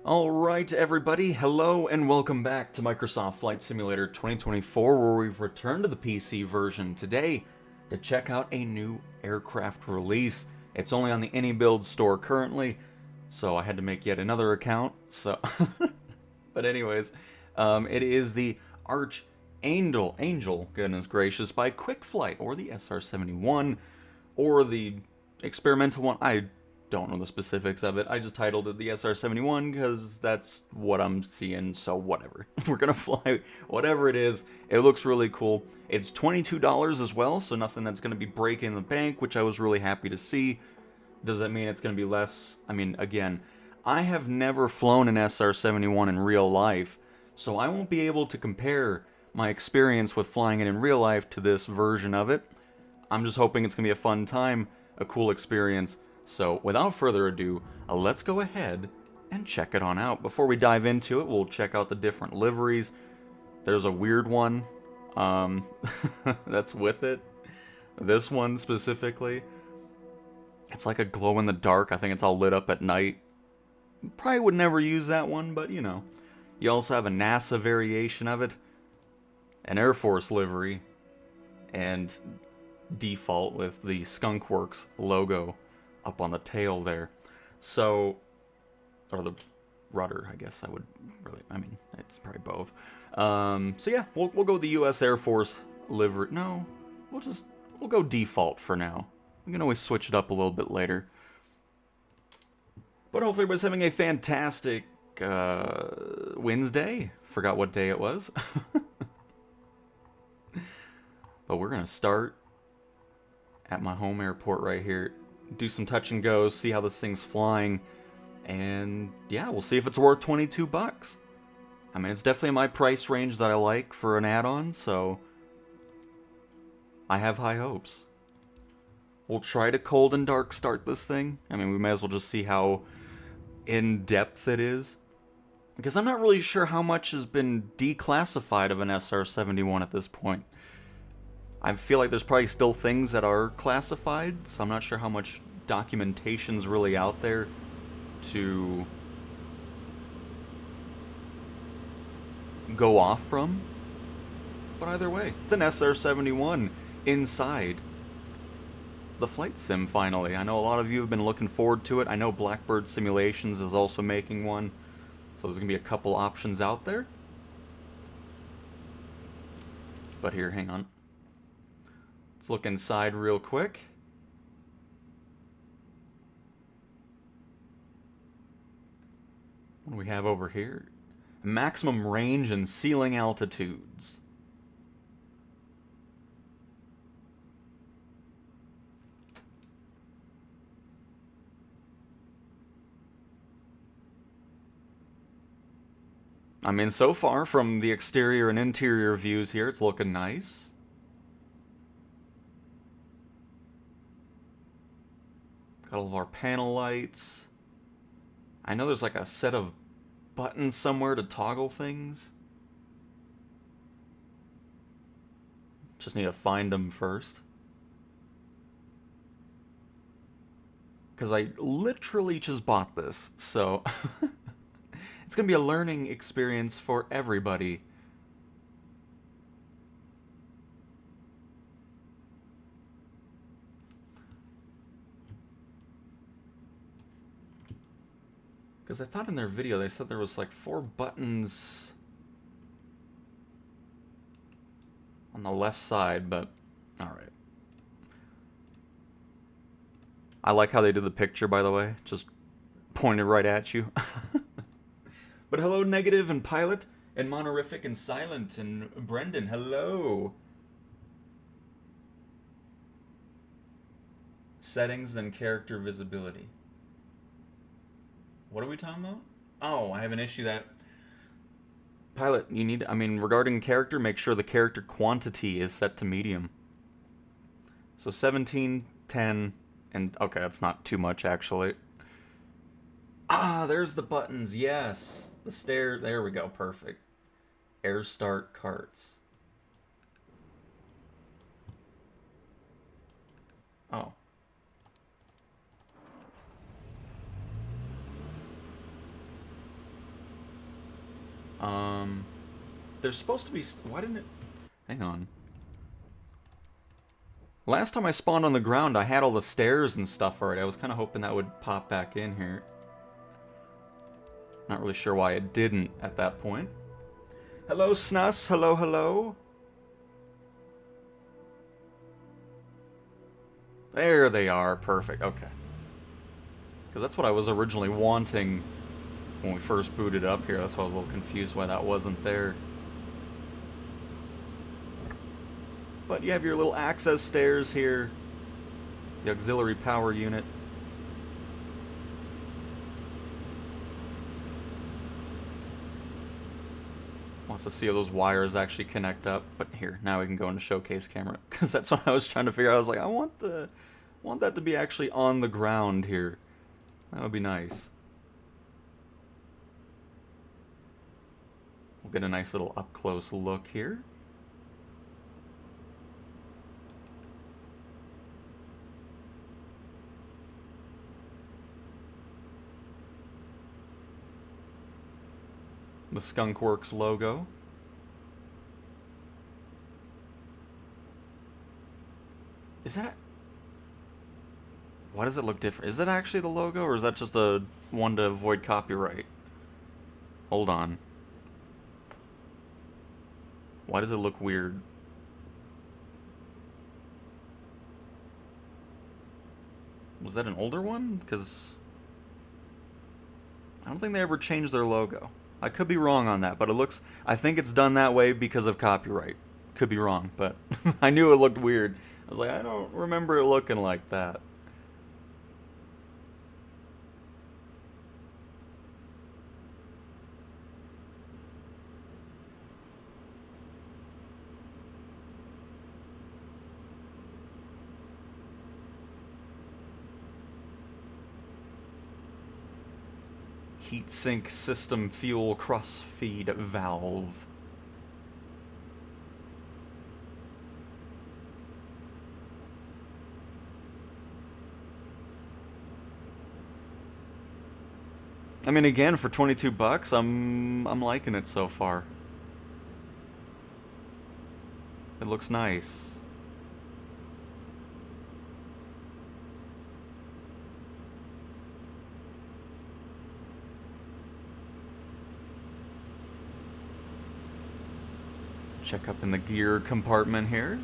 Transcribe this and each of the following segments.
Alright everybody, hello and welcome back to Microsoft Flight Simulator 2024, where we've returned to the PC version today to check out a new aircraft release. It's only on the AnyBuild store currently, so I had to make yet another account, so... But anyways, it is the Archangel, goodness gracious, by KwikFlight, or the SR-71, or the experimental one. I don't know the specifics of it. I just titled it the SR-71 because that's what I'm seeing, so whatever. We're gonna fly whatever it is. It looks really cool. It's $22 as well, so nothing that's gonna be breaking the bank, which I was really happy to see. Does that mean it's gonna be less? I mean, again, I have never flown an SR-71 in real life, so I won't be able to compare my experience with flying it in real life to this version of it. I'm just hoping it's gonna be a fun time, a cool experience. So, without further ado, let's go ahead and check it on out. Before we dive into it, we'll check out the different liveries. There's a weird one that's with it. This one specifically. It's like a glow-in-the-dark. I think it's all lit up at night. Probably would never use that one, but you know. You also have a NASA variation of it. An Air Force livery. And default with the Skunkworks logo up on the tail there. So, or the rudder, I guess I would really, I mean, it's probably both. So yeah, we'll go with the U.S. Air Force livery. No, we'll go default for now. We can always switch it up a little bit later. But hopefully everybody's having a fantastic Wednesday. Forgot what day it was. But we're gonna start at my home airport right here. Do some touch and go, see how this thing's flying, and yeah, we'll see if it's worth 22 bucks. I mean, it's definitely my price range that I like for an add-on, so I have high hopes. We'll try to cold and dark start this thing. I mean, we may as well just see how in-depth it is, because I'm not really sure how much has been declassified of an SR-71 at this point. I feel like there's probably still things that are classified, so I'm not sure how much documentation's really out there to go off from. But either way, it's an SR-71 inside the flight sim finally. I know a lot of you have been looking forward to it. I know Blackbird Simulations is also making one, so there's going to be a couple options out there. But here, hang on. Let's look inside real quick. What do we have over here? Maximum range and ceiling altitudes. I mean, so far from the exterior and interior views here, it's looking nice. Got all of our panel lights. I know there's like a set of buttons somewhere to toggle things. Just need to find them first. Because I literally just bought this, so it's going to be a learning experience for everybody. Because I thought in their video they said there was like 4 buttons on the left side, but alright. I like how they did the picture, by the way. Just pointed right at you. But hello, Negative and Pilot, and Monorific and Silent, and Brendan, hello. Settings and character visibility. What are we talking about? Oh, I have an issue that... Pilot, you need... I mean, regarding character, make sure the character quantity is set to medium. So 17, 10, and... Okay, that's not too much, actually. Ah, there's the buttons, yes. The stair... There we go, perfect. Air start carts. Oh. There's supposed to be... Why didn't it... Hang on. Last time I spawned on the ground, I had all the stairs and stuff already. I was kind of hoping that would pop back in here. Not really sure why it didn't at that point. Hello, Snus. Hello, hello. There they are. Perfect. Okay. Because that's what I was originally wanting when we first booted up here. That's why I was a little confused why that wasn't there. But you have your little access stairs here. The auxiliary power unit. We'll have to see how those wires actually connect up. But here, now we can go into showcase camera. Because that's what I was trying to figure out. I was like, I want that to be actually on the ground here. That would be nice. We'll get a nice little up-close look here. The Skunkworks logo. Is that... Why does it look different? Is it actually the logo, or is that just a one to avoid copyright? Hold on. Why does it look weird? Was that an older one? Because I don't think they ever changed their logo. I could be wrong on that, but it looks... I think it's done that way because of copyright. Could be wrong, but I knew it looked weird. I was like, I don't remember it looking like that. Heatsink system fuel cross-feed valve. I mean, again, for 22 bucks, I'm liking it so far. It looks nice. Check up in the gear compartment here.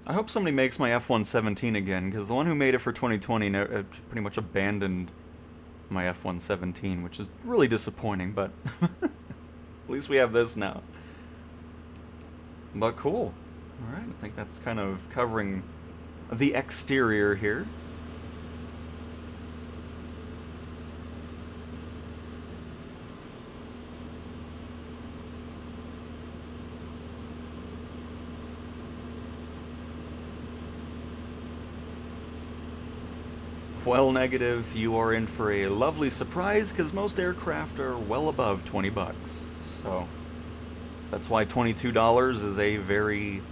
I hope somebody makes my F-117 again, because the one who made it for 2020 pretty much abandoned my F-117, which is really disappointing, but at least we have this now. But cool. Alright, I think that's kind of covering the exterior here. Well, negative, you are in for a lovely surprise, because most aircraft are well above 20 bucks. So that's why $22 is a very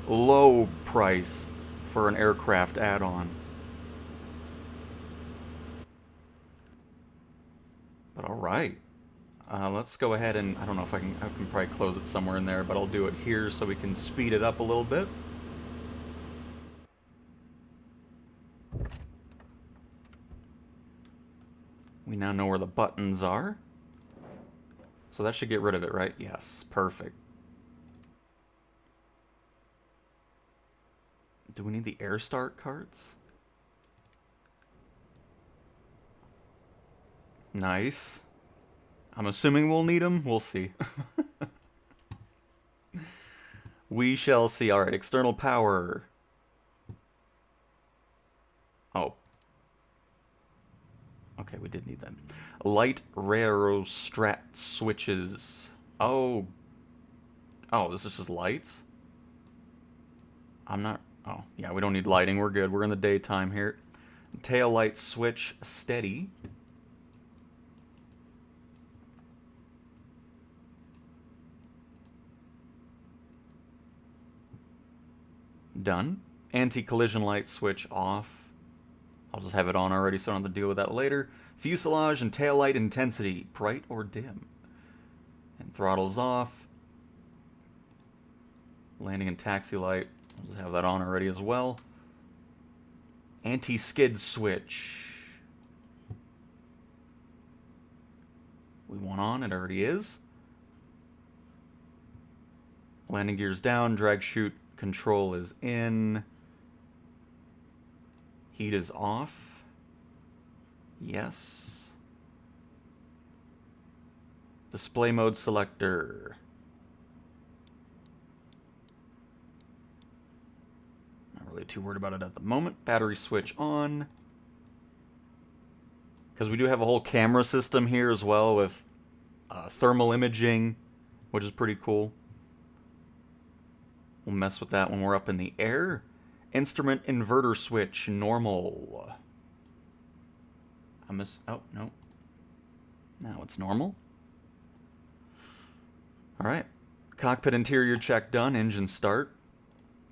low price for an aircraft add-on. But alright. Let's go ahead and, I don't know if I can probably close it somewhere in there, but I'll do it here so we can speed it up a little bit. We now know where the buttons are. So that should get rid of it, right? Yes, perfect. Do we need the air start carts? Nice. I'm assuming we'll need them. We'll see. We shall see. Alright, external power. Oh. Okay, we did need them. Light rheostrat switches. Oh. Oh, this is just lights? I'm not... Oh, yeah, we don't need lighting. We're good. We're in the daytime here. Tail light switch steady. Done. Anti-collision light switch off. I'll just have it on already so I don't have to deal with that later. Fuselage and tail light intensity, bright or dim. And throttle's off. Landing and taxi light, I'll just have that on already as well. Anti-skid switch. We want on, it already is. Landing gears down, drag chute control is in. Heat is off. Yes. Display mode selector. Not really too worried about it at the moment. Battery switch on. Because we do have a whole camera system here as well with thermal imaging, which is pretty cool. We'll mess with that when we're up in the air. Instrument inverter switch, normal. Oh, no. Now it's normal. Alright. Cockpit interior check done. Engine start.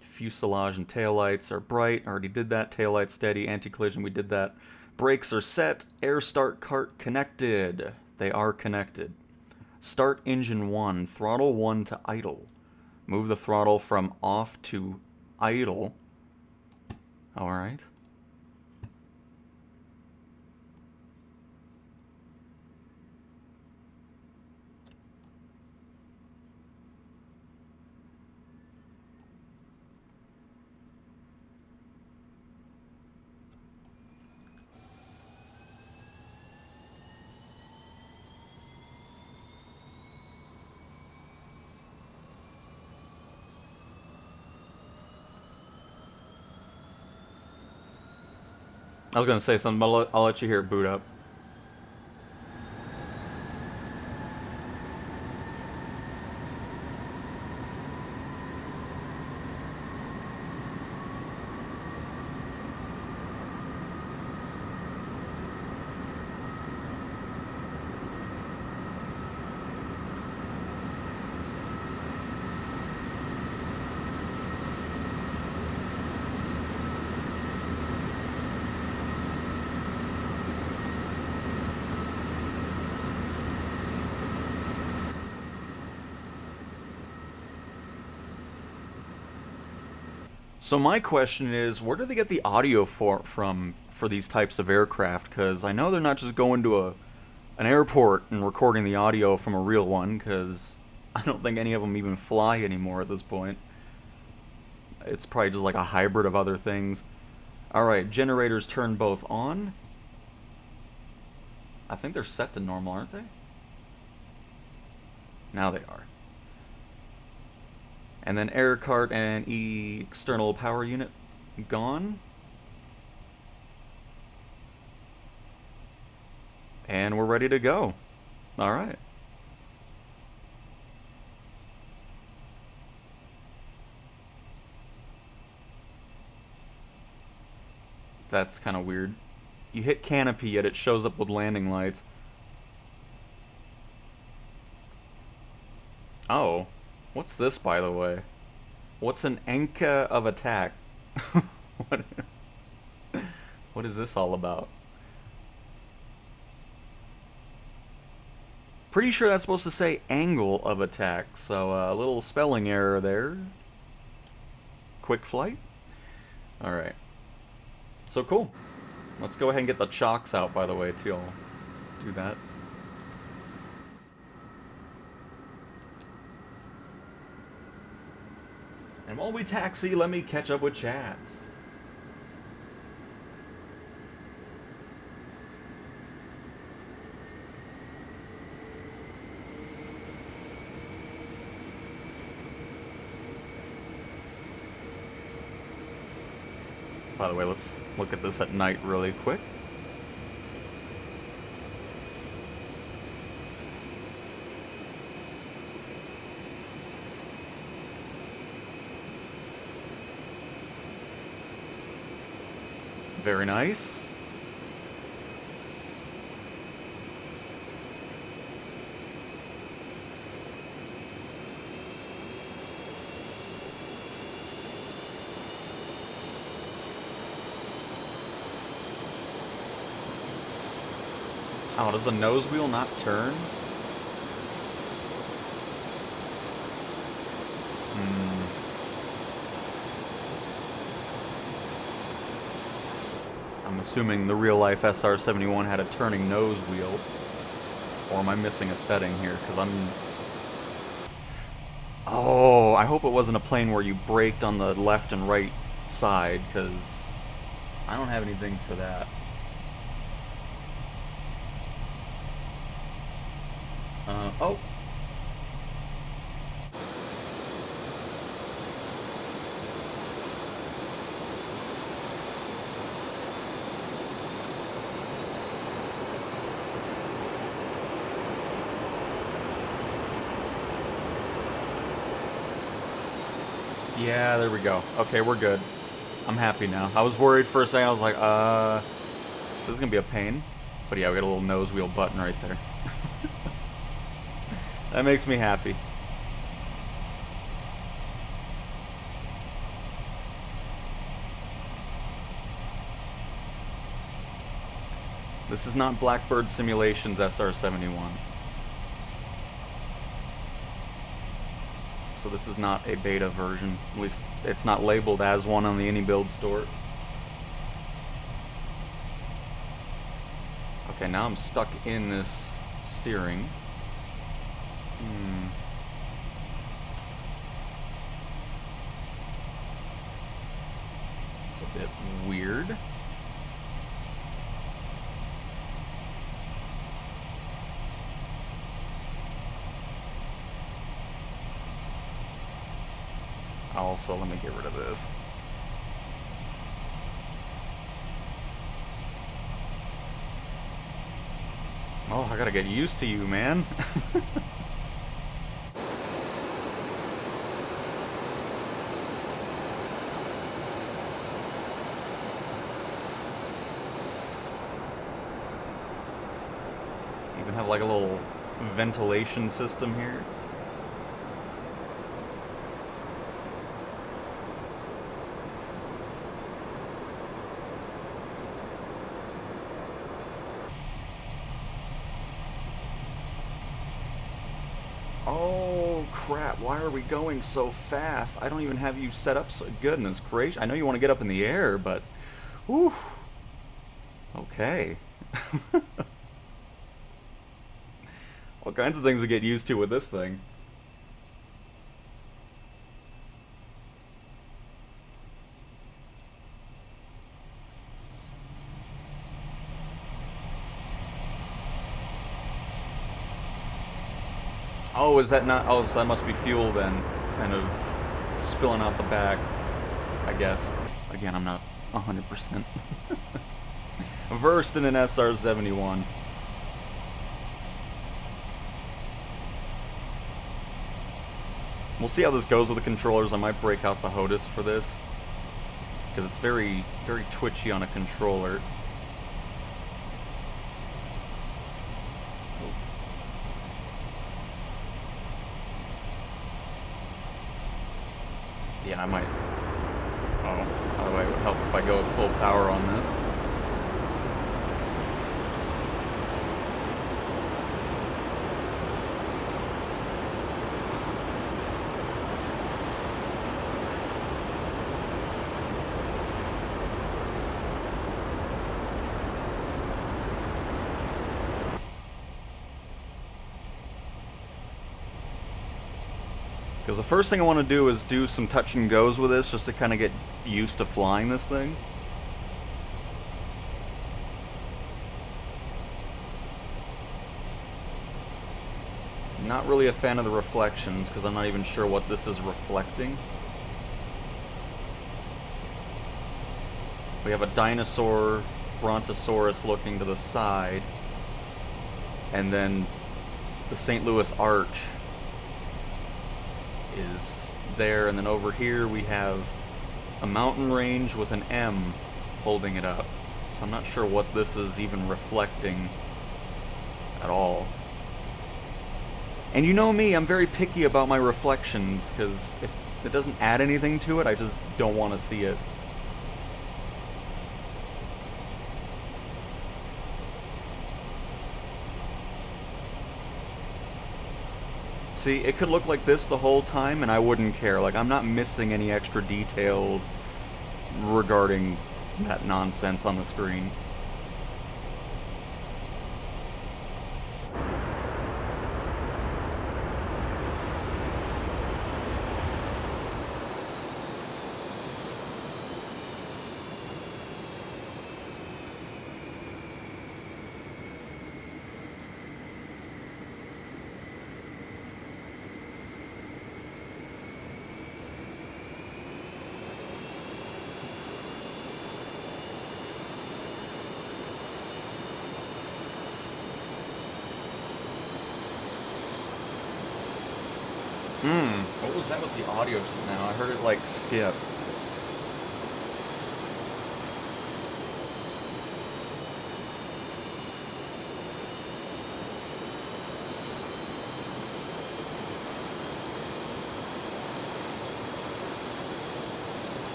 Fuselage and taillights are bright. Already did that. Taillight steady. Anti-collision, we did that. Brakes are set. Air start cart connected. They are connected. Start engine 1. Throttle 1 to idle. Move the throttle from off to idle. Alright. I was going to say something, but I'll let you hear it boot up. So my question is, where do they get the audio for these types of aircraft? Because I know they're not just going to an airport and recording the audio from a real one, because I don't think any of them even fly anymore at this point. It's probably just like a hybrid of other things. Alright, generators turn both on. I think they're set to normal, aren't they? Now they are. And then air cart and external power unit gone. And we're ready to go. Alright. That's kind of weird. You hit canopy, yet it shows up with landing lights. Oh. What's this, by the way? What's an anchor of attack? What is this all about? Pretty sure that's supposed to say angle of attack, so a little spelling error there. KwikFlight? Alright. So cool. Let's go ahead and get the chocks out, by the way, too. I'll do that. And while we taxi, let me catch up with chat. By the way, let's look at this at night really quick. Very nice. Oh, does the nose wheel not turn? I'm assuming the real-life SR-71 had a turning nose wheel. Or am I missing a setting here? Because I'm... Oh, I hope it wasn't a plane where you braked on the left and right side, because I don't have anything for that. Oh. Yeah, there we go. Okay, we're good. I'm happy now. I was worried for a second. I was like, this is gonna be a pain. But yeah, we got a little nose wheel button right there. That makes me happy. This is not Blackbird Simulations SR-71. So this is not a beta version. At least it's not labeled as one on the AnyBuild store. Okay, now I'm stuck in this steering. It's a bit weird. Also, let me get rid of this. Oh, I gotta get used to you, man. Even have like a little ventilation system here. Oh, crap. Why are we going so fast? I don't even have you set up so... Goodness gracious. I know you want to get up in the air, but... Whew. Okay. All kinds of things to get used to with this thing. Oh, is that not... Oh, so that must be fuel then. Kind of spilling out the back, I guess. Again, I'm not 100% versed in an SR-71. We'll see how this goes with the controllers. I might break out the HOTAS for this, because it's very, very twitchy on a controller. Yeah, I might... Oh, by the way, it would help if I go at full power on this. Because the first thing I want to do is do some touch and goes with this, just to kind of get used to flying this thing. I'm not really a fan of the reflections, because I'm not even sure what this is reflecting. We have a dinosaur, brontosaurus looking to the side, and then the St. Louis Arch is there, and then over here we have a mountain range with an M holding it up. So I'm not sure what this is even reflecting at all. And you know me, I'm very picky about my reflections, because if it doesn't add anything to it, I just don't want to see it. See, it could look like this the whole time and I wouldn't care. Like, I'm not missing any extra details regarding that nonsense on the screen. What was that with the audio just now? I heard it like skip.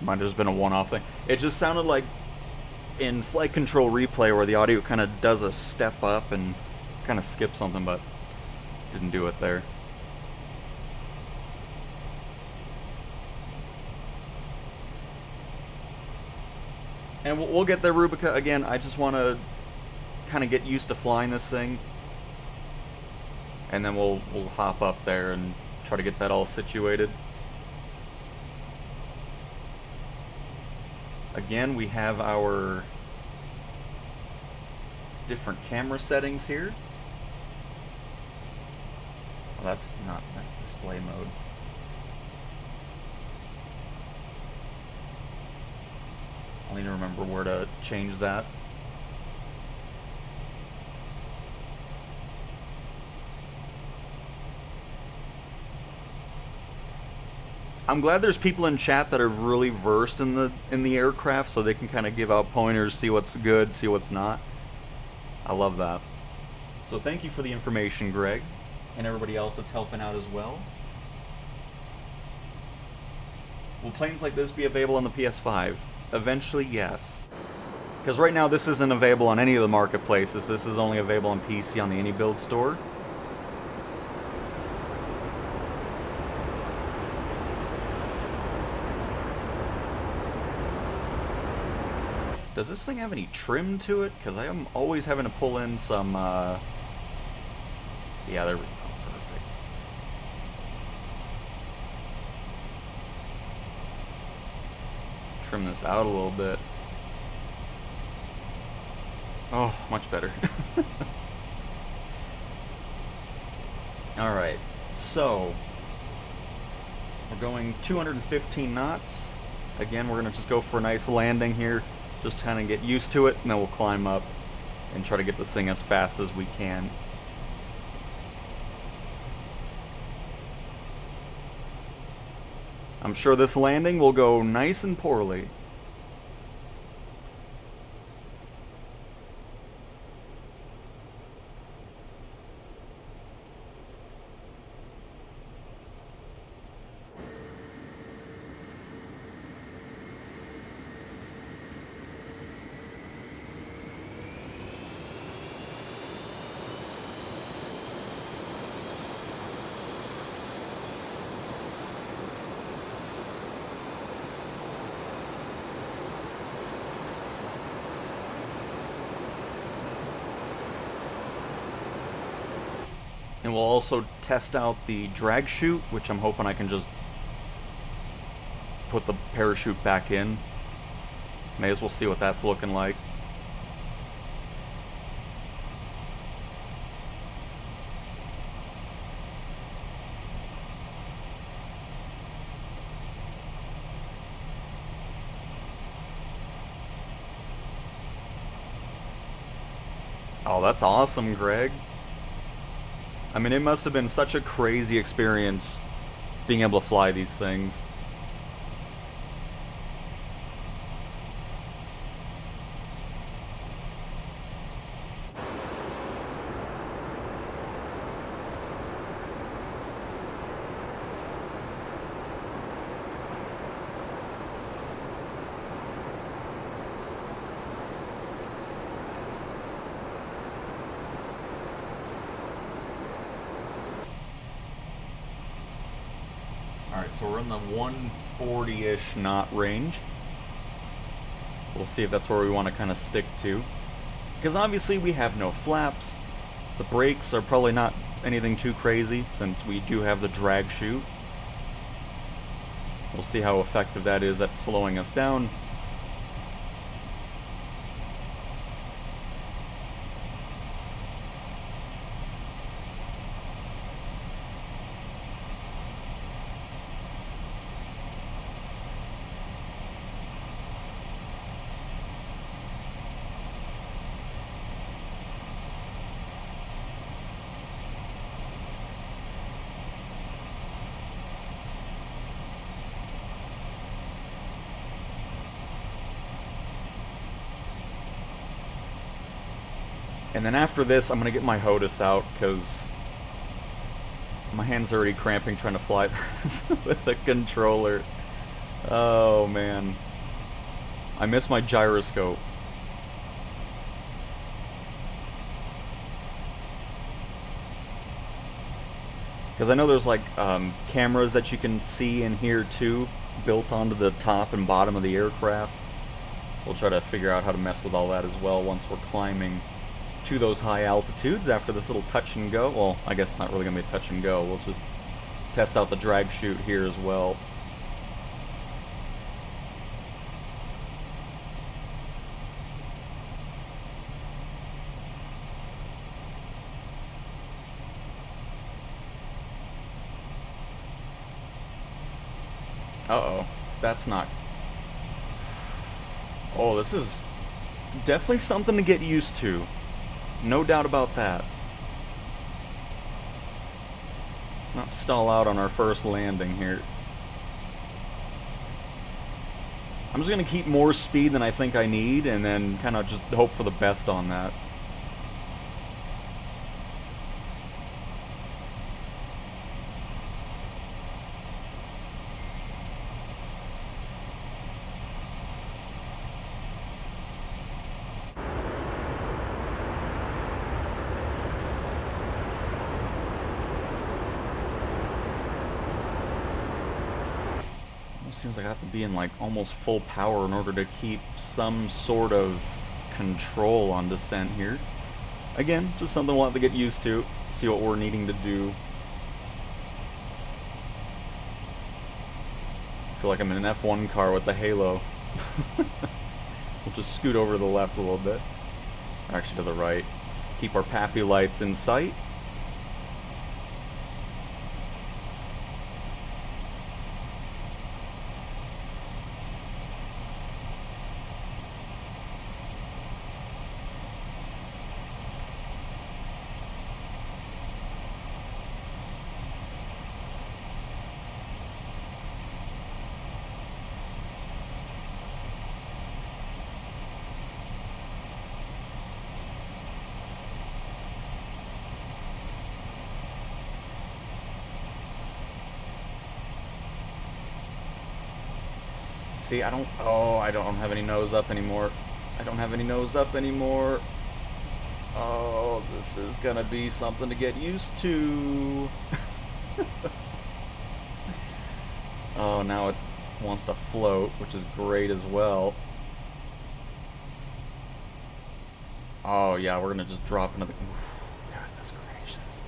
Might have just been a one-off thing. It just sounded like in Flight Control Replay where the audio kind of does a step up and kind of skips something, but didn't do it there. And we'll get there, Rubica. Again, I just want to kind of get used to flying this thing. And then we'll hop up there and try to get that all situated. Again, we have our different camera settings here. Well, that's display mode. I'll need to remember where to change that. I'm glad there's people in chat that are really versed in the aircraft, so they can kind of give out pointers, see what's good, see what's not. I love that. So thank you for the information, Greg, and everybody else that's helping out as well. Will planes like this be available on the PS5? Eventually, yes. Because right now this isn't available on any of the marketplaces. This is only available on PC on the AnyBuild store. Does this thing have any trim to it? Because I am always having to pull in some, yeah, there we go. Perfect. Trim this out a little bit. Oh, much better. Alright, so we're going 215 knots. Again, we're going to just go for a nice landing here. Just kind of get used to it, and then we'll climb up and try to get this thing as fast as we can. I'm sure this landing will go nice and poorly. And we'll also test out the drag chute, which I'm hoping I can just put the parachute back in. May as well see what that's looking like. Oh, that's awesome, Greg. I mean, it must have been such a crazy experience being able to fly these things. Alright, so we're in the 140-ish knot range. We'll see if that's where we want to kind of stick to. Because obviously we have no flaps. The brakes are probably not anything too crazy, since we do have the drag chute. We'll see how effective that is at slowing us down. And then after this, I'm going to get my HOTUS out, because my hand's already cramping trying to fly with the controller. Oh, man. I miss my gyroscope. Because I know there's, like, cameras that you can see in here, too, built onto the top and bottom of the aircraft. We'll try to figure out how to mess with all that as well once we're climbing to those high altitudes after this little touch and go. Well, I guess it's not really going to be a touch and go. We'll just test out the drag chute here as well. Uh-oh. That's not... Oh, this is definitely something to get used to. No doubt about that. Let's not stall out on our first landing here. I'm just going to keep more speed than I think I need, and then kind of just hope for the best on that. Seems like I have to be in like almost full power in order to keep some sort of control on descent here. Again, just something we'll have to get used to, see what we're needing to do. I feel like I'm in an F1 car with the halo. We'll just scoot over to the left a little bit. Or actually to the right. Keep our PAPI lights in sight. See, I don't have any nose up anymore. I don't have any nose up anymore. Oh, this is gonna be something to get used to. Oh, now it wants to float, which is great as well. Oh, yeah, we're gonna just drop into the... Goodness gracious.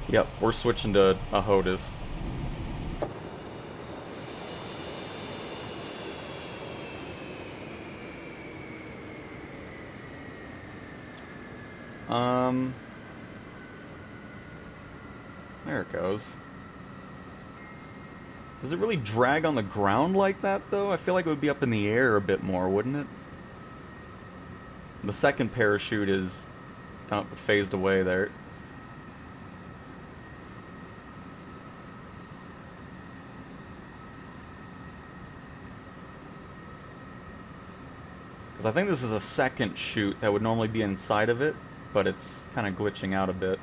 Yep, we're switching to a HOTUS. There it goes. Does it really drag on the ground like that, though? I feel like it would be up in the air a bit more, wouldn't it? The second parachute is phased away there. Because I think this is a second chute that would normally be inside of it, but it's kind of glitching out a bit.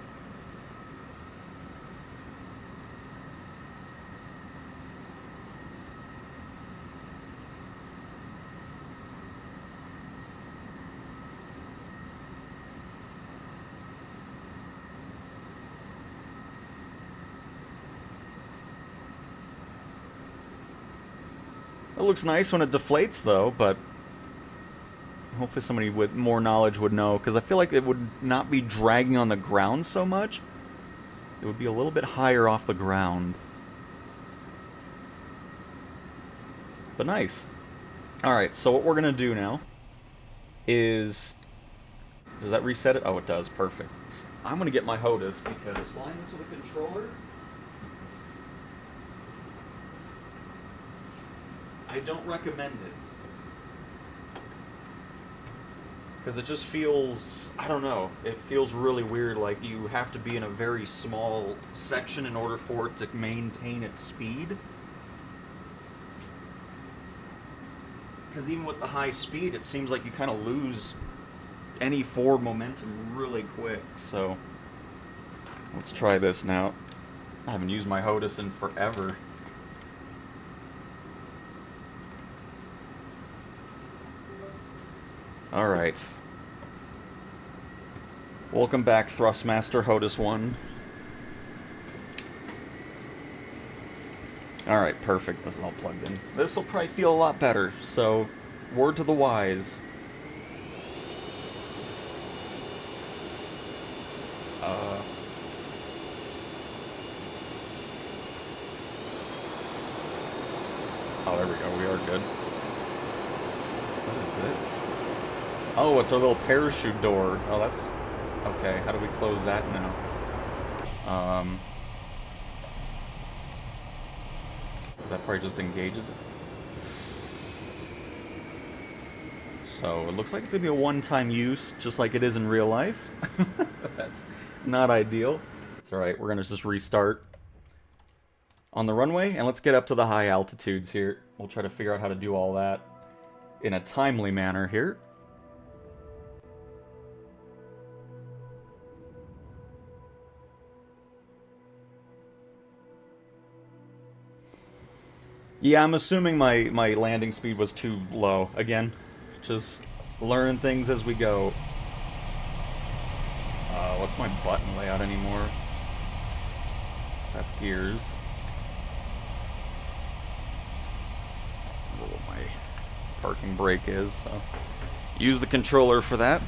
It looks nice when it deflates, though, but hopefully somebody with more knowledge would know, because I feel like it would not be dragging on the ground so much. It would be a little bit higher off the ground. But nice. Alright, so what we're going to do now is... Does that reset it? Oh, it does. Perfect. I'm going to get my HOTAS, because flying this with a controller... I don't recommend it. Because it just feels, I don't know, it feels really weird, like you have to be in a very small section in order for it to maintain its speed. Because even with the high speed, it seems like you kind of lose any forward momentum really quick, so let's try this now. I haven't used my HOTAS in forever. Alright. Welcome back, Thrustmaster HOTAS 1. Alright, perfect. This is all plugged in. This will probably feel a lot better, so word to the wise. Oh, there we go. We are good. What is this? Oh, it's our little parachute door. Oh, that's... Okay, how do we close that now? That probably just engages it. So, it looks like it's gonna be a one-time use, just like it is in real life. That's not ideal. It's alright, we're gonna just restart on the runway, and let's get up to the high altitudes here. We'll try to figure out how to do all that in a timely manner here. Yeah, I'm assuming my landing speed was too low. Again, just learning things as we go. What's my button layout anymore? That's gears. I don't know what my parking brake is, so use the controller for that.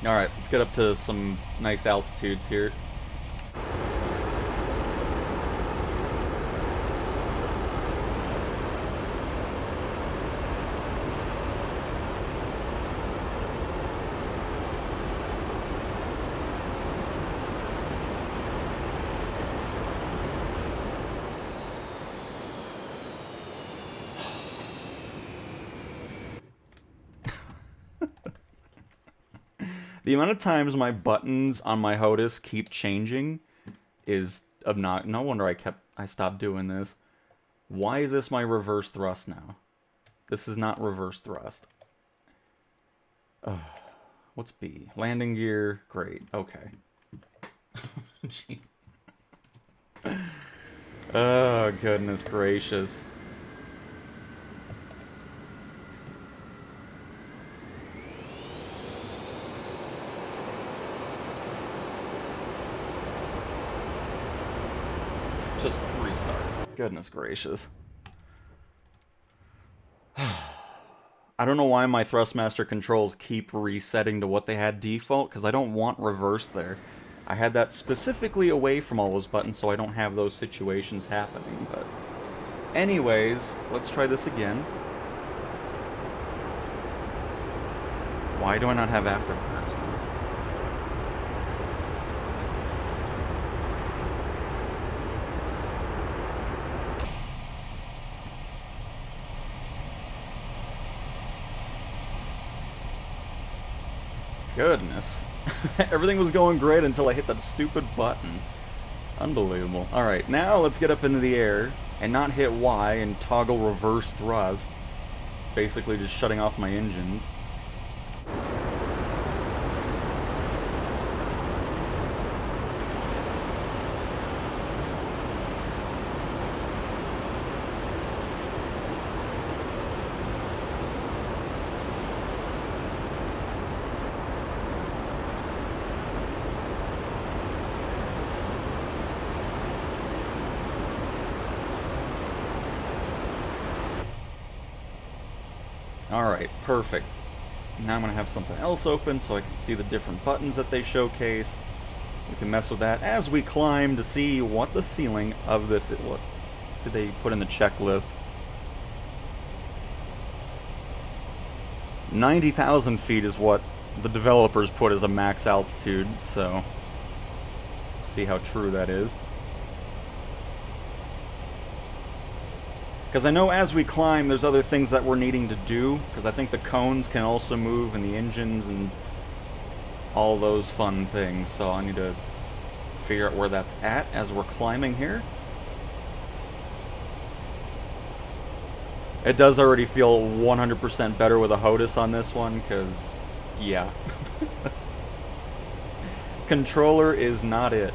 Alright, let's get up to some nice altitudes here. The amount of times my buttons on my HOTAS keep changing is obnoxious. No wonder I stopped doing this. Why is this my reverse thrust now? This is not reverse thrust. What's B? Landing gear. Great. Okay. Gee. Oh, goodness gracious. Just restart. Goodness gracious. I don't know why my Thrustmaster controls keep resetting to what they had default, because I don't want reverse there. I had that specifically away from all those buttons so I don't have those situations happening, but... Anyways, let's try this again. Why do I not have afterburners now? Goodness. Everything was going great until I hit that stupid button. Unbelievable. Alright, now let's get up into the air and not hit Y and toggle reverse thrust. Basically just shutting off my engines. Alright, perfect. Now I'm going to have something else open so I can see the different buttons that they showcased. We can mess with that as we climb to see what the ceiling of this is. What did they put in the checklist? 90,000 feet is what the developers put as a max altitude, so see how true that is. Because I know as we climb, there's other things that we're needing to do, because I think the cones can also move, and the engines, and all those fun things, so I need to figure out where that's at as we're climbing here. It does already feel 100% better with a HOTAS on this one, because, yeah. Controller is not it.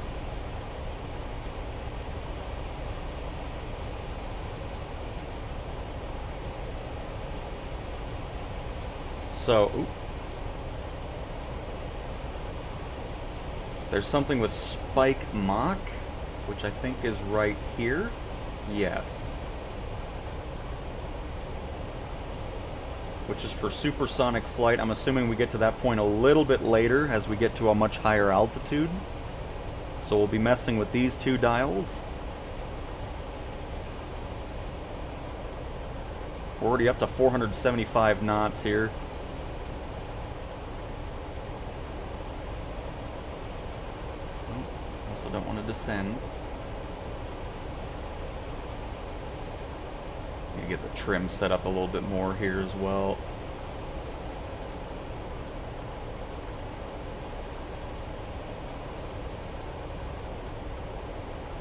So, ooh. There's something with Spike Mach, which I think is right here. Yes. Which is for Supersonic Flight. I'm assuming we get to that point a little bit later as we get to a much higher altitude. So we'll be messing with these two dials. We're already up to 475 knots here. Also don't want to descend. Need to get the trim set up a little bit more here as well.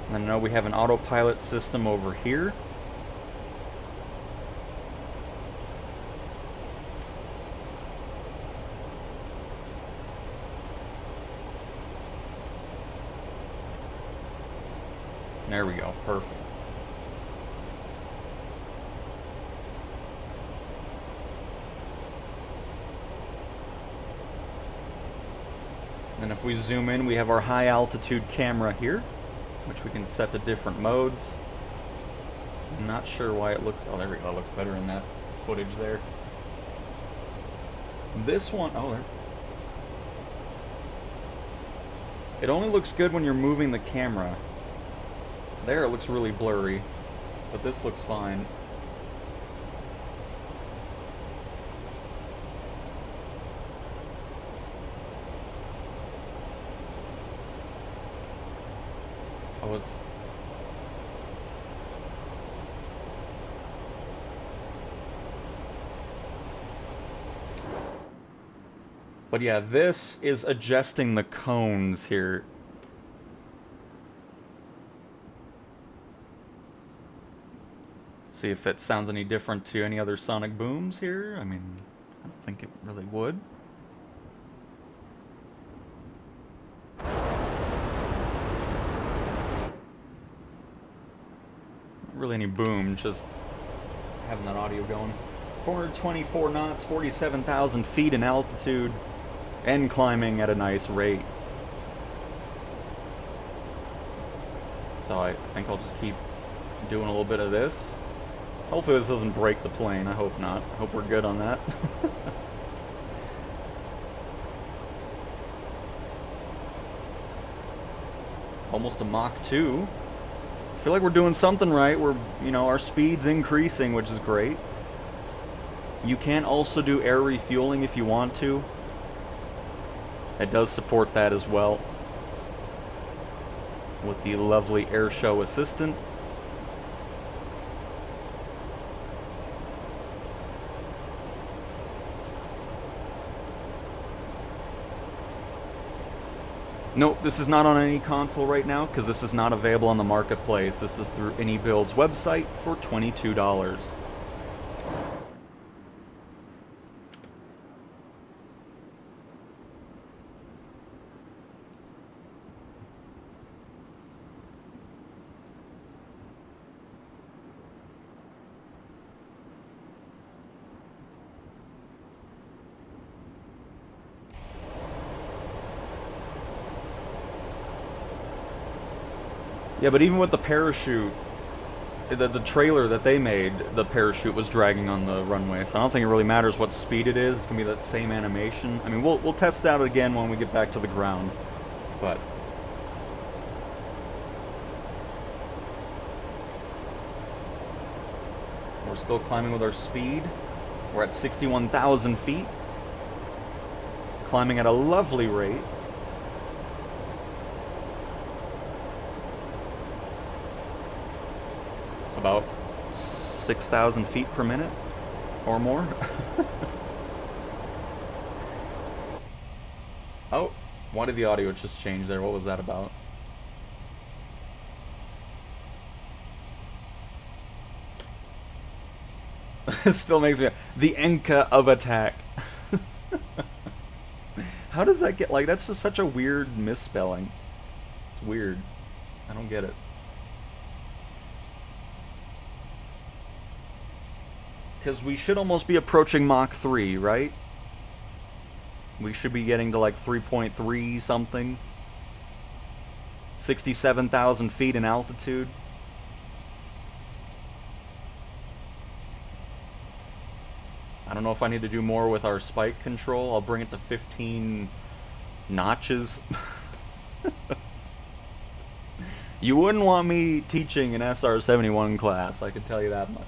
And I know we have an autopilot system over here. There we go, perfect. Then if we zoom in, we have our high altitude camera here, which we can set to different modes. I'm not sure why it looks, oh there we go, it looks better in that footage there. This one, oh there. It only looks good when you're moving the camera. There it looks really blurry, but this looks fine. I was... But yeah, this is adjusting the cones here. See if it sounds any different to any other sonic booms here. I mean, I don't think it really would. Not really any boom, just having that audio going. 424 knots, 47,000 feet in altitude, and climbing at a nice rate. So I think I'll just keep doing a little bit of this. Hopefully this doesn't break the plane. I hope not. I hope we're good on that. Almost a Mach 2. I feel like we're doing something right. We're, you know, our speed's increasing, which is great. You can also do air refueling if you want to. It does support that as well. With the lovely Air Show Assistant. Nope, this is not on any console right now because this is not available on the marketplace. This is through AnyBuild's website for $22. Yeah, but even with the parachute, the trailer that they made, the parachute was dragging on the runway, so I don't think it really matters what speed it is. It's gonna be that same animation. I mean, we'll test out again when we get back to the ground, but we're still climbing with our speed. We're at 61,000 feet, climbing at a lovely rate. About 6,000 feet per minute or more. Oh, why did the audio just change there? What was that about? It still makes me... The Enka of attack. How does that get... Like, that's just such a weird misspelling. It's weird. I don't get it. Because we should almost be approaching Mach 3, right? We should be getting to like 3.3 something. 67,000 feet in altitude. I don't know if I need to do more with our spike control. I'll bring it to 15 notches. You wouldn't want me teaching an SR-71 class, I can tell you that much.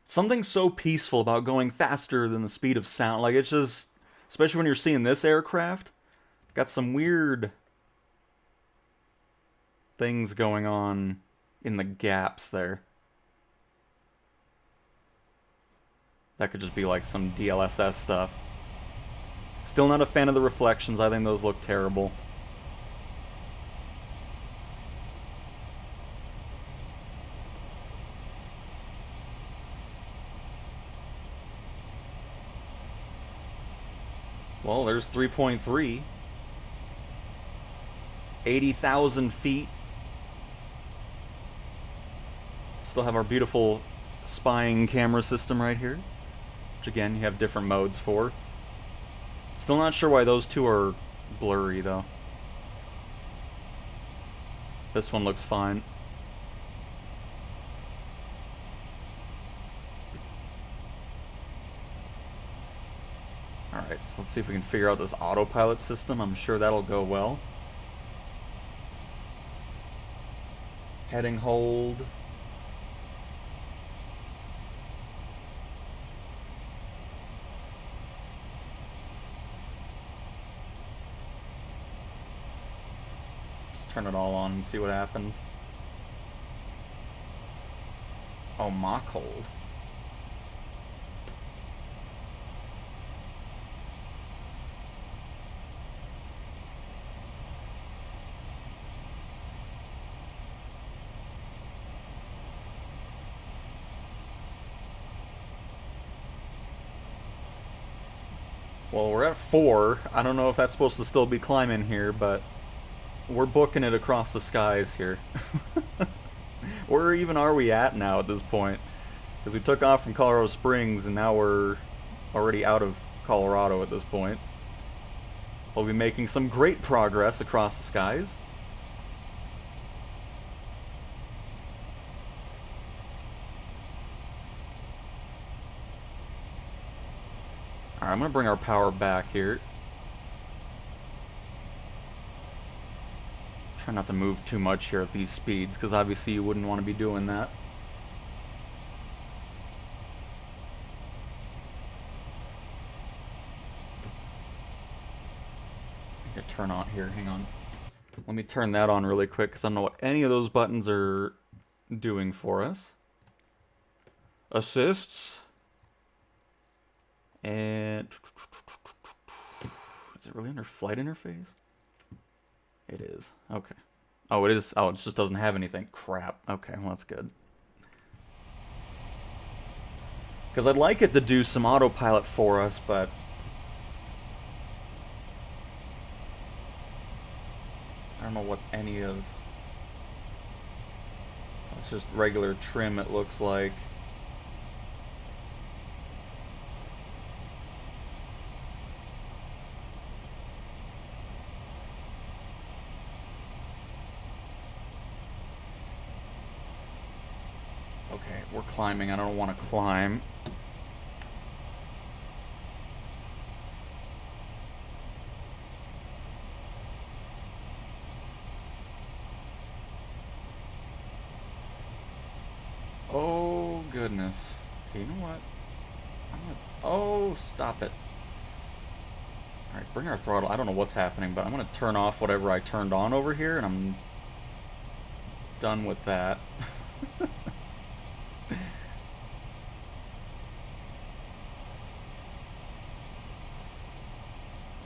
Something so peaceful about going faster than the speed of sound. Like, it's just... Especially when you're seeing this aircraft. Got some weird... things going on in the gaps there. That could just be like some DLSS stuff. Still not a fan of the reflections. I think those look terrible. Well, there's 3.3. 80,000 feet. Still have our beautiful spying camera system right here. Which again, you have different modes for. Still not sure why those two are blurry though. This one looks fine. Alright, so let's see if we can figure out this autopilot system. I'm sure that'll go well. Heading hold. Just turn it all on and see what happens. Oh, Mach hold. Well, we're at 4. I don't know if that's supposed to still be climbing here, but we're booking it across the skies here. Where even are we at now at this point? Because we took off from Colorado Springs and now we're already out of Colorado at this point. We'll be making some great progress across the skies. Alright, I'm going to bring our power back here. Try not to move too much here at these speeds, because obviously you wouldn't want to be doing that. I need to turn on here, hang on. Let me turn that on really quick, because I don't know what any of those buttons are doing for us. Assists. And is it really under flight interface? It is. Okay. Oh, it is. Oh, it just doesn't have anything. Crap. Okay, well, that's good. Because I'd like it to do some autopilot for us, but I don't know what any of It's just regular trim, it looks like. Okay, we're climbing. I don't want to climb. Oh, goodness. Okay, you know what? Oh, stop it. Alright, bring our throttle. I don't know what's happening, but I'm going to turn off whatever I turned on over here, and I'm done with that.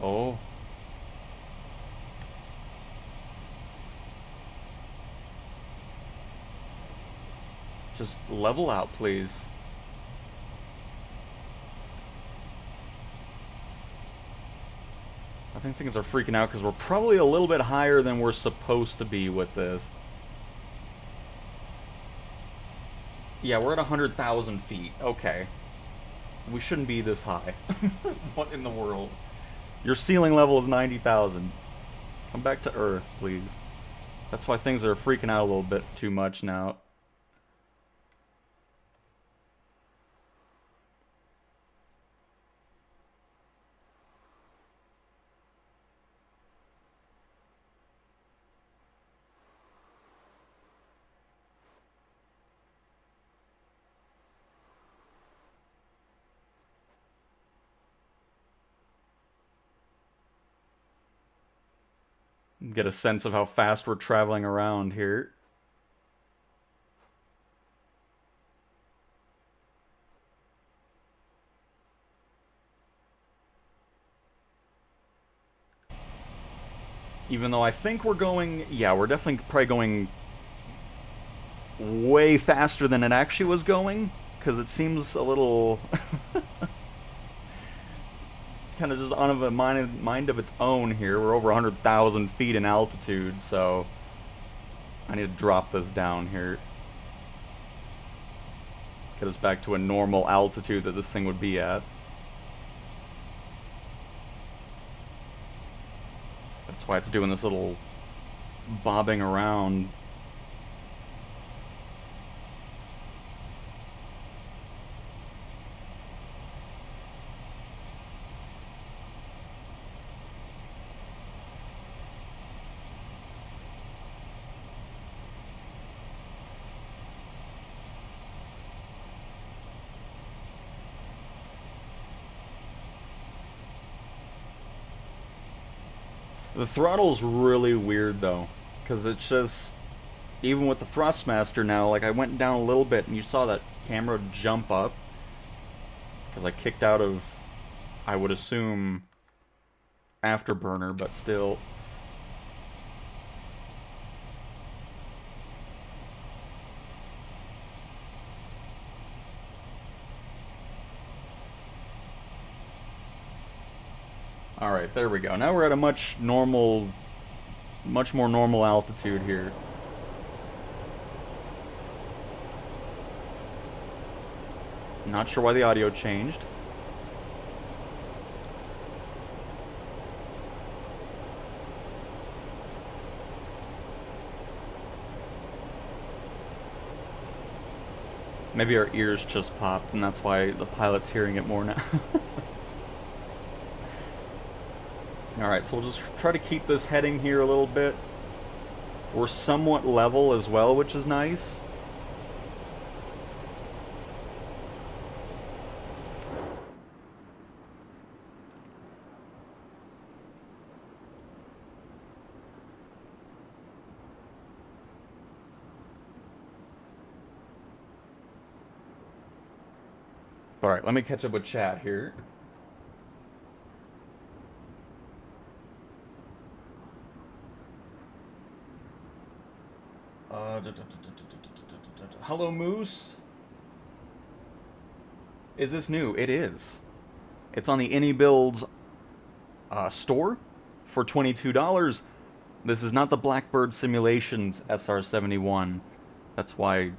Oh. Just level out, please. I think things are freaking out because we're probably a little bit higher than we're supposed to be with this. Yeah, we're at 100,000 feet. Okay. We shouldn't be this high. What in the world? Your ceiling level is 90,000. Come back to Earth, please. That's why things are freaking out a little bit too much now. Get a sense of how fast we're traveling around here. Even though I think we're going... Yeah, we're definitely probably going way faster than it actually was going. Because it seems a little... kind of just on a mind of its own here. We're over 100,000 feet in altitude, so... I need to drop this down here. Get us back to a normal altitude that this thing would be at. That's why it's doing this little bobbing around. The throttle's really weird though, because it's just, even with the Thrustmaster now, like I went down a little bit and you saw that camera jump up, because I kicked out of, I would assume, Afterburner, but still. Alright, there we go. Now we're at a much more normal altitude here. Not sure why the audio changed. Maybe our ears just popped and that's why the pilot's hearing it more now. Alright, so we'll just try to keep this heading here a little bit. We're somewhat level as well, which is nice. Alright, let me catch up with chat here. Hello, Moose. Is this new? It is. It's on the AnyBuilds store for $22. This is not the Blackbird Simulations SR-71. That's why...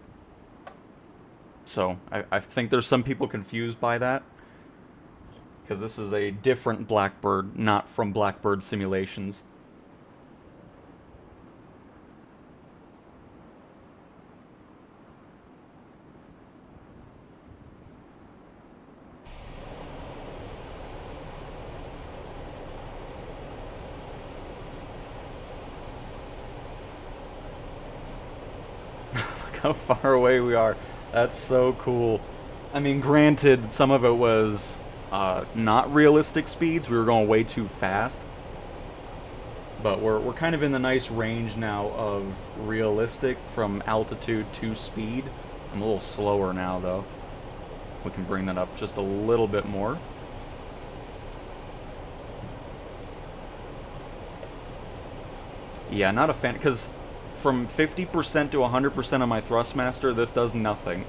So, I think there's some people confused by that. Because this is a different Blackbird, not from Blackbird Simulations. Look how far away we are. That's so cool. I mean, granted, some of it was not realistic speeds. We were going way too fast. But we're kind of in the nice range now of realistic from altitude to speed. I'm a little slower now, though. We can bring that up just a little bit more. Yeah, not a fan, because from 50% to 100% of my Thrustmaster, this does nothing.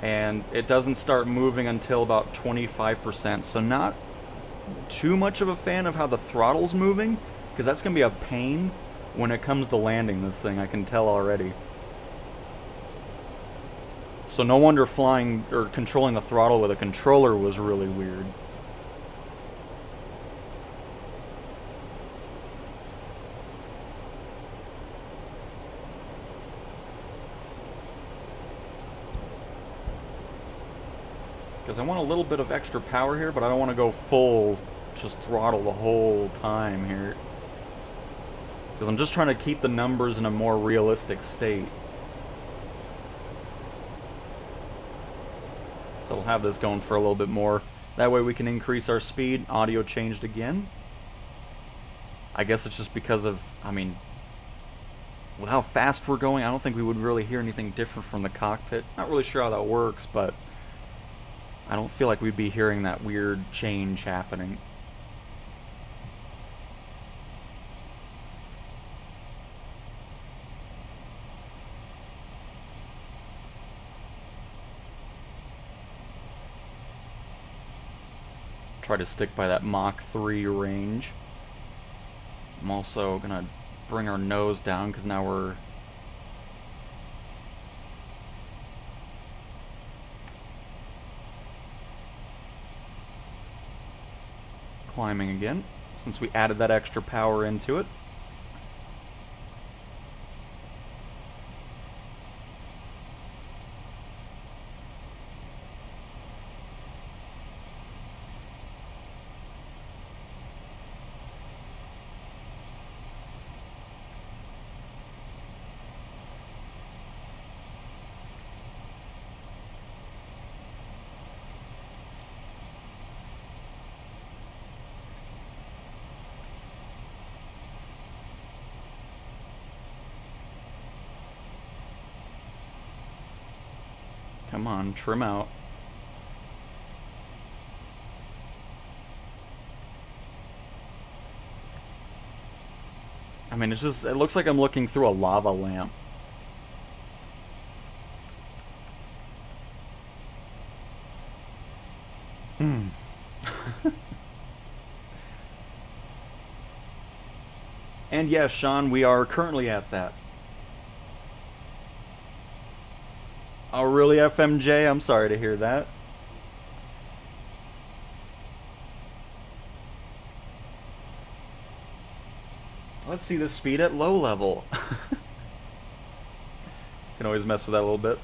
And it doesn't start moving until about 25%, so not too much of a fan of how the throttle's moving, because that's going to be a pain when it comes to landing this thing, I can tell already. So no wonder flying, or controlling the throttle with a controller was really weird. Because I want a little bit of extra power here, but I don't want to go full, just throttle the whole time here. Because I'm just trying to keep the numbers in a more realistic state. So we'll have this going for a little bit more. That way we can increase our speed. Audio changed again. I guess it's just because of, I mean, with how fast we're going, I don't think we would really hear anything different from the cockpit. Not really sure how that works, but I don't feel like we'd be hearing that weird change happening. Try to stick by that Mach 3 range. I'm also gonna bring our nose down because now we're climbing again, since we added that extra power into it. Come on, trim out. I mean, it's just, it looks like I'm looking through a lava lamp. And yes, Sean, we are currently at that. Oh, really, FMJ? I'm sorry to hear that. Let's see the speed at low level. Can always mess with that a little bit.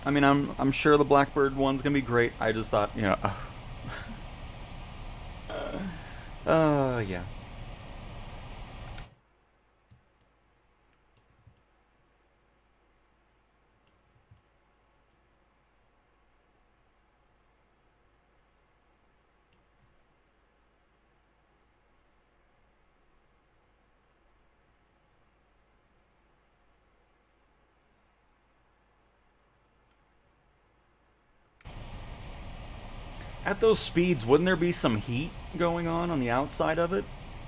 I mean, I'm sure the Blackbird one's gonna be great. I just thought, you know, yeah. At those speeds, wouldn't there be some heat going on the outside of it?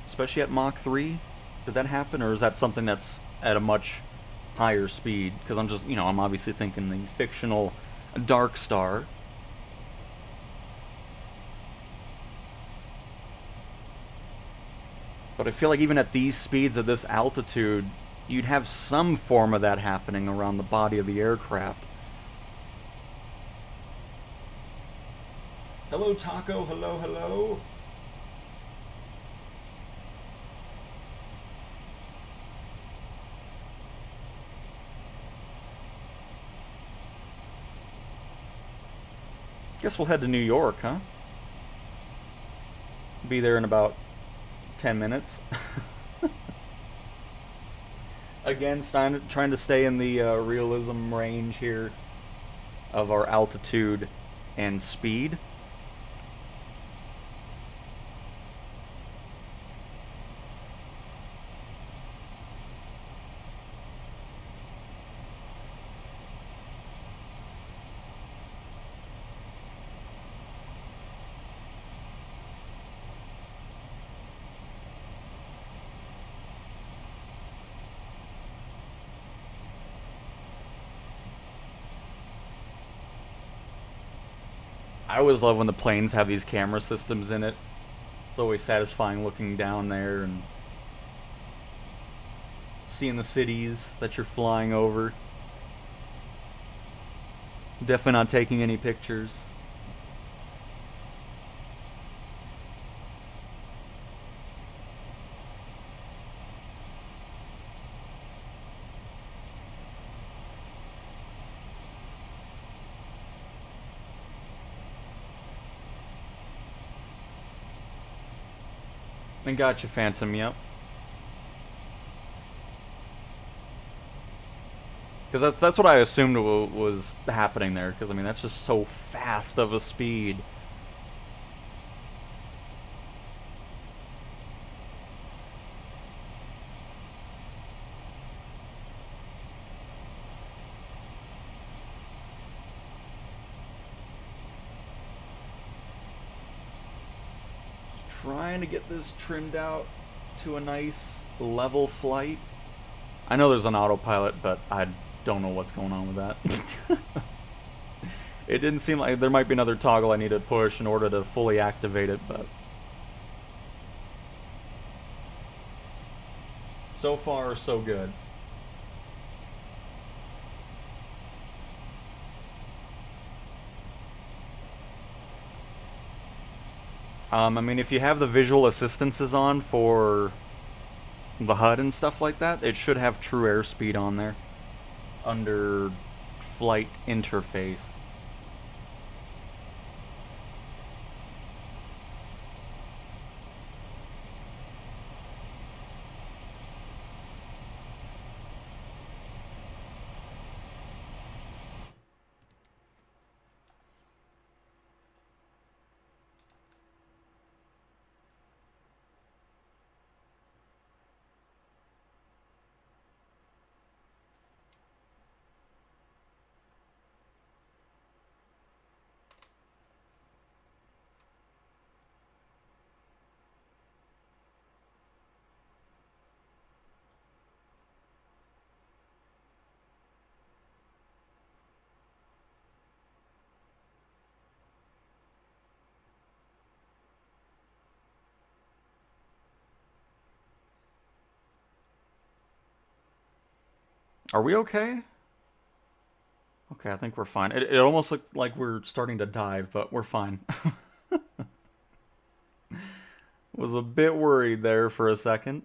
Especially at Mach 3? Did that happen, or is that something that's at a much higher speed, because I'm just, I'm obviously thinking the fictional Dark Star. But I feel like even at these speeds, at this altitude, you'd have some form of that happening around the body of the aircraft. Hello, Taco. Hello, hello. Guess we'll head to New York, huh? Be there in about 10 minutes. Again, trying to stay in the realism range here of our altitude and speed. I always love when the planes have these camera systems in it. It's always satisfying looking down there and seeing the cities that you're flying over. Definitely not taking any pictures. And gotcha, Phantom, yep. Because that's what I assumed was happening there. Because, I mean, that's just so fast of a speed. Just trying to get this trimmed out to a nice level flight. I know there's an autopilot, but I don't know what's going on with that. It didn't seem like there might be another toggle I need to push in order to fully activate it, but so far so good. I mean, if you have the visual assistances on for the HUD and stuff like that, it should have true airspeed on there under flight interface. Are we okay? Okay, I think we're fine. It almost looked like we're starting to dive, but we're fine. Was a bit worried there for a second.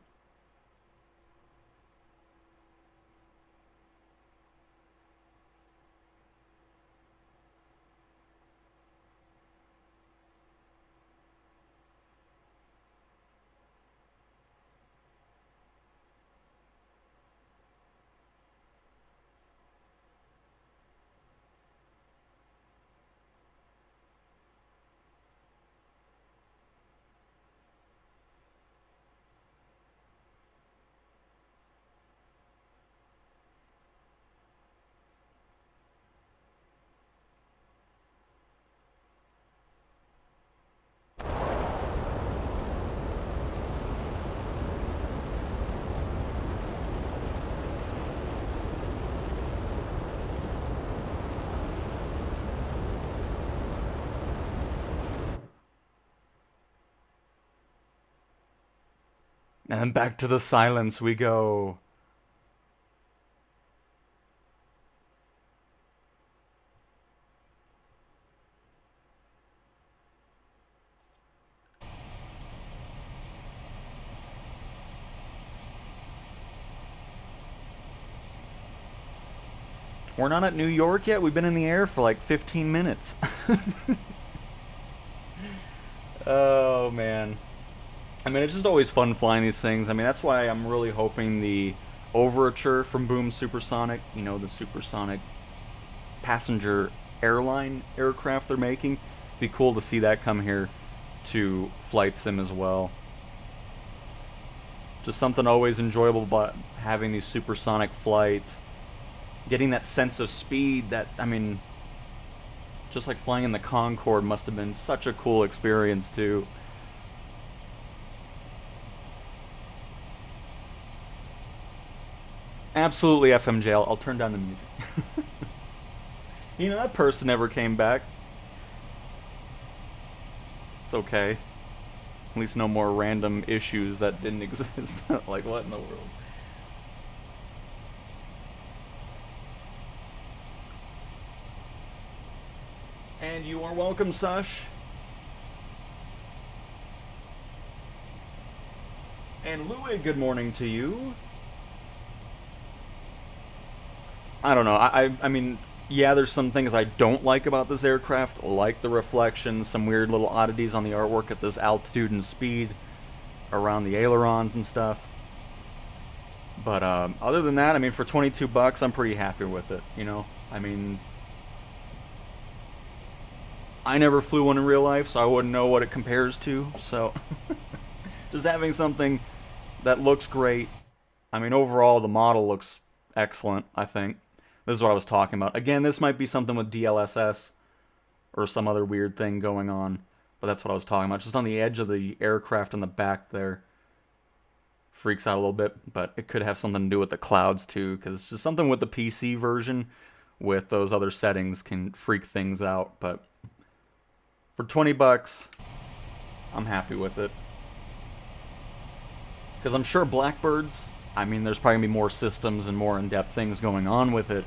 And then back to the silence we go. We're not at New York yet. We've been in the air for like 15 minutes. Oh, man. I mean, it's just always fun flying these things. I mean, that's why I'm really hoping the Overture from Boom Supersonic, you know, the supersonic passenger airline aircraft they're making, be cool to see that come here to Flight Sim as well. Just something always enjoyable about having these supersonic flights. Getting that sense of speed that, I mean, just like flying in the Concorde must have been such a cool experience too. Absolutely FMJ, I'll turn down the music. You know, that person never came back. It's okay. At least no more random issues that didn't exist. Like, what in the world? And you are welcome, Sush. And Louis, good morning to you. I don't know. I mean, yeah, there's some things I don't like about this aircraft, like the reflections, some weird little oddities on the artwork at this altitude and speed around the ailerons and stuff. But other than that, I mean, for 22 bucks, I'm pretty happy with it, you know? I mean, I never flew one in real life, so I wouldn't know what it compares to, so just having something that looks great. I mean, overall, the model looks excellent, I think. This is what I was talking about. Again, this might be something with DLSS or some other weird thing going on, but that's what I was talking about. Just on the edge of the aircraft in the back there. Freaks out a little bit, but it could have something to do with the clouds too, because it's just something with the PC version with those other settings can freak things out, but for 20 bucks, I'm happy with it. Because I'm sure Blackbirds, I mean, there's probably going to be more systems and more in-depth things going on with it,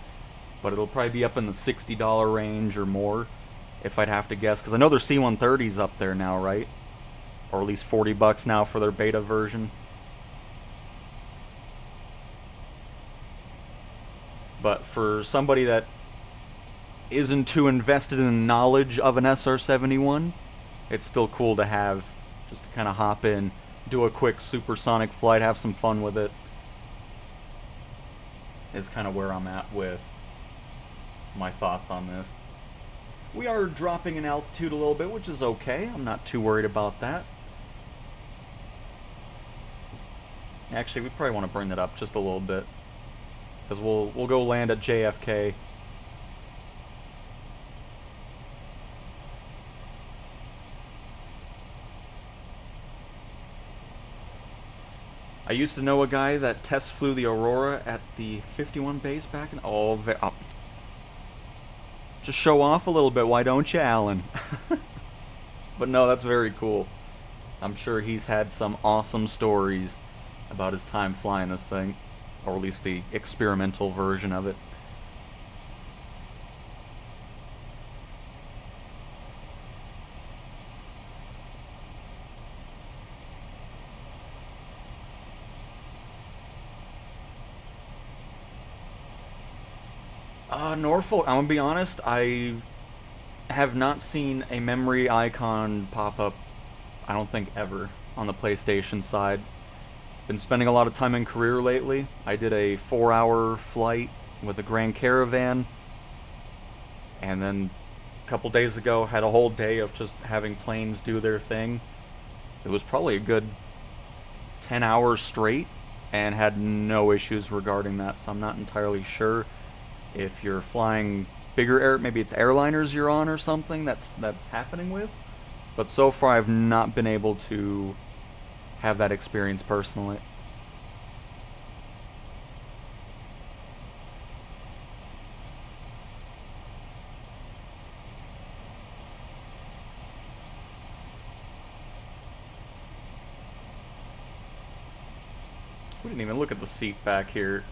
but it'll probably be up in the $60 range or more, if I'd have to guess. Because I know their C-130's up there now, right? Or at least 40 bucks now for their beta version. But for somebody that isn't too invested in the knowledge of an SR-71, it's still cool to have, just to kind of hop in, do a quick supersonic flight, have some fun with it, is kind of where I'm at with my thoughts on this. We are dropping in altitude a little bit, which is okay. I'm not too worried about that. Actually, we probably want to bring that up just a little bit, because we'll go land at JFK. I used to know a guy that test flew the Aurora at the 51 base back in... Oh, just show off a little bit, why don't you, Alan? But no, that's very cool. I'm sure he's had some awesome stories about his time flying this thing. Or at least the experimental version of it. Norfolk, I'm gonna be honest, I have not seen a memory icon pop up, I don't think ever, on the PlayStation side. Been spending a lot of time in Korea lately. I did a 4-hour flight with a Grand Caravan, and then a couple days ago had a whole day of just having planes do their thing. It was probably a good 10 hours straight, and had no issues regarding that, so I'm not entirely sure if you're flying bigger maybe it's airliners you're on or something that's happening with. But so far I've not been able to have that experience personally. didn't even look at the seat back here.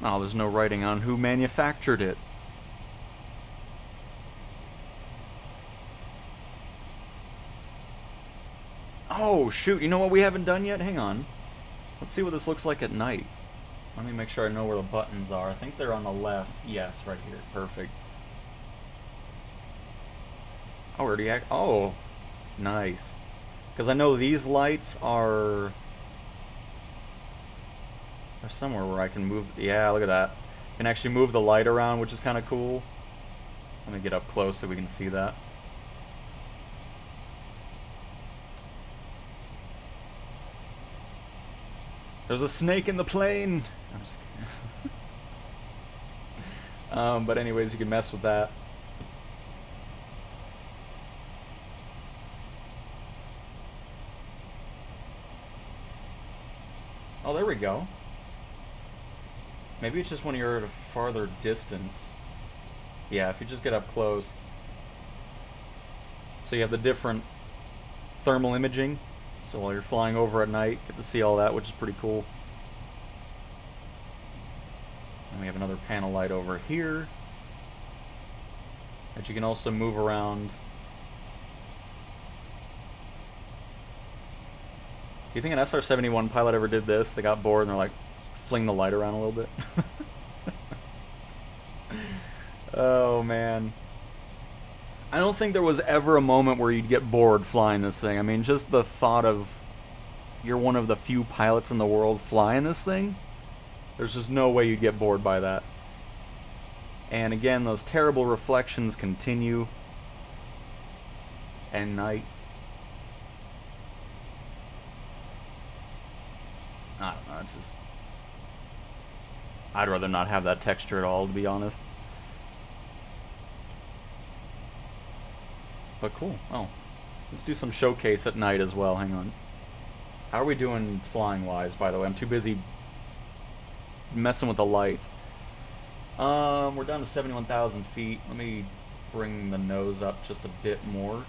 Oh, there's no writing on who manufactured it. Oh, shoot. You know what we haven't done yet? Hang on. Let's see what this looks like at night. Let me make sure I know where the buttons are. I think they're on the left. Yes, right here. Perfect. Oh, already oh, nice. Because I know these lights are... There's somewhere where I can move... Yeah, look at that. I can actually move the light around, which is kind of cool. Let me get up close so we can see that. There's a snake in the plane! I'm just kidding. But anyways, you can mess with that. Oh, there we go. Maybe it's just when you're at a farther distance. Yeah, if you just get up close. So you have the different thermal imaging. So while you're flying over at night, get to see all that, which is pretty cool. And we have another panel light over here that you can also move around. Do you think an SR-71 pilot ever did this? They got bored and they're like, fling the light around a little bit. Oh, man. I don't think there was ever a moment where you'd get bored flying this thing. I mean, just the thought of you're one of the few pilots in the world flying this thing, there's just no way you'd get bored by that. And again, those terrible reflections continue at night. I don't know, it's just... I'd rather not have that texture at all, to be honest. But cool. Oh, let's do some showcase at night as well. Hang on. How are we doing flying-wise, by the way? I'm too busy messing with the lights. We're down to 71,000 feet. Let me bring the nose up just a bit more.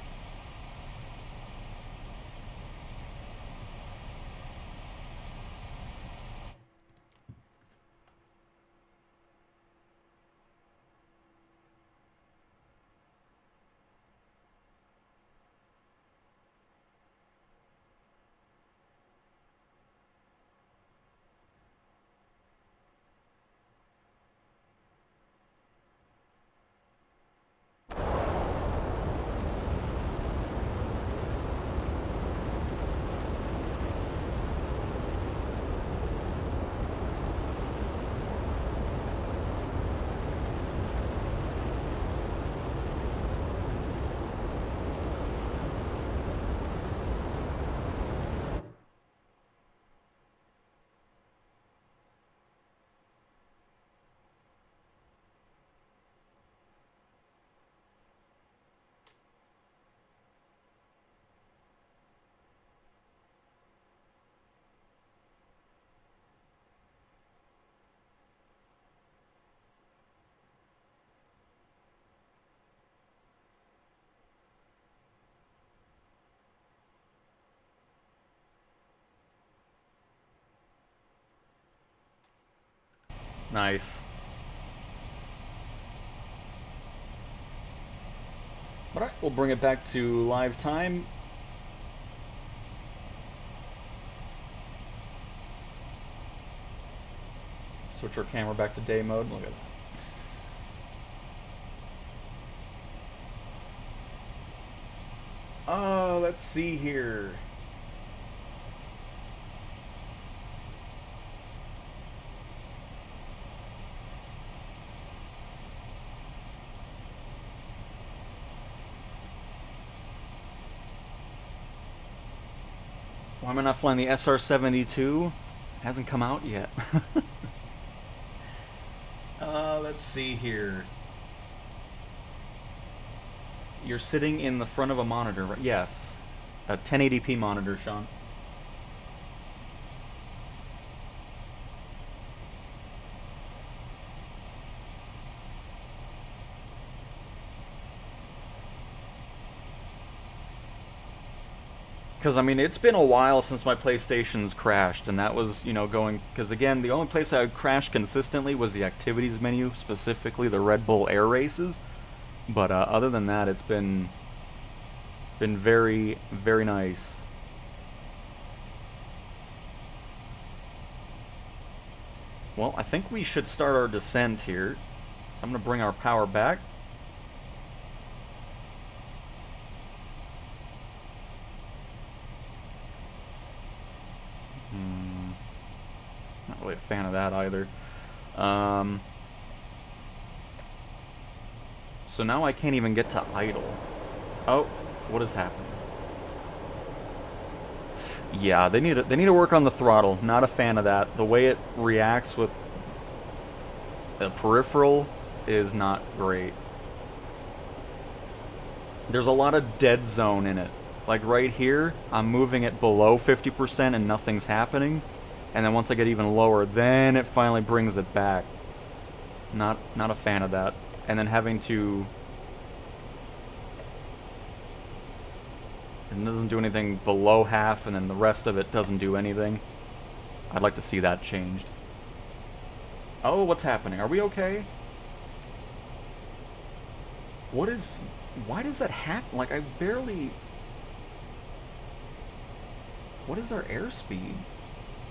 Nice. Alright, we'll bring it back to live time. Switch our camera back to day mode. Look at that. Oh, let's see here. Why am I not flying the SR-72? Hasn't come out yet. Let's see here. You're sitting in the front of a monitor, right? Yes. A 1080p monitor, Sean. Because, I mean, it's been a while since my PlayStation's crashed, and that was, you know, going... Because, again, the only place I would crash consistently was the activities menu, specifically the Red Bull Air Races. But other than that, it's been very, very nice. Well, I think we should start our descent here. So I'm going to bring our power back. Not really a fan of that either. So now I can't even get to idle. Oh, what is happening? Yeah, they need to work on the throttle. Not a fan of that. The way it reacts with the peripheral is not great. There's a lot of dead zone in it. Like right here, I'm moving it below 50% and nothing's happening. And then once I get even lower, then it finally brings it back. Not a fan of that. And then having to... It doesn't do anything below half, and then the rest of it doesn't do anything. I'd like to see that changed. Oh, what's happening? Are we okay? What is... Why does that happen? Like, I barely... What is our airspeed?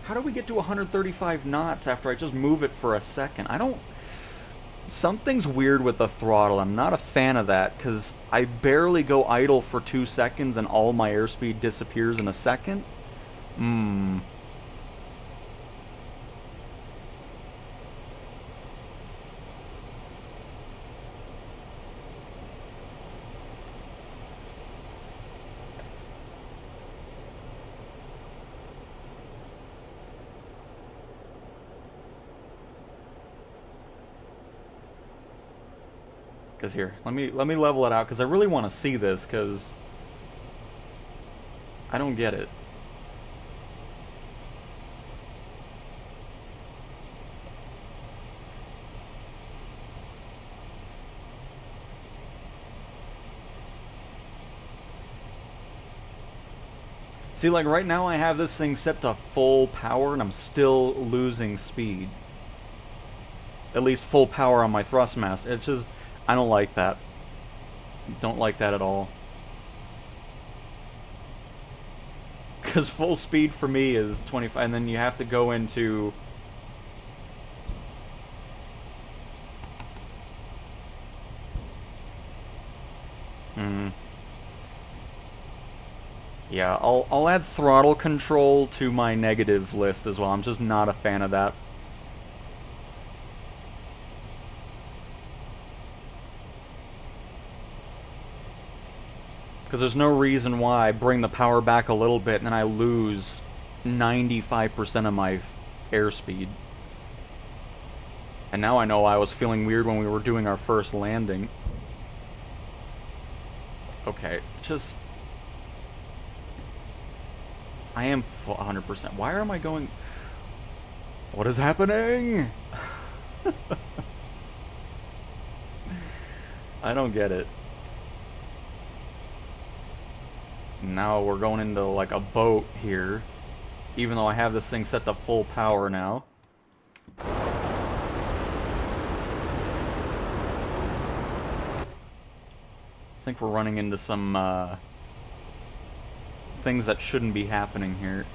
How do we get to 135 knots after I just move it for a second? I don't... Something's weird with the throttle. I'm not a fan of that, because I barely go idle for 2 seconds and all my airspeed disappears in a second. Because here, let me level it out, because I really want to see this, because I don't get it. See, like right now I have this thing set to full power and I'm still losing speed. At least full power on my thrustmaster. It's just... I don't like that. Don't like that at all. Because full speed for me is 25, and then you have to go into... Yeah, I'll add throttle control to my negative list as well. I'm just not a fan of that. Because there's no reason why I bring the power back a little bit and then I lose 95% of my airspeed. And now I know I was feeling weird when we were doing our first landing. Okay, just... I am 100%. Why am I going... What is happening? I don't get it. Now we're going into like a boat here, even though I have this thing set to full power now. I think we're running into some things that shouldn't be happening here.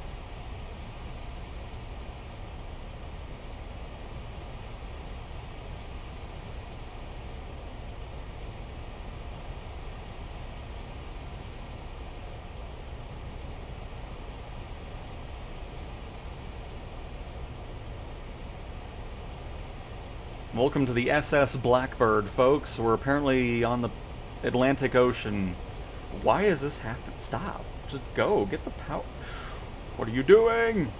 Welcome to the SS Blackbird, folks. We're apparently on the Atlantic Ocean. Why is this happening? Stop. Just go. Get the power. What are you doing?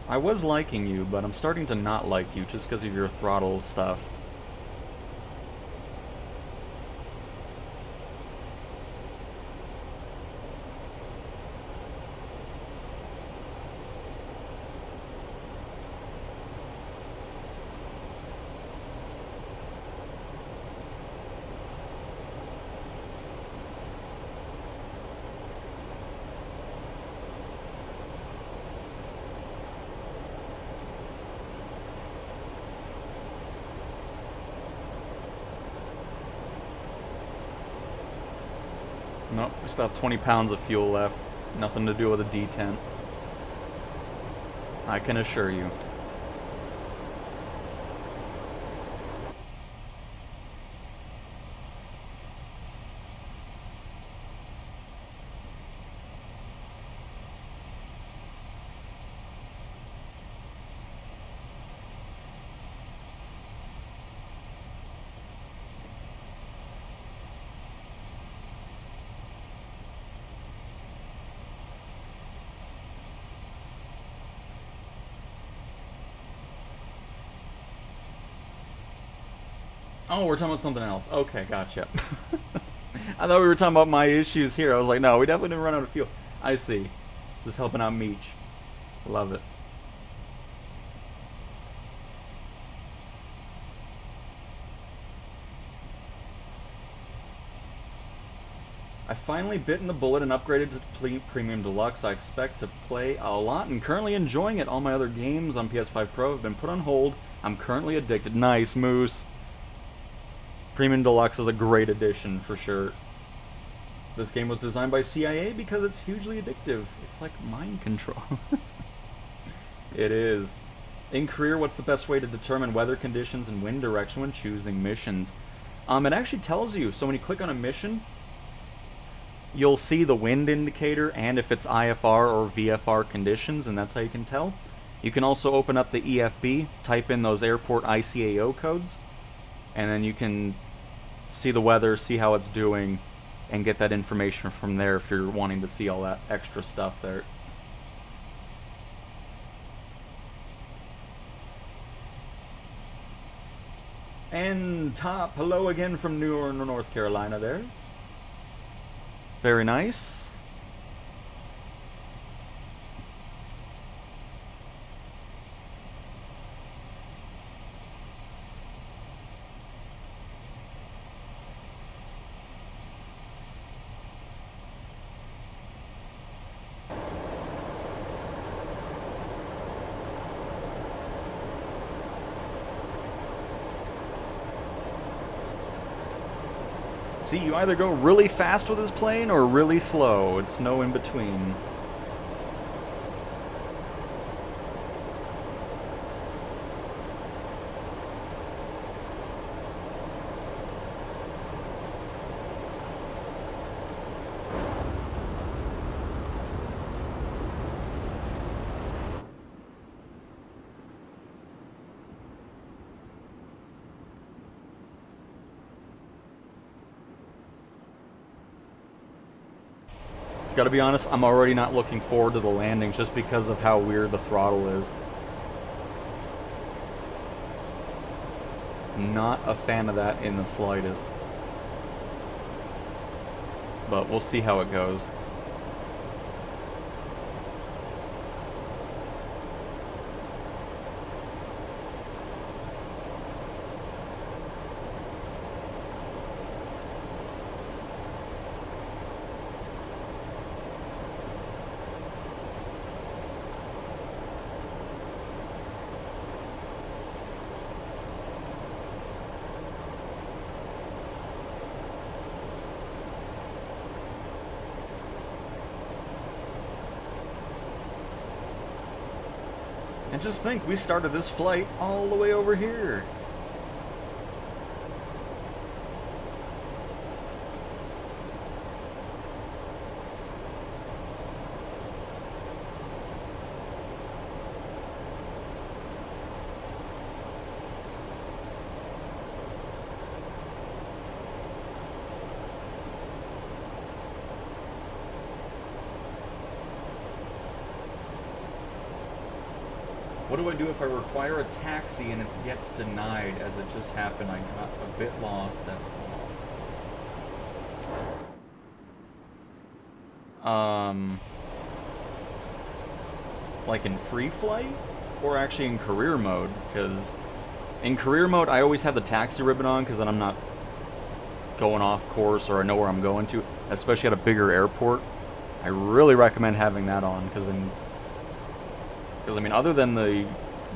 I was liking you, but I'm starting to not like you just because of your throttle stuff. Nope, we still have 20 pounds of fuel left. Nothing to do with a detent. I can assure you. Oh, we're talking about something else. Okay, gotcha. I thought we were talking about my issues here. I was like, no, we definitely didn't run out of fuel. I see. Just helping out Meech. Love it. I finally bitten the bullet and upgraded to Premium Deluxe. I expect to play a lot and currently enjoying it. All my other games on PS5 Pro have been put on hold. I'm currently addicted. Nice, Moose. Premium Deluxe is a great addition, for sure. This game was designed by CIA because it's hugely addictive. It's like mind control. It is. In career, what's the best way to determine weather conditions and wind direction when choosing missions? It actually tells you. So when you click on a mission, you'll see the wind indicator and if it's IFR or VFR conditions, and that's how you can tell. You can also open up the EFB, type in those airport ICAO codes, and then you can see the weather, see how it's doing, and get that information from there if you're wanting to see all that extra stuff there. And Top, hello again from North Carolina there. Very nice. See, you either go really fast with this plane or really slow. It's no in between. Gotta be honest, I'm already not looking forward to the landing just because of how weird the throttle is. Not a fan of that in the slightest. But we'll see how it goes. And just think, we started this flight all the way over here. What do I do if I require a taxi and it gets denied? As it just happened, I got a bit lost, that's all. Like in free flight? Or actually in career mode? Because in career mode, I always have the taxi ribbon on, because then I'm not going off course or I know where I'm going to, especially at a bigger airport. I really recommend having that on, because then... Because, I mean, other than the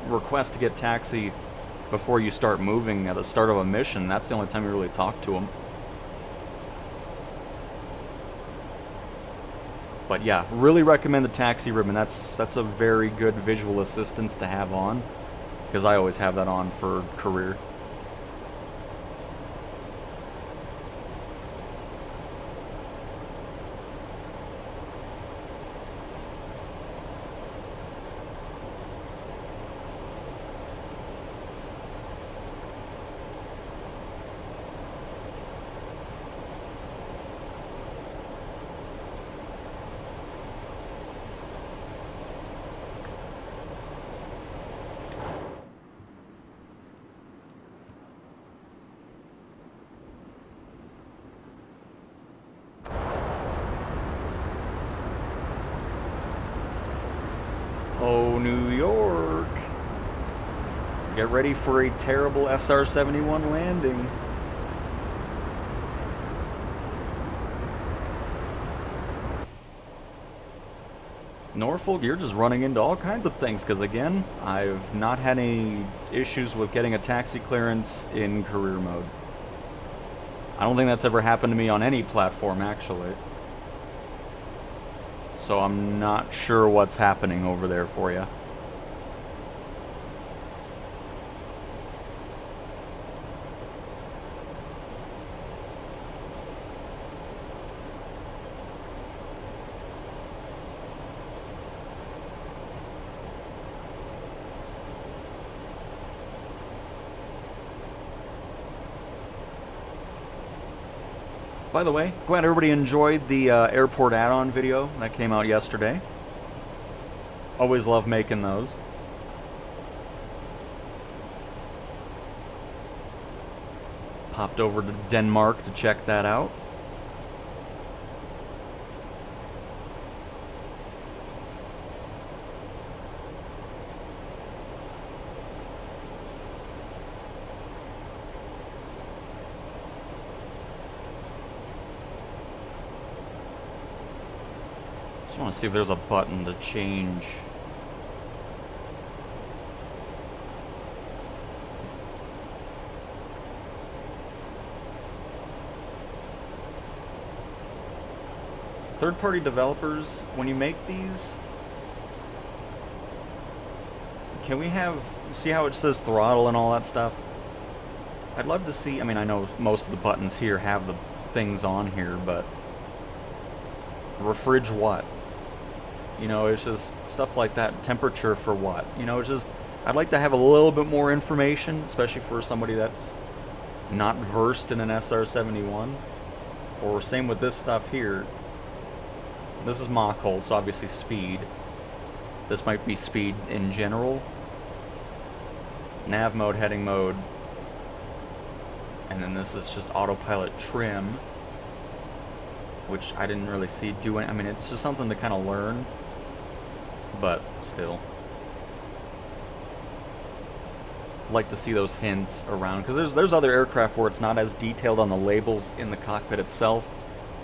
request to get taxi before you start moving at the start of a mission, that's the only time you really talk to them. But yeah, really recommend the taxi ribbon. That's a very good visual assistance to have on, because I always have that on for career. Oh, New York. Get ready for a terrible SR-71 landing. Norfolk, you're just running into all kinds of things, because again, I've not had any issues with getting a taxi clearance in career mode. I don't think that's ever happened to me on any platform, actually. So I'm not sure what's happening over there for you. By the way, glad everybody enjoyed the airport add-on video that came out yesterday. Always love making those. Popped over to Denmark to check that out. Just want to see if there's a button to change. Third-party developers, when you make these, can we see how it says throttle and all that stuff? I'd love to see, I mean, I know most of the buttons here have the things on here, but refrig what? You know, it's just stuff like that. Temperature for what? You know, it's just, I'd like to have a little bit more information, especially for somebody that's not versed in an SR-71. Or same with this stuff here. This is Mach hold, so obviously speed. This might be speed in general. Nav mode, heading mode. And then this is just autopilot trim, which I didn't really see doing. I mean, it's just something to kind of learn, but still. Like to see those hints around, because there's other aircraft where it's not as detailed on the labels in the cockpit itself,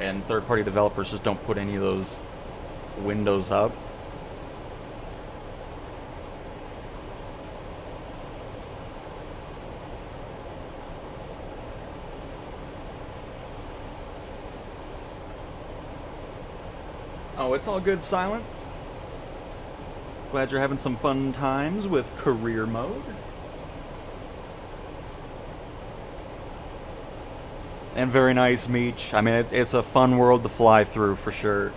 and third-party developers just don't put any of those windows up. Oh, it's all good, Silent. Glad you're having some fun times with career mode. And very nice, Meech. I mean, it's a fun world to fly through, for sure.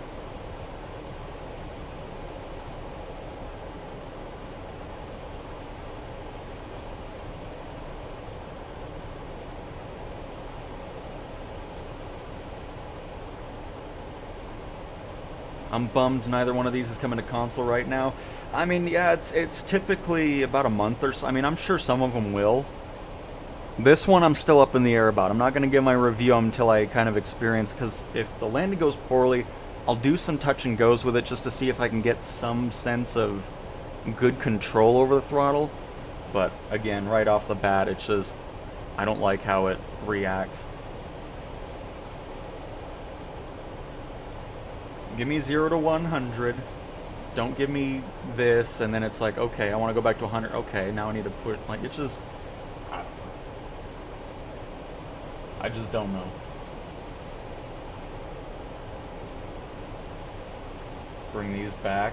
I'm bummed neither one of these is coming to console right now. I mean, yeah, it's typically about a month or so. I mean, I'm sure some of them will. This one I'm still up in the air about. I'm not going to give my review until I kind of experience, because if the landing goes poorly, I'll do some touch and goes with it just to see if I can get some sense of good control over the throttle. But again, right off the bat, it's just, I don't like how it reacts. Give me 0 to 100. Don't give me this, and then it's like, okay, I want to go back to 100. Okay, now I need to put, like, it's just, I just don't know. bring these back.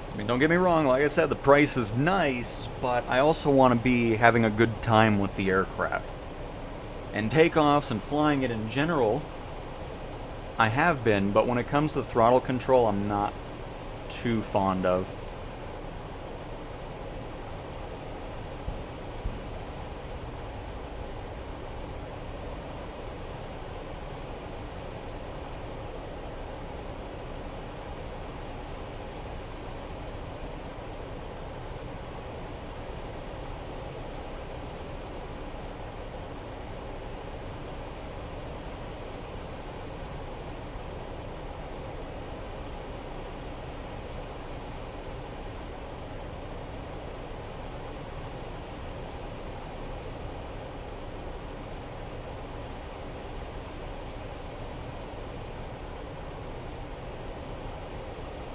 I mean, don't get me wrong, like I said, the price is nice, but I also want to be having a good time with the aircraft. And takeoffs and flying it in general, I have been, but when it comes to throttle control, I'm not too fond of.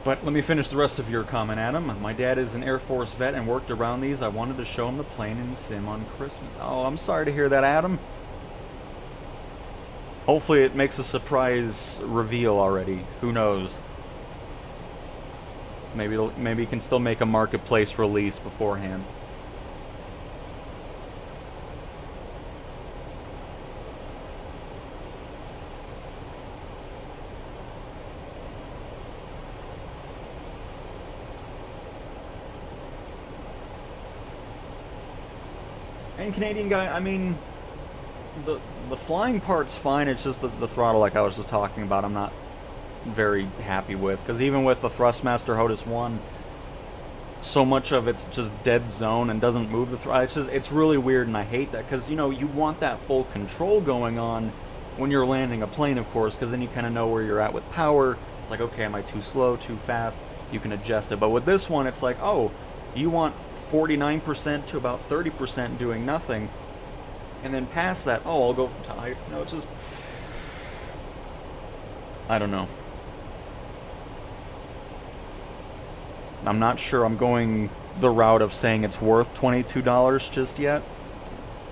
But let me finish the rest of your comment, Adam. My dad is an Air Force vet and worked around these. I wanted to show him the plane in sim on Christmas. Oh, I'm sorry to hear that, Adam. Hopefully it makes a surprise reveal already. Who knows? Maybe you can still make a marketplace release beforehand. And Canadian guy, I mean, the flying part's fine. It's just the throttle, like I was just talking about, I'm not very happy with. Because even with the Thrustmaster HOTUS 1, so much of it's just dead zone and doesn't move the throttle. It's really weird, and I hate that. Because, you know, you want that full control going on when you're landing a plane, of course, because then you kind of know where you're at with power. It's like, okay, am I too slow, too fast? You can adjust it. But with this one, it's like, oh, you want 49% to about 30% doing nothing, and then past that, oh, I'll go from top. No, it's just, I don't know. I'm not sure I'm going the route of saying it's worth $22 just yet.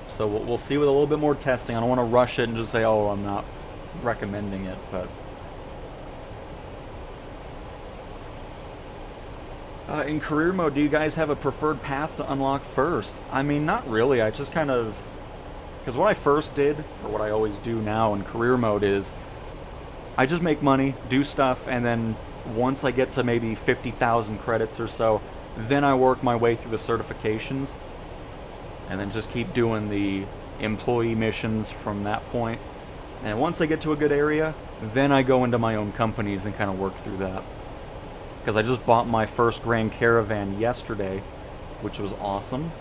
So we'll see with a little bit more testing. I don't want to rush it and just say, oh, I'm not recommending it, but in career mode, do you guys have a preferred path to unlock first? I mean, not really. I just kind of, because what I first did, or what I always do now in career mode, is I just make money, do stuff, and then once I get to maybe 50,000 credits or so, then I work my way through the certifications, and then just keep doing the employee missions from that point. And once I get to a good area, then I go into my own companies and kind of work through that. Because I just bought my first Grand Caravan yesterday, which was awesome.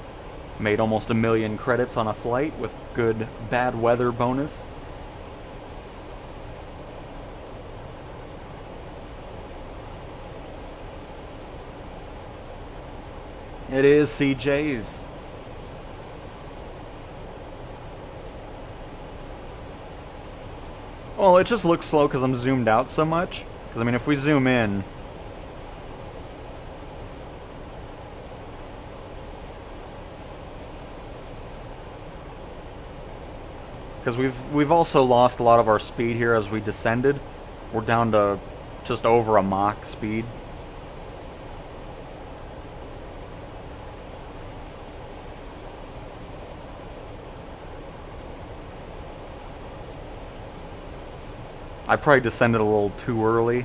Made almost 1 million credits on a flight with good bad weather bonus. It is CJ's. Well, it just looks slow because I'm zoomed out so much. Because, I mean, if we zoom in, because we've also lost a lot of our speed here as we descended. We're down to just over a Mach speed. I probably descended a little too early.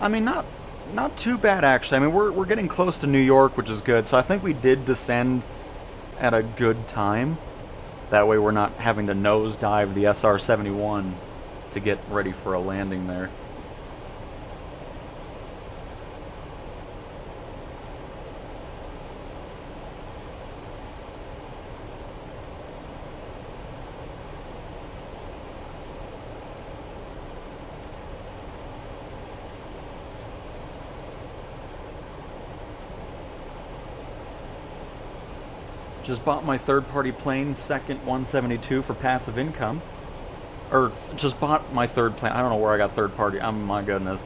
I mean, not too bad actually. I mean, we're getting close to New York, which is good. So I think we did descend at a good time. That way we're not having to nosedive the SR-71 to get ready for a landing there. Just bought my third-party plane, second 172 for passive income. Or just bought my third plane. I don't know where I got third-party. Oh my goodness.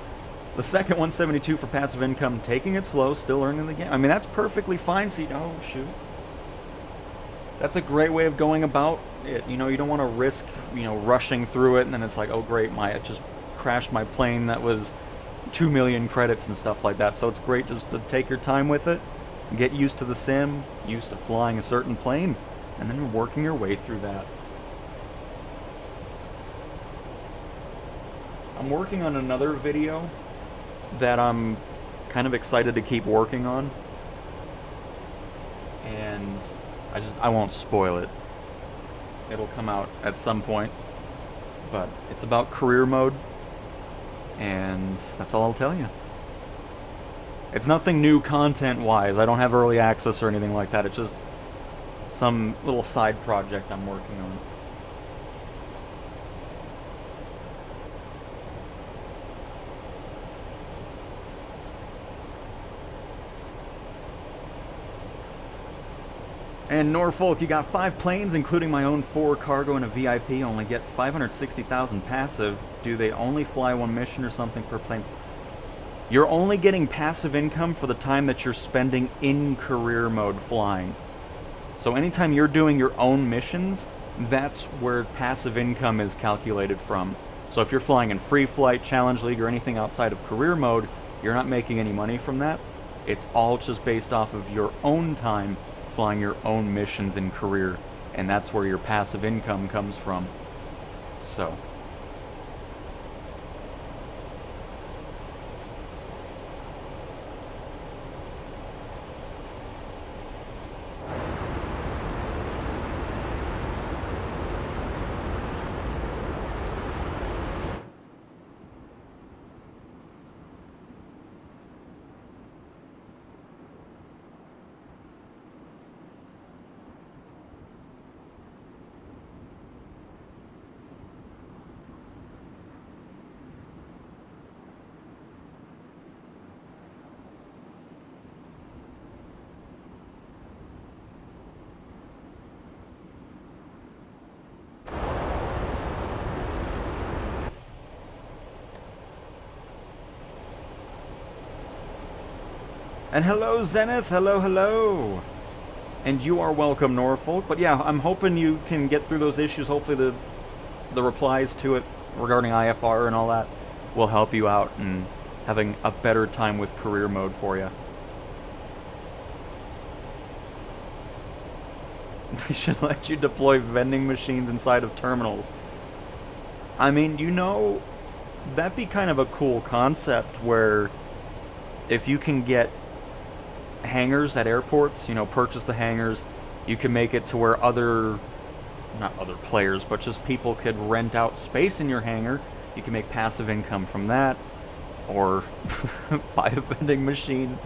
The second 172 for passive income, taking it slow, still earning the game. I mean, that's perfectly fine. See, oh shoot. That's a great way of going about it. You know, you don't want to risk, rushing through it and then it's like, oh great, it just crashed my plane that was 2 million credits and stuff like that. So it's great just to take your time with it, get used to the sim, used to flying a certain plane, and then working your way through that. I'm working on another video that I'm kind of excited to keep working on, and I won't spoil it. It'll come out at some point, but it's about career mode, and that's all I'll tell you. It's nothing new content-wise. I don't have early access or anything like that. It's just some little side project I'm working on. And Norfolk, you got 5 planes, including my own 4 cargo and a VIP, only get 560,000 passive. Do they only fly 1 mission or something per plane? You're only getting passive income for the time that you're spending in career mode flying. So anytime you're doing your own missions, that's where passive income is calculated from. So if you're flying in free flight, challenge league, or anything outside of career mode, you're not making any money from that. It's all just based off of your own time flying your own missions in career, and that's where your passive income comes from. So and hello Zenith, hello. And you are welcome, Norfolk. But yeah, I'm hoping you can get through those issues. Hopefully the replies to it regarding IFR and all that will help you out and having a better time with career mode for you. They should let you deploy vending machines inside of terminals. I mean, that'd be kind of a cool concept where if you can get hangars at airports, purchase the hangars, you can make it to where not other players, but just people could rent out space in your hangar. You can make passive income from that, or buy a vending machine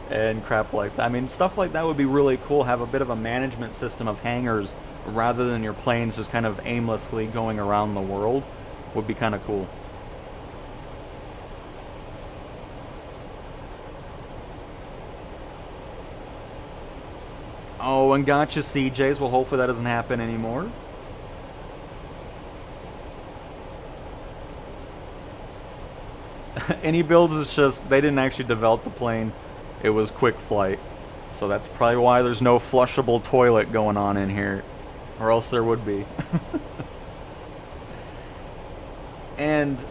and crap like that. I mean, stuff like that would be really cool. Have a bit of a management system of hangars rather than your planes just kind of aimlessly going around the world. Would be kind of cool. Oh, and gotcha, CJs. Well, hopefully that doesn't happen anymore. Any builds is just, they didn't actually develop the plane. It was KwikFlight. So that's probably why there's no flushable toilet going on in here. Or else there would be. And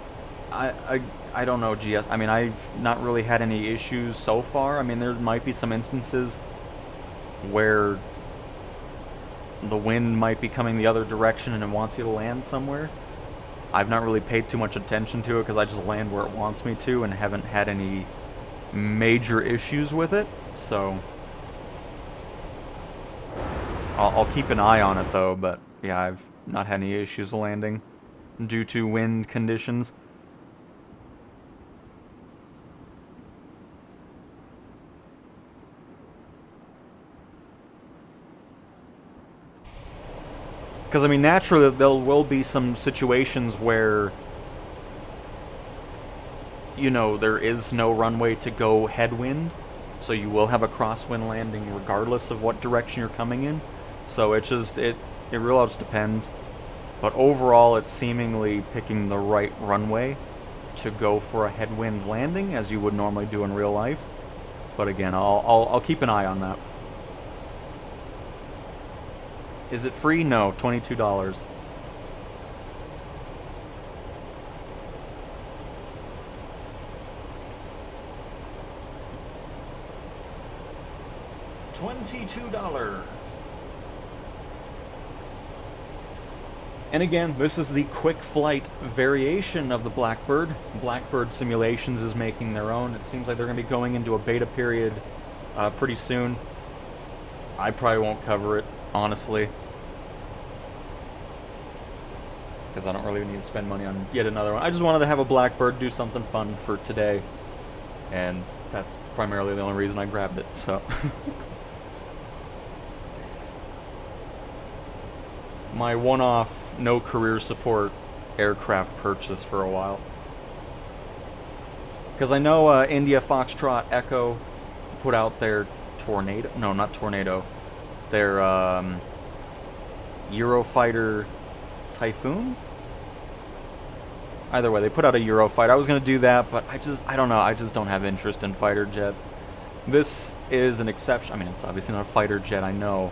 I don't know, GS. I mean, I've not really had any issues so far. I mean, there might be some instances where the wind might be coming the other direction and it wants you to land somewhere. I've not really paid too much attention to it because I just land where it wants me to and haven't had any major issues with it. So I'll keep an eye on it though, but yeah, I've not had any issues landing due to wind conditions. Because, I mean, naturally, there will be some situations where, there is no runway to go headwind. So you will have a crosswind landing regardless of what direction you're coming in. So it really just depends. But overall, it's seemingly picking the right runway to go for a headwind landing, as you would normally do in real life. But again, I'll keep an eye on that. Is it free? No, $22. $22. And again, this is the KwikFlight variation of the Blackbird. Blackbird Simulations is making their own. It seems like they're going to be going into a beta period pretty soon. I probably won't cover it, honestly, because I don't really need to spend money on yet another one. I just wanted to have a Blackbird, do something fun for today, and that's primarily the only reason I grabbed it, so... My one-off, no career support aircraft purchase for a while. Because I know India Foxtrot Echo put out their Tornado... No, not Tornado. Their Eurofighter Typhoon? Either way, they put out a Eurofighter. I was going to do that, but I don't know. I just don't have interest in fighter jets. This is an exception. I mean, it's obviously not a fighter jet, I know.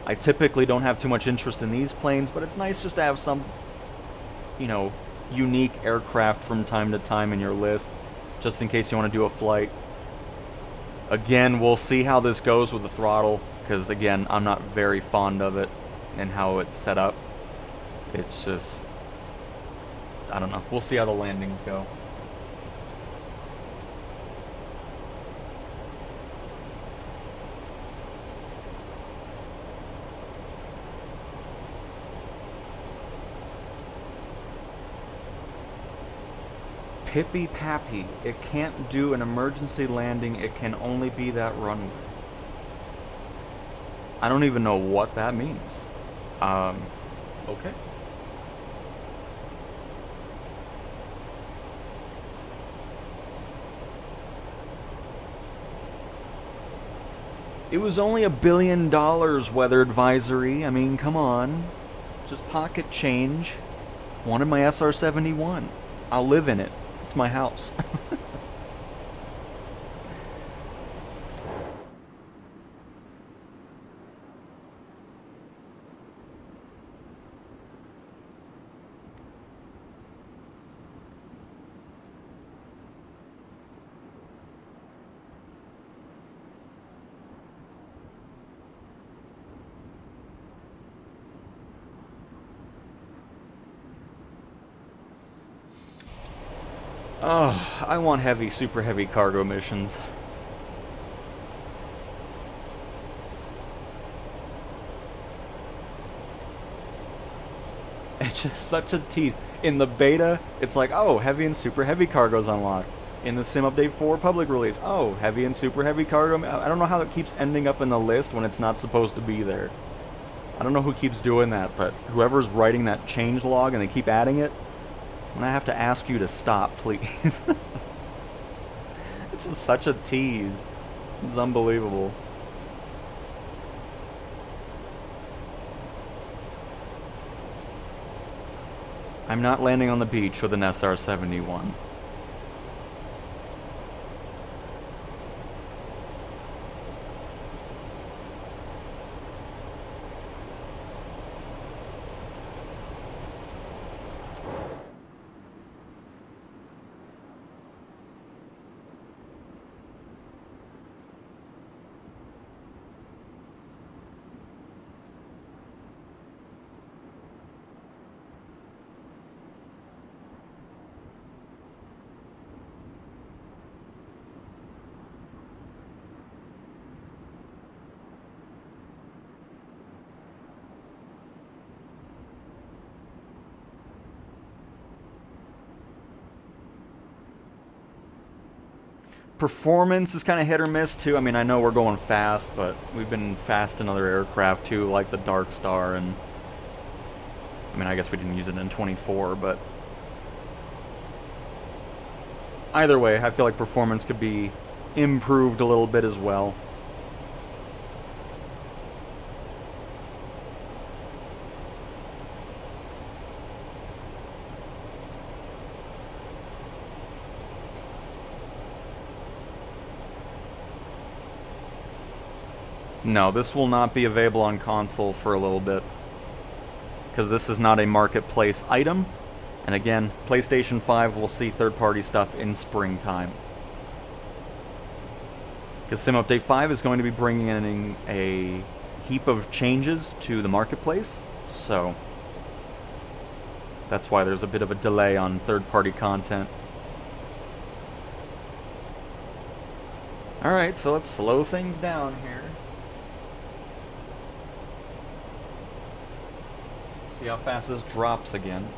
I typically don't have too much interest in these planes, but it's nice just to have some, you know, unique aircraft from time to time in your list, just in case you want to do a flight. Again, we'll see how this goes with the throttle, because again, I'm not very fond of it and how it's set up. It's just, I don't know. We'll see how the landings go. Pippy Pappy. It can't do an emergency landing. It can only be that runway. I don't even know what that means. Okay. It was only $1 billion weather advisory. I mean, come on. Just pocket change. Wanted my SR-71. I'll live in it. It's my house. Oh, I want heavy, super heavy cargo missions. It's just such a tease. In the beta, it's like, oh, heavy and super heavy cargo's unlocked. In the Sim Update 4 public release, oh, heavy and super heavy cargo. I don't know how it keeps ending up in the list when it's not supposed to be there. I don't know who keeps doing that, but whoever's writing that change log and they keep adding it, I'm gonna have to ask you to stop, please. It's just such a tease. It's unbelievable. I'm not landing on the beach with an SR-71. Performance is kind of hit or miss too. I mean, I know we're going fast, but we've been fast in other aircraft too, like the Dark Star, and I mean, I guess we didn't use it in 24, but either way, I feel like performance could be improved a little bit as well. No, this will not be available on console for a little bit, because this is not a marketplace item. And again, PlayStation 5 will see third-party stuff in springtime. Because Sim Update 5 is going to be bringing in a heap of changes to the marketplace, so that's why there's a bit of a delay on third-party content. Alright, so let's slow things down here. See how fast this drops again.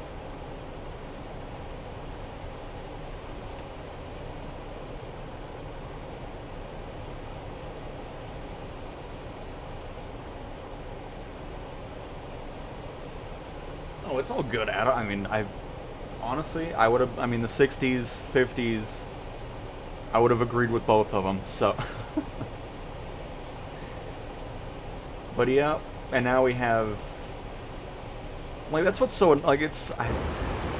Oh, it's all good, Adam. I mean, honestly, I would have, I mean, the 60s, 50s, I would have agreed with both of them, so. But yeah, and now we have, like, that's what's so, like, it's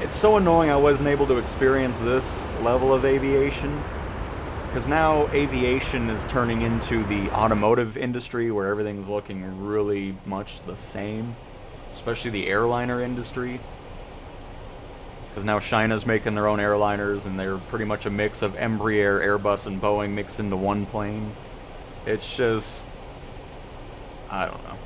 so annoying I wasn't able to experience this level of aviation. Because now aviation is turning into the automotive industry where everything's looking really much the same. Especially the airliner industry. Because now China's making their own airliners and they're pretty much a mix of Embraer, Airbus, and Boeing mixed into one plane. It's just, I don't know.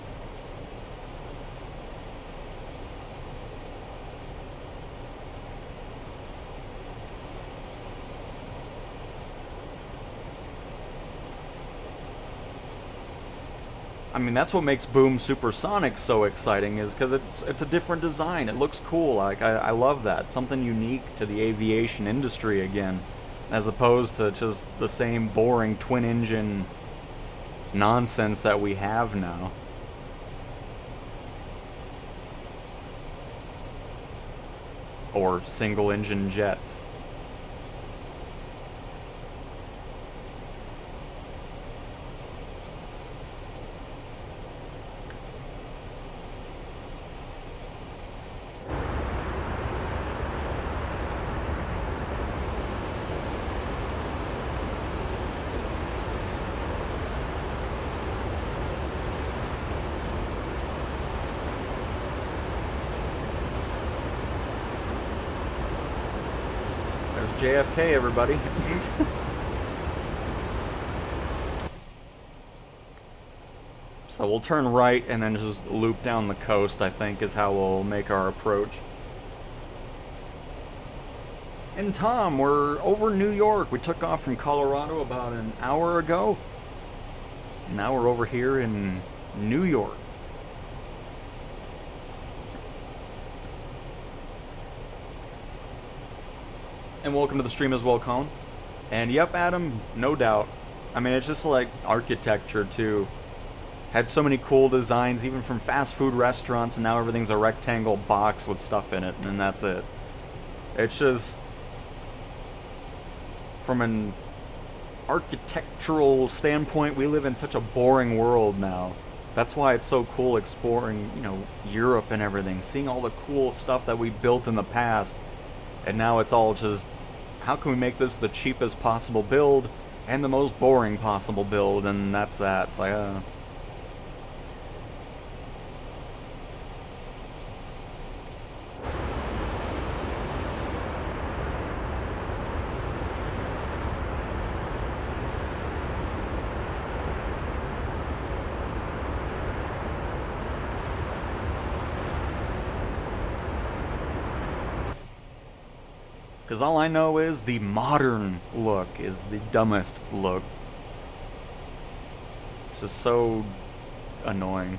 I mean, that's what makes Boom Supersonic so exciting, is because it's a different design. It looks cool. Like, I love that. Something unique to the aviation industry again, as opposed to just the same boring twin-engine nonsense that we have now. Or single-engine jets. JFK, everybody. So we'll turn right and then just loop down the coast, I think, is how we'll make our approach. And Tom, we're over New York. We took off from Colorado about an hour ago. And now we're over here in New York. And welcome to the stream as well, Colin. And yep, Adam, no doubt. I mean, it's just like architecture, too. Had so many cool designs, even from fast food restaurants, and now everything's a rectangle box with stuff in it, and that's it. It's just, from an architectural standpoint, we live in such a boring world now. That's why it's so cool exploring, you know, Europe and everything, seeing all the cool stuff that we built in the past. And now it's all just, how can we make this the cheapest possible build and the most boring possible build, and that's that. It's like, because all I know is the modern look is the dumbest look. It's just so annoying.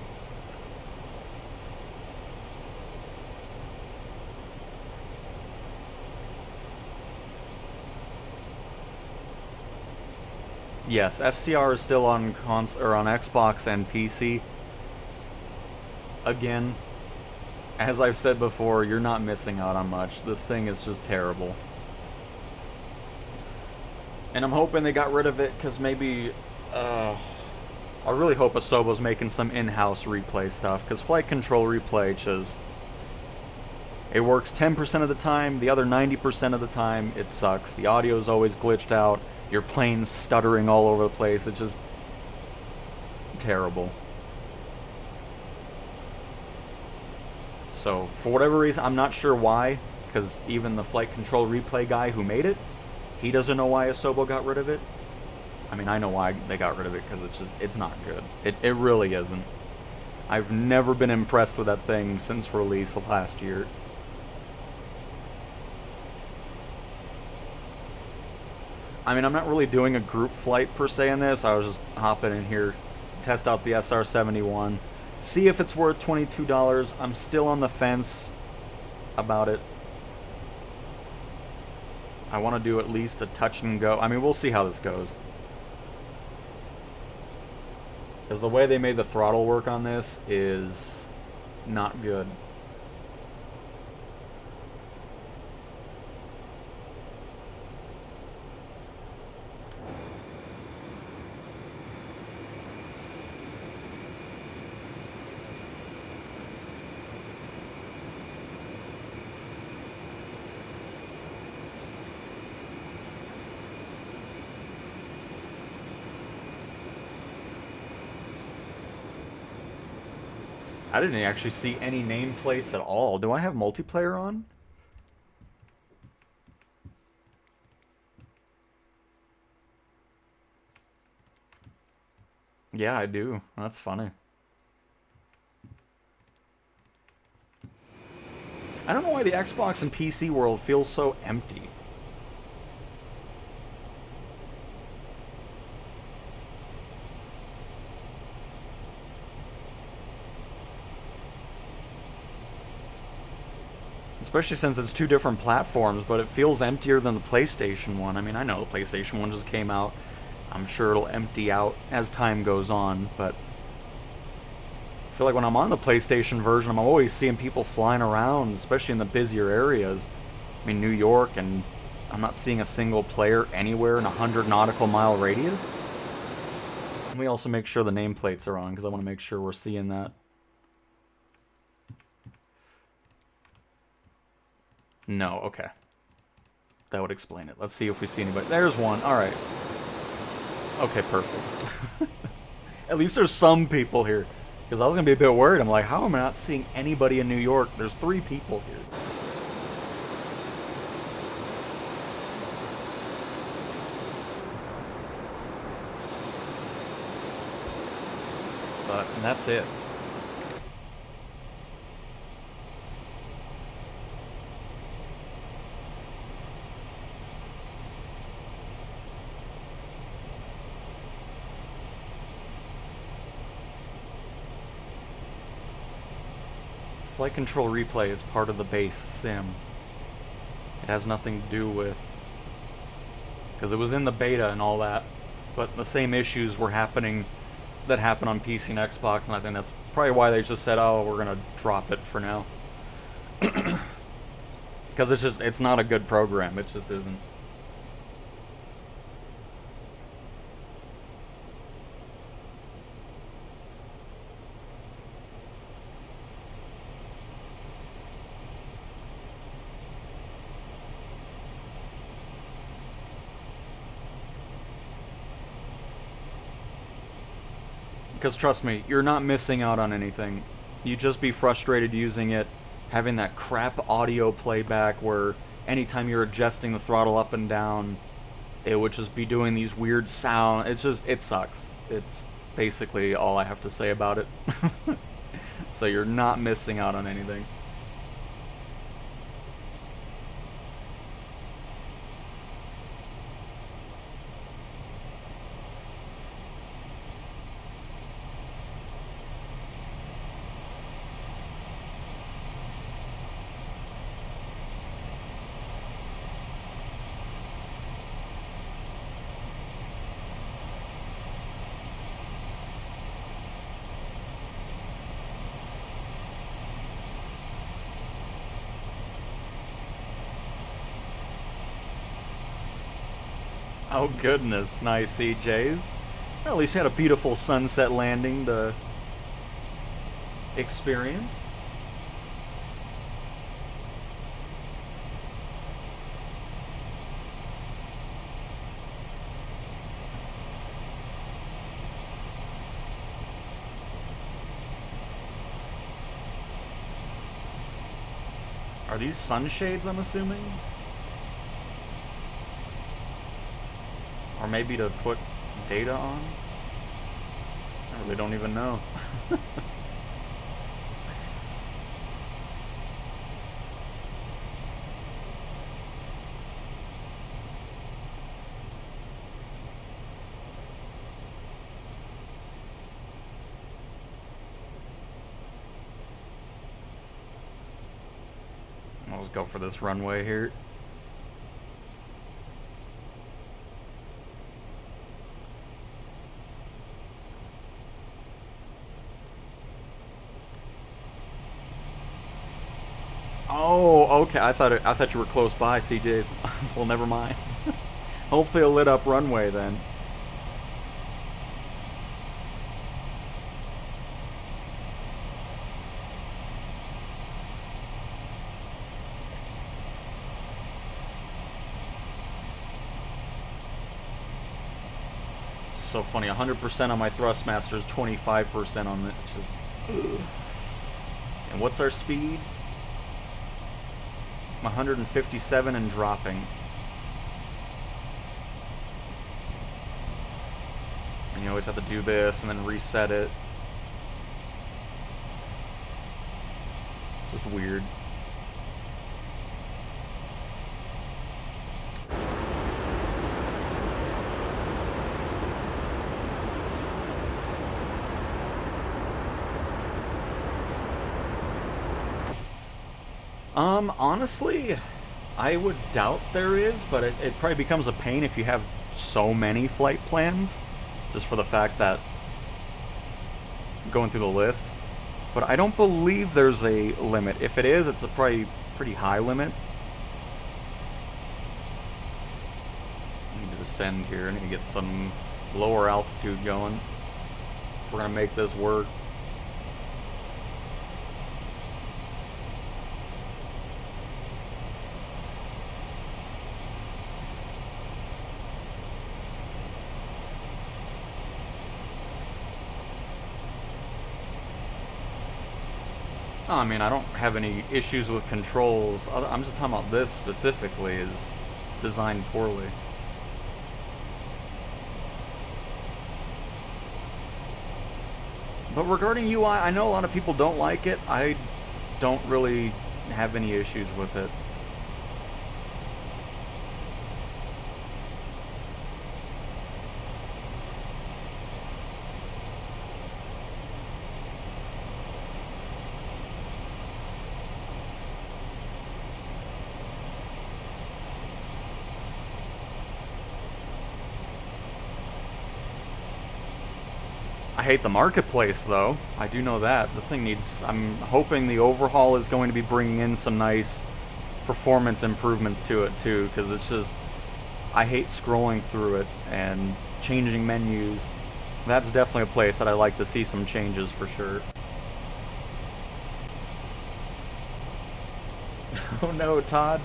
Yes, FCR is still on on Xbox and PC. Again, as I've said before, you're not missing out on much. This thing is just terrible. And I'm hoping they got rid of it, because maybe, I really hope Asobo's making some in-house replay stuff, because flight control replay just, it works 10% of the time, the other 90% of the time, it sucks. The audio's always glitched out, your plane's stuttering all over the place, it just, terrible. So, for whatever reason, I'm not sure why, because even the flight control replay guy who made it, he doesn't know why Asobo got rid of it. I mean, I know why they got rid of it, because it's not good. It really isn't. I've never been impressed with that thing since release last year. I mean, I'm not really doing a group flight per se in this. I was just hopping in here, test out the SR-71, see if it's worth $22. I'm still on the fence about it. I want to do at least a touch and go. I mean, we'll see how this goes. Because the way they made the throttle work on this is not good. I didn't actually see any nameplates at all. Do I have multiplayer on? Yeah, I do. That's funny. I don't know why the Xbox and PC world feels so empty. Especially since it's two different platforms, but it feels emptier than the PlayStation one. I mean, I know the PlayStation one just came out. I'm sure it'll empty out as time goes on, but I feel like when I'm on the PlayStation version, I'm always seeing people flying around, especially in the busier areas. I mean, New York, and I'm not seeing a single player anywhere in a 100 nautical mile radius. Let me also make sure the nameplates are on, because I want to make sure we're seeing that. No, okay. That would explain it. Let's see if we see anybody. There's one. Alright. Okay, perfect. At least there's some people here. Because I was going to be a bit worried. I'm like, how am I not seeing anybody in New York? There's 3 people here. And that's it. Flight control replay is part of the base sim. It has nothing to do with... because it was in the beta and all that, but the same issues were happening that happen on PC and Xbox, and I think that's probably why they just said, oh, we're gonna drop it for now. Because it's not a good program, it just isn't. Because trust me, you're not missing out on anything. You'd just be frustrated using it, having that crap audio playback where anytime you're adjusting the throttle up and down, it would just be doing these weird sounds. It sucks. It's basically all I have to say about it. So you're not missing out on anything. Oh goodness, nice CJs. Well, at least you had a beautiful sunset landing to experience. Are these sunshades, I'm assuming? Or maybe to put data on? I really don't even know. I'll just go for this runway here. Oh, okay. I thought you were close by, CJ's. Well, never mind. Hopefully a lit up runway then. It's so funny. 100% on my Thrustmasters, 25% on the. It's just. Ugh. And what's our speed? 157 and dropping. And you always have to do this and then reset it. Just weird. Honestly, I would doubt there is, but it probably becomes a pain if you have so many flight plans, just for the fact that going through the list. But I don't believe there's a limit. If it is, it's a probably pretty high limit. I need to descend here. I need to get some lower altitude going if we're gonna make this work. I mean, I don't have any issues with controls. I'm just talking about this specifically is designed poorly. But regarding UI, I know a lot of people don't like it. I don't really have any issues with it. I hate the marketplace, though. I do know that. The thing needs... I'm hoping the overhaul is going to be bringing in some nice performance improvements to it, too, because it's just... I hate scrolling through it and changing menus. That's definitely a place that I like to see some changes, for sure. Oh no, Todd.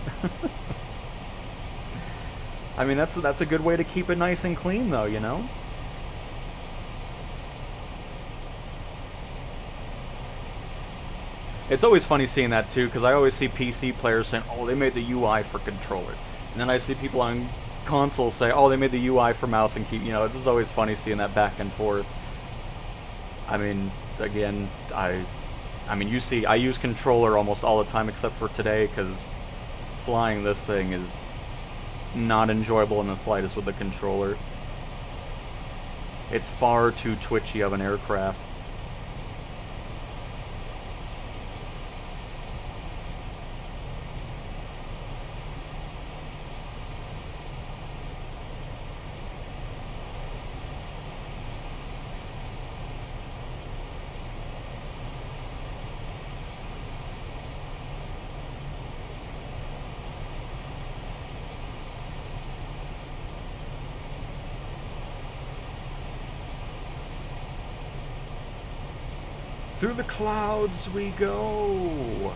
I mean, that's a good way to keep it nice and clean, though, you know? It's always funny seeing that too, because I always see PC players saying, oh, they made the UI for controller. And then I see people on console say, oh, they made the UI for mouse and key. You know, it's just always funny seeing that back and forth. I mean, again, I mean, you see, I use controller almost all the time except for today, because flying this thing is not enjoyable in the slightest with the controller. It's far too twitchy of an aircraft. Through the clouds we go.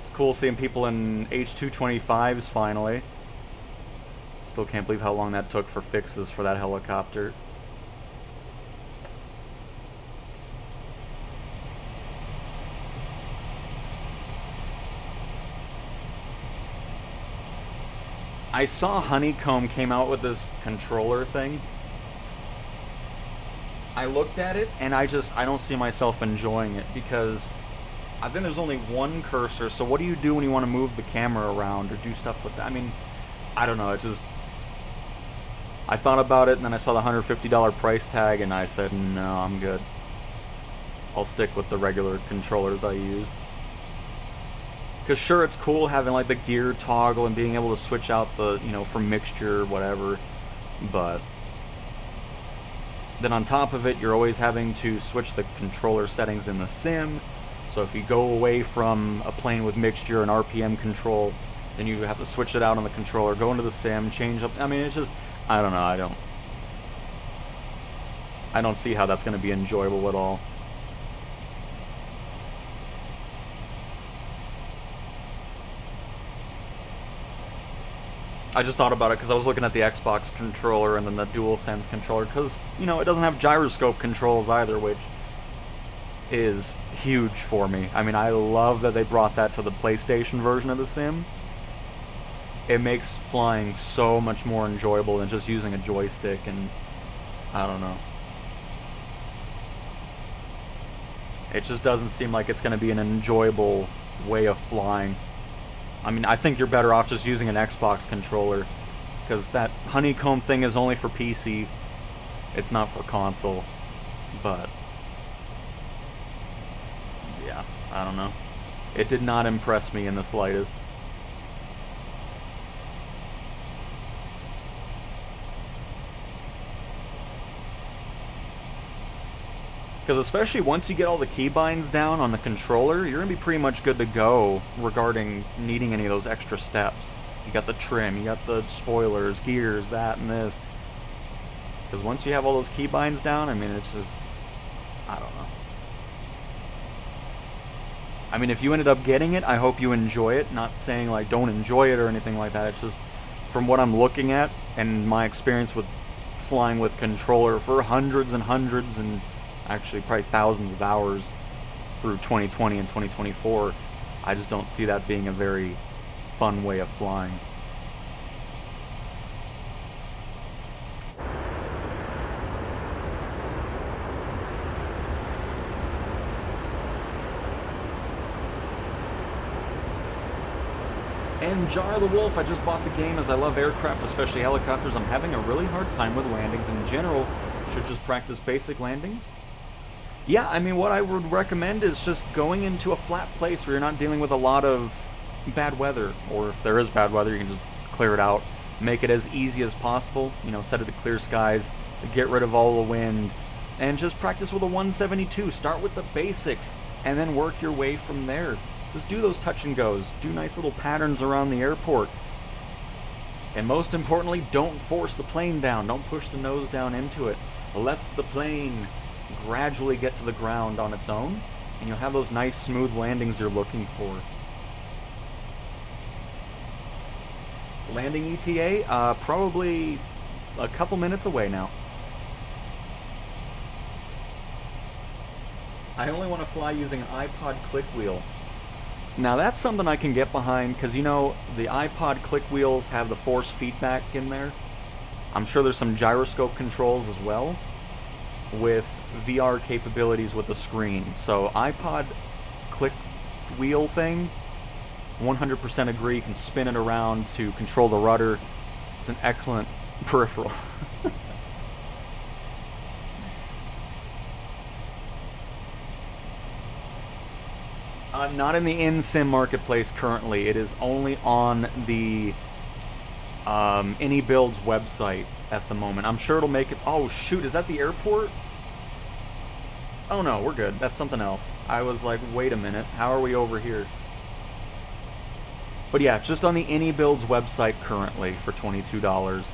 It's cool seeing people in H-225s finally. Still can't believe how long that took for fixes for that helicopter. I saw Honeycomb came out with this controller thing. I looked at it, and I don't see myself enjoying it, because I think there's only one cursor, so what do you do when you want to move the camera around or do stuff with that? I mean, I don't know, I thought about it, and then I saw the $150 price tag, and I said, no, I'm good. I'll stick with the regular controllers I used. Because sure, it's cool having like the gear toggle and being able to switch out the, from mixture, whatever, but then on top of it, you're always having to switch the controller settings in the sim. So if you go away from a plane with mixture and RPM control, then you have to switch it out on the controller, go into the sim, change up. I mean, it's just, I don't know, I don't see how that's going to be enjoyable at all. I just thought about it because I was looking at the Xbox controller and then the DualSense controller, because, it doesn't have gyroscope controls either, which is huge for me. I mean, I love that they brought that to the PlayStation version of the sim. It makes flying so much more enjoyable than just using a joystick, and I don't know. It just doesn't seem like it's going to be an enjoyable way of flying. I mean, I think you're better off just using an Xbox controller, because that Honeycomb thing is only for PC. It's not for console. But yeah, I don't know. It did not impress me in the slightest. Because especially once you get all the keybinds down on the controller, you're going to be pretty much good to go regarding needing any of those extra steps. You got the trim, you got the spoilers, gears, that and this. Because once you have all those keybinds down, I mean, it's just, I don't know. I mean, if you ended up getting it, I hope you enjoy it. Not saying, like, don't enjoy it or anything like that. It's just, from what I'm looking at, and my experience with flying with controller for hundreds and hundreds and actually probably thousands of hours through 2020 and 2024, I just don't see that being a very fun way of flying. And Jar the Wolf, I just bought the game as I love aircraft, especially helicopters. I'm having a really hard time with landings in general. Should just practice basic landings. Yeah, I mean, what I would recommend is just going into a flat place where you're not dealing with a lot of bad weather, or if there is bad weather, you can just clear it out, make it as easy as possible, set it to clear skies, get rid of all the wind, and just practice with a 172. Start with the basics, and then work your way from there. Just do those touch and goes, do nice little patterns around the airport, and most importantly, don't force the plane down, don't push the nose down into it. Let the plane gradually get to the ground on its own, and you'll have those nice smooth landings you're looking for. Landing ETA, probably a couple minutes away now. I only want to fly using an iPod click wheel. Now that's something I can get behind, because the iPod click wheels have the force feedback in there. I'm sure there's some gyroscope controls as well, with VR capabilities with the screen. So iPod click wheel thing, 100% agree. You can spin it around to control the rudder. It's an excellent peripheral. Not in the in-sim marketplace currently. It is only on the AnyBuild's website at the moment. I'm sure it'll make it... Oh, shoot, is that the airport? Oh, no, we're good. That's something else. I was like, wait a minute. How are we over here? But yeah, just on the AnyBuild's website currently for $22.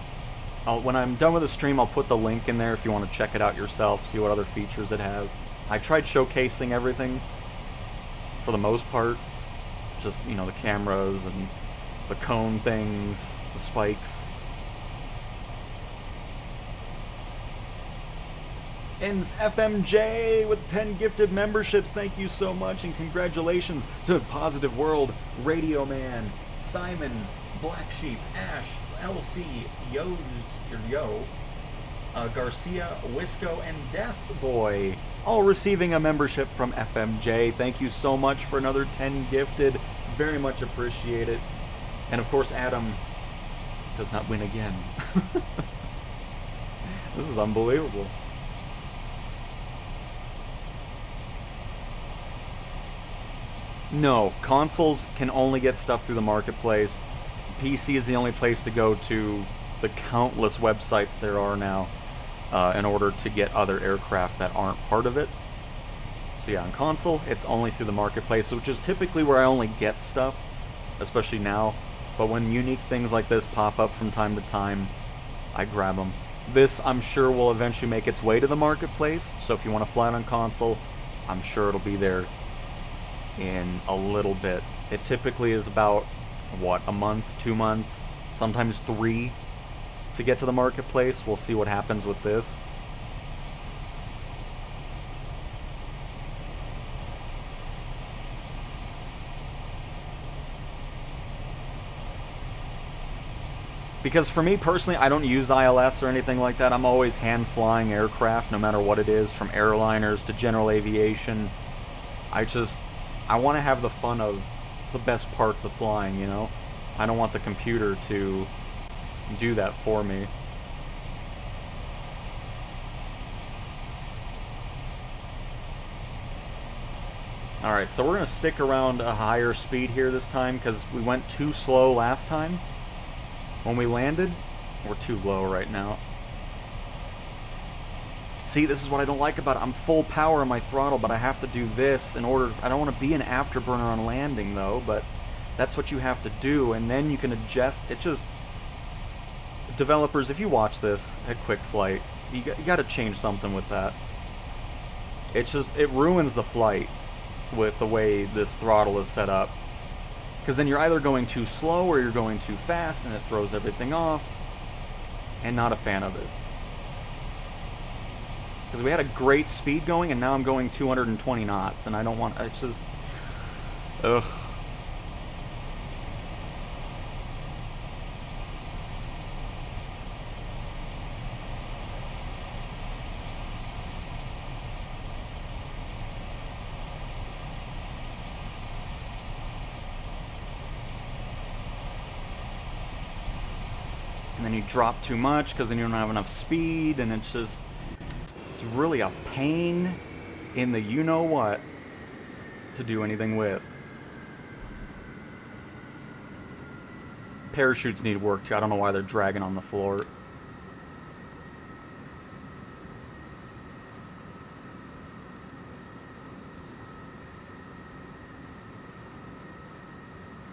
When I'm done with the stream, I'll put the link in there if you want to check it out yourself, see what other features it has. I tried showcasing everything for the most part. Just, the cameras and the cone things, the spikes. And FMJ with 10 gifted memberships, thank you so much, and congratulations to Positive World, Radio Man, Simon, Black Sheep, Ash, LC, Yo, Garcia, Wisco, and Death Boy, all receiving a membership from FMJ. Thank you so much for another 10 gifted. Very much appreciate it. And of course, Adam does not win again. This is unbelievable. No, consoles can only get stuff through the marketplace. PC is the only place to go to the countless websites there are now in order to get other aircraft that aren't part of it. So yeah, on console, it's only through the marketplace, which is typically where I only get stuff, especially now. But when unique things like this pop up from time to time, I grab them. This, I'm sure, will eventually make its way to the marketplace, so if you want to fly it on console, I'm sure it'll be there in a little bit. It typically is about, what, a month, 2 months, sometimes 3 to get to the marketplace. We'll see what happens with this. Because for me personally, I don't use ILS or anything like that. I'm always hand flying aircraft, no matter what it is, from airliners to general aviation. I want to have the fun of the best parts of flying, you know? I don't want the computer to do that for me. Alright, so we're going to stick around a higher speed here this time, because we went too slow last time. When we landed, we're too low right now. See, this is what I don't like about it. I'm full power in my throttle, but I have to do this in order... I don't want to be an afterburner on landing, though, but that's what you have to do, and then you can adjust. It just... Developers, if you watch this at KwikFlight, you got to change something with that. It ruins the flight with the way this throttle is set up. Because then you're either going too slow or you're going too fast, and it throws everything off. And not a fan of it. Because we had a great speed going, and now I'm going 220 knots, and I don't want... It's just... Ugh. And then you drop too much because then you don't have enough speed, and it's just... It's really a pain in the you-know-what to do anything with. Parachutes need work too. I don't know why they're dragging on the floor.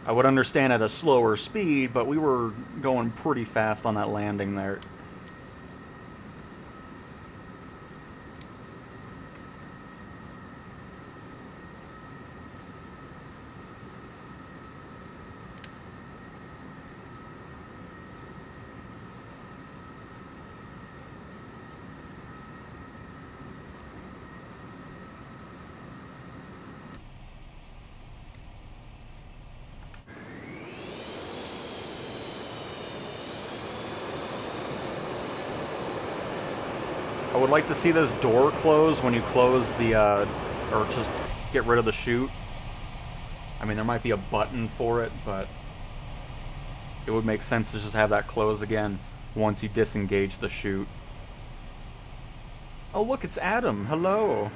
I would understand at a slower speed, but we were going pretty fast on that landing there. I would like to see this door close when you close the, or just get rid of the chute. I mean, there might be a button for it, but it would make sense to just have that close again once you disengage the chute. Oh, look, it's Adam. Hello.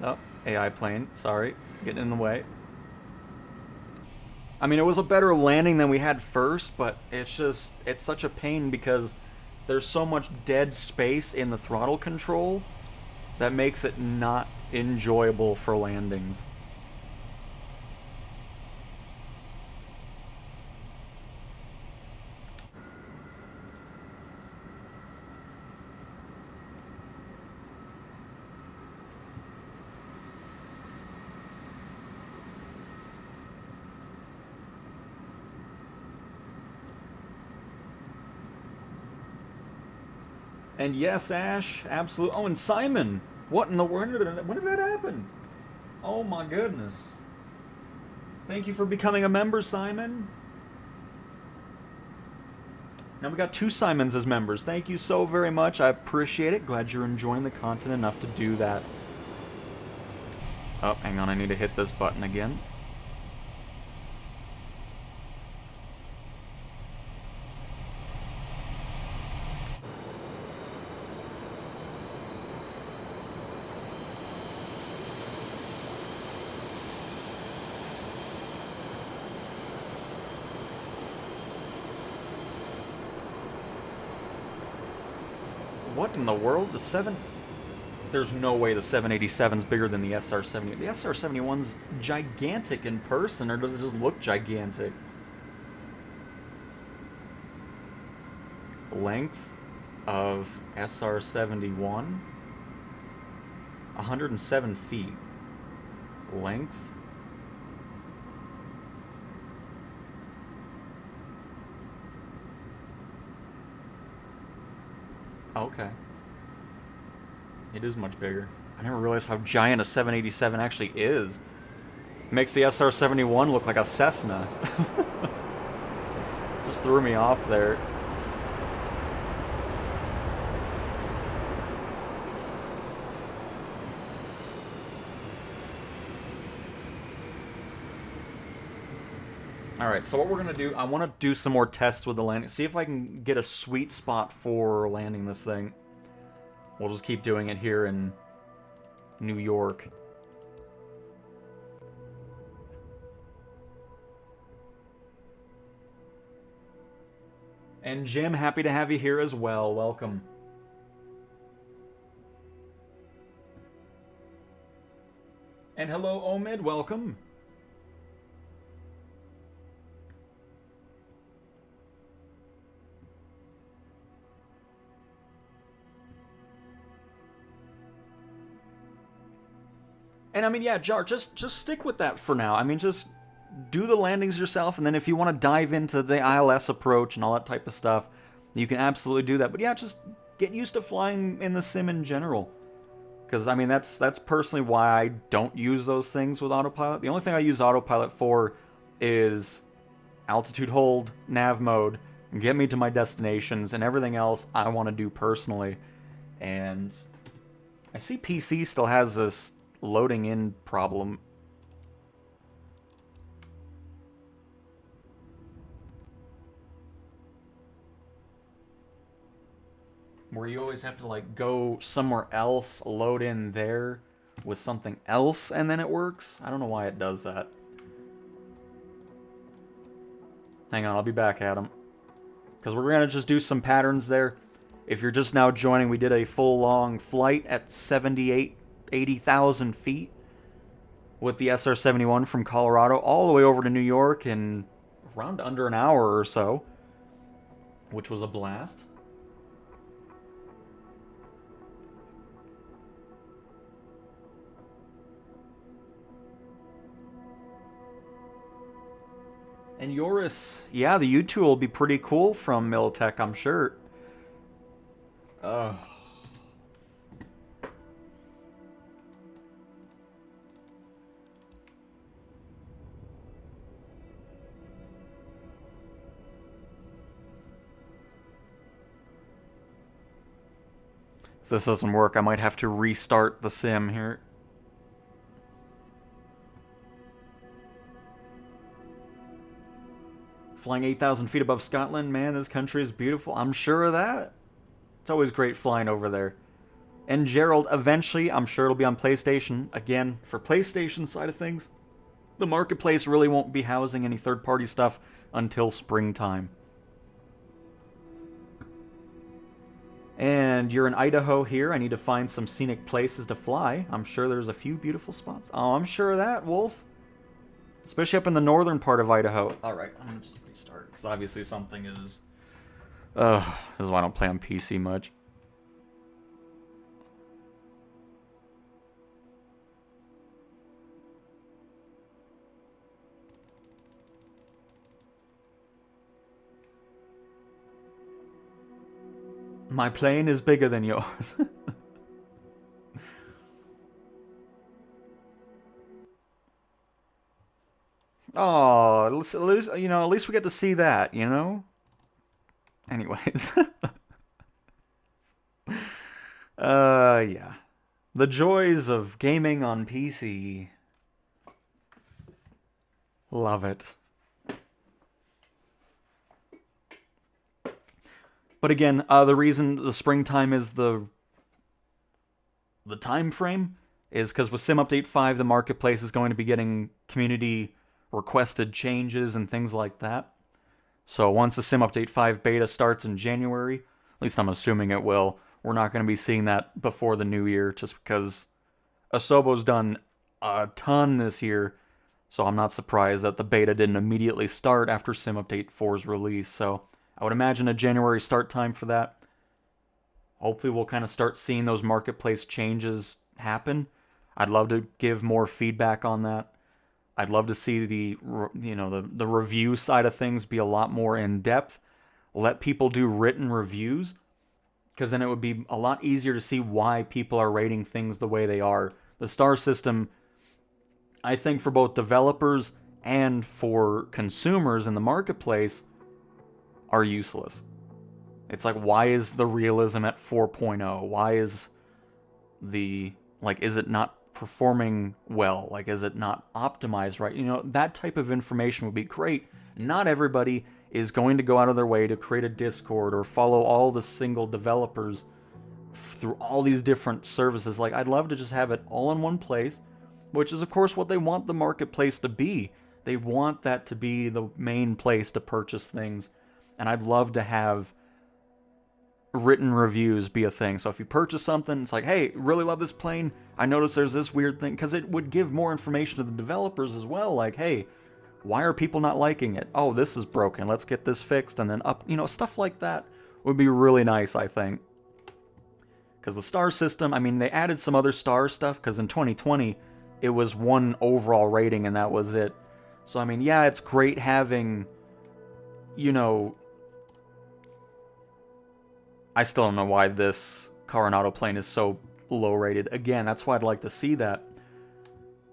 Oh, AI plane. Sorry. Getting in the way. I mean, it was a better landing than we had first, but it's just, it's such a pain because there's so much dead space in the throttle control that makes it not enjoyable for landings. And yes, Ash, absolutely. Oh, and Simon, what in the world? When did that happen? Oh my goodness. Thank you for becoming a member, Simon. Now we got 2 Simons as members. Thank you so very much. I appreciate it. Glad you're enjoying the content enough to do that. Oh, hang on. I need to hit this button again. What in the world? There's no way the 787's bigger than the SR-70. The SR-71's gigantic in person, or does it just look gigantic? Length of SR-71? 107 feet. Length? Okay. It is much bigger. I never realized how giant a 787 actually is. It makes the SR-71 look like a Cessna. Just threw me off there. Alright, so what we're going to do, I want to do some more tests with the landing. See if I can get a sweet spot for landing this thing. We'll just keep doing it here in New York. And Jim, happy to have you here as well. Welcome. And hello, Omid. Welcome. And I mean, yeah, Jar, just stick with that for now. I mean, just do the landings yourself, and then if you want to dive into the ILS approach and all that type of stuff, you can absolutely do that. But yeah, just get used to flying in the sim in general. Because, I mean, that's personally why I don't use those things with autopilot. The only thing I use autopilot for is altitude hold, nav mode, get me to my destinations, and everything else I want to do personally. And I see PC still has this loading in problem. Where you always have to like go somewhere else, load in there with something else, and then it works. I don't know why it does that. Hang on, I'll be back, Adam. Because we're going to just do some patterns there. If you're just now joining, we did a full long flight at 80,000 feet with the SR-71 from Colorado all the way over to New York in around under an hour or so, which was a blast. And Yoris, yeah, the U-tool will be pretty cool from Militech, I'm sure. Ugh. If this doesn't work, I might have to restart the sim here. Flying 8,000 feet above Scotland, man, this country is beautiful. I'm sure of that. It's always great flying over there. And Gerald, eventually, I'm sure it'll be on PlayStation. Again, for PlayStation side of things, the marketplace really won't be housing any third-party stuff until springtime. And you're in Idaho here. I need to find some scenic places to fly. I'm sure there's a few beautiful spots. Oh, I'm sure of that, Wolf. Especially up in the northern part of Idaho. Alright, I'm going to just restart. Because obviously something is... this is why I don't play on PC much. My plane is bigger than yours. Oh, at least, you know, at least we get to see that, you know? Anyways. Yeah. The joys of gaming on PC. Love it. But again, the reason the springtime is the time frame is because with Sim Update 5, the marketplace is going to be getting community requested changes and things like that. So once the Sim Update 5 beta starts in January, at least I'm assuming it will, we're not going to be seeing that before the new year just because Asobo's done a ton this year. So I'm not surprised that the beta didn't immediately start after Sim Update 4's release. So I would imagine a January start time for that. Hopefully we'll kind of start seeing those marketplace changes happen. I'd love to give more feedback on that. I'd love to see the review side of things be a lot more in depth. Let people do written reviews, because then it would be a lot easier to see why people are rating things the way they are. The star system, I think, for both developers and for consumers in the marketplace, are useless. It's like, why is the realism at 4.0? Why is is it not performing well? Like, is it not optimized right? You know, that type of information would be great. Not everybody is going to go out of their way to create a Discord or follow all the single developers through all these different services. Like, I'd love to just have it all in one place, which is, of course, what they want the marketplace to be. They want that to be the main place to purchase things. And I'd love to have written reviews be a thing. So if you purchase something, it's like, hey, really love this plane. I noticed there's this weird thing, because it would give more information to the developers as well. Like, hey, why are people not liking it? Oh, this is broken. Let's get this fixed. And then stuff like that would be really nice, I think. Because the star system, I mean, they added some other star stuff, because in 2020, it was one overall rating and that was it. So, I mean, yeah, it's great having, I still don't know why this Coronado plane is so low rated. Again, that's why I'd like to see that.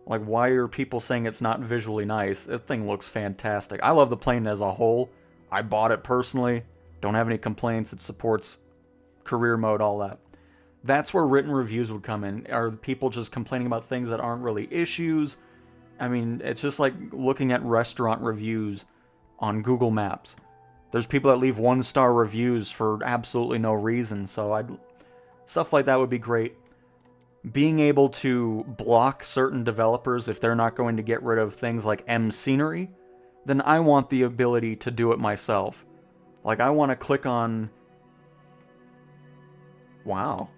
Like, why are people saying it's not visually nice? That thing looks fantastic. I love the plane as a whole. I bought it personally. Don't have any complaints. It supports career mode, all that. That's where written reviews would come in. Are people just complaining about things that aren't really issues? I mean, it's just like looking at restaurant reviews on Google Maps. There's people that leave 1-star reviews for absolutely no reason, so stuff like that would be great. Being able to block certain developers if they're not going to get rid of things like M scenery, then I want the ability to do it myself. Like, I want to click on... Wow.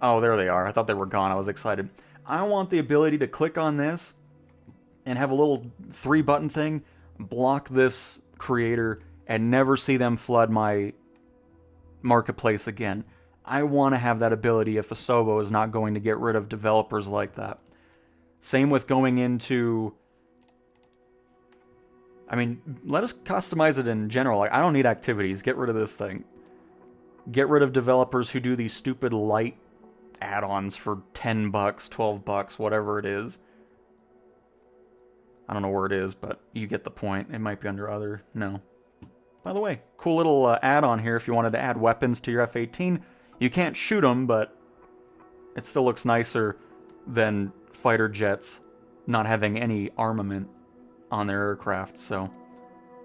Oh, there they are. I thought they were gone. I was excited. I want the ability to click on this and have a little 3-button thing, block this creator, and never see them flood my marketplace again. I want to have that ability if Asobo is not going to get rid of developers like that. Same with going into... I mean, let us customize it in general. Like, I don't need activities. Get rid of this thing. Get rid of developers who do these stupid light add-ons for $10, $12, whatever it is. I don't know where it is, but you get the point. It might be under other. No. By the way, cool little add-on here if you wanted to add weapons to your F-18. You can't shoot them, but it still looks nicer than fighter jets not having any armament on their aircraft, so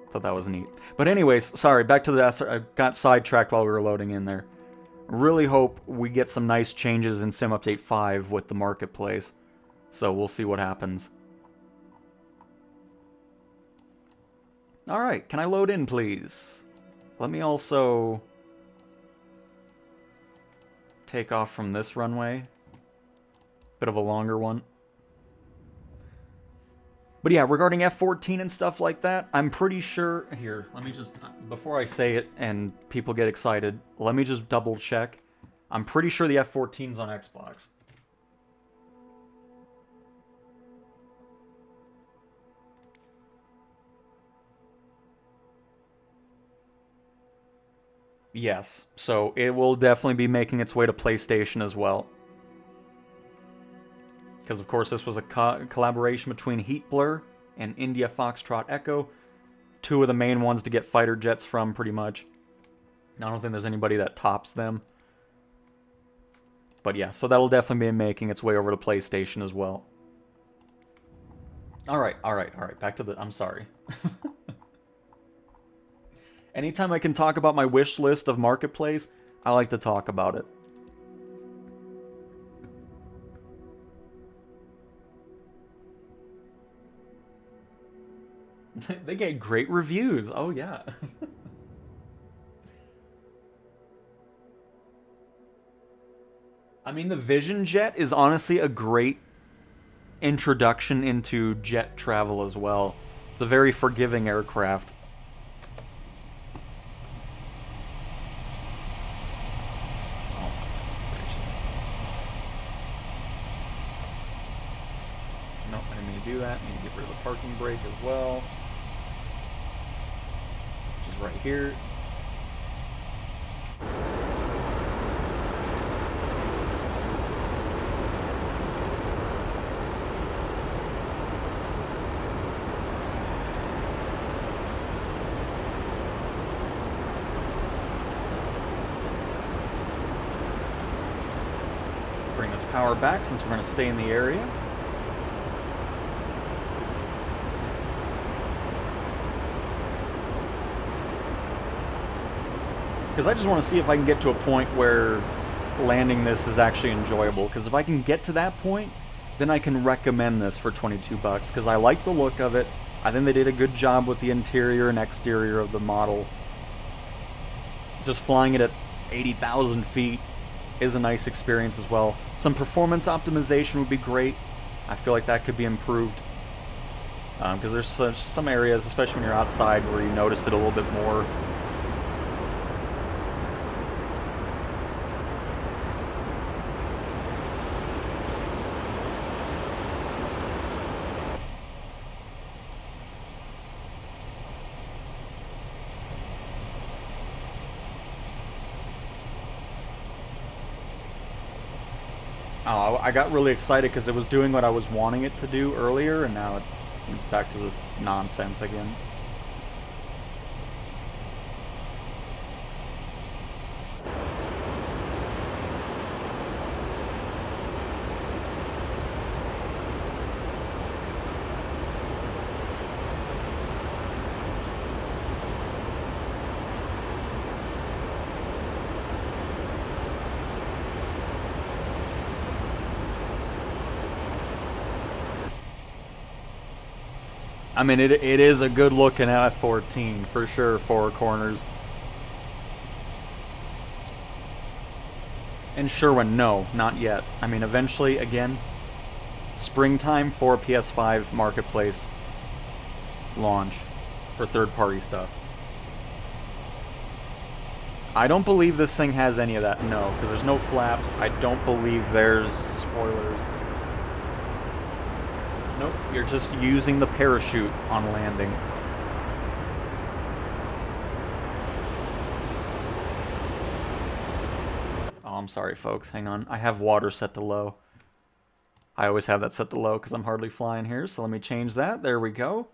I thought that was neat. But anyways, sorry, back to the SR. I got sidetracked while we were loading in there. Really hope we get some nice changes in Sim Update 5 with the marketplace, so we'll see what happens. Alright, can I load in, please? Let me also take off from this runway. Bit of a longer one. But yeah, regarding F-14 and stuff like that, I'm pretty sure... Here, let me just... Before I say it and people get excited, let me just double check. I'm pretty sure the F-14's on Xbox. Yes, so it will definitely be making its way to PlayStation as well. Because, of course, this was a collaboration between Heat Blur and India Foxtrot Echo. Two of the main ones to get fighter jets from, pretty much. I don't think there's anybody that tops them. But yeah, so that'll definitely be making its way over to PlayStation as well. Alright. Back to the... I'm sorry. Anytime I can talk about my wish list of Marketplace, I like to talk about it. They get great reviews. Oh, yeah. I mean, the Vision Jet is honestly a great introduction into jet travel as well. It's a very forgiving aircraft. Oh, that's gracious. Nope, I didn't mean to do that. I need to get rid of the parking brake as well. Which is right here. Bring this power back since we're going to stay in the area. Because I just want to see if I can get to a point where landing this is actually enjoyable. Because if I can get to that point, then I can recommend this for 22 bucks. Because I like the look of it. I think they did a good job with the interior and exterior of the model. Just flying it at 80,000 feet is a nice experience as well. Some performance optimization would be great. I feel like that could be improved. Because there's some areas, especially when you're outside, where you notice it a little bit more. Oh, I got really excited because it was doing what I was wanting it to do earlier, and now it's back to this nonsense again. I mean, it is a good looking F-14 for sure, four corners. And Sherwin, no, not yet. I mean, eventually, again, springtime for PS5 Marketplace launch for third-party stuff. I don't believe this thing has any of that, no, because there's no flaps. I don't believe there's spoilers. Nope, you're just using the parachute on landing. Oh, I'm sorry, folks. Hang on. I have water set to low. I always have that set to low because I'm hardly flying here, so let me change that. There we go.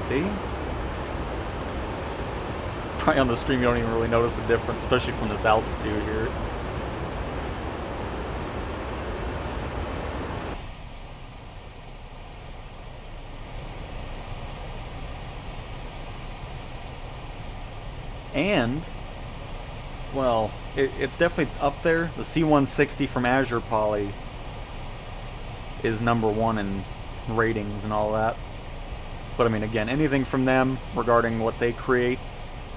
See? Probably on the stream you don't even really notice the difference, especially from this altitude here. And, well, it's definitely up there. The C-160 from Azure Poly is #1 in ratings and all that. But I mean, again, anything from them regarding what they create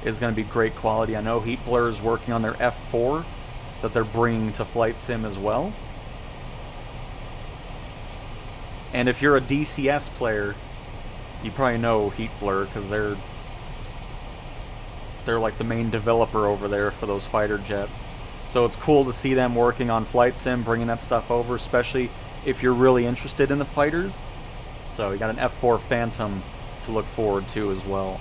is going to be great quality. I know Heat Blur is working on their F4 that they're bringing to Flight Sim as well. And if you're a DCS player, you probably know Heat Blur because they're like the main developer over there for those fighter jets. So it's cool to see them working on Flight Sim, bringing that stuff over, especially if you're really interested in the fighters. So you got an F4 Phantom to look forward to as well.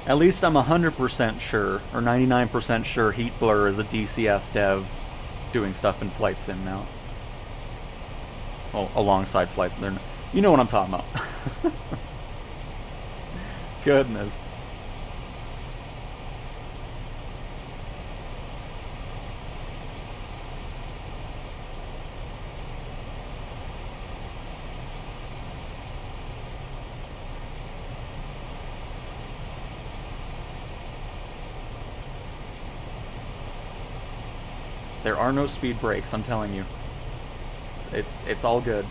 At least I'm 100% sure, or 99% sure Heat Blur is a DCS dev doing stuff in Flight Sim now. Well, alongside Flight Sim. You know what I'm talking about. Goodness. There are no speed brakes, I'm telling you. It's all good.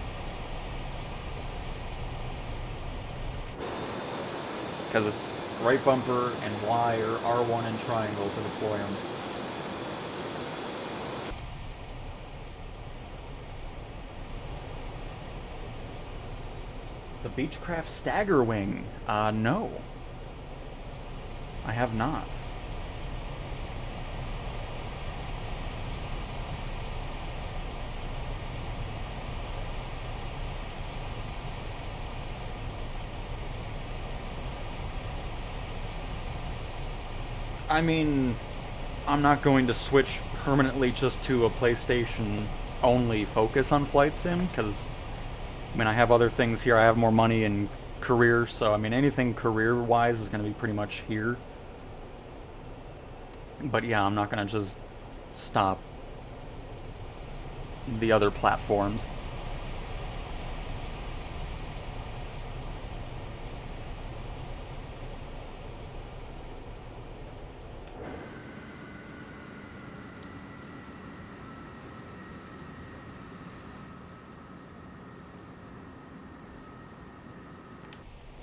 Because it's right bumper and Y or R1 and triangle to deploy them. The Beechcraft Stagger Wing? No. I have not. I mean, I'm not going to switch permanently just to a PlayStation only focus on Flight Sim, because, I mean, I have other things here. I have more money and career, so, I mean, anything career-wise is going to be pretty much here. But yeah, I'm not going to just stop the other platforms.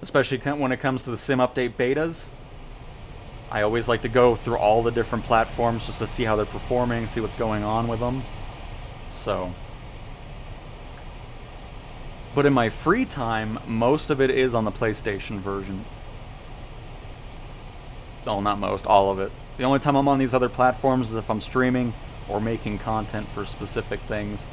Especially when it comes to the sim update betas. I always like to go through all the different platforms just to see how they're performing, see what's going on with them. So. But in my free time, most of it is on the PlayStation version. Oh, not most, all of it. The only time I'm on these other platforms is if I'm streaming or making content for specific things.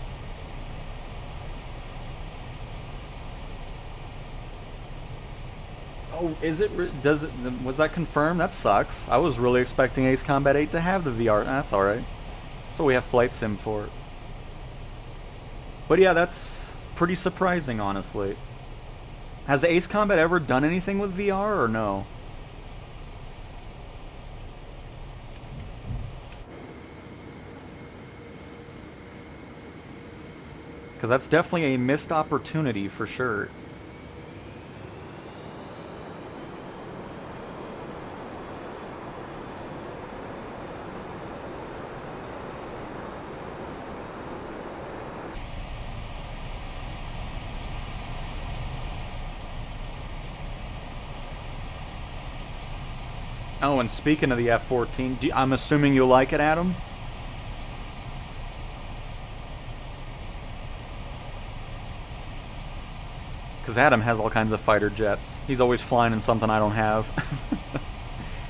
Oh, is it? Does it? Was that confirmed? That sucks. I was really expecting Ace Combat 8 to have the VR. That's all right. So we have Flight Sim for it. But yeah, that's pretty surprising, honestly. Has Ace Combat ever done anything with VR or no? Because that's definitely a missed opportunity for sure. Oh, and speaking of the F-14, I'm assuming you like it, Adam? Because Adam has all kinds of fighter jets. He's always flying in something I don't have.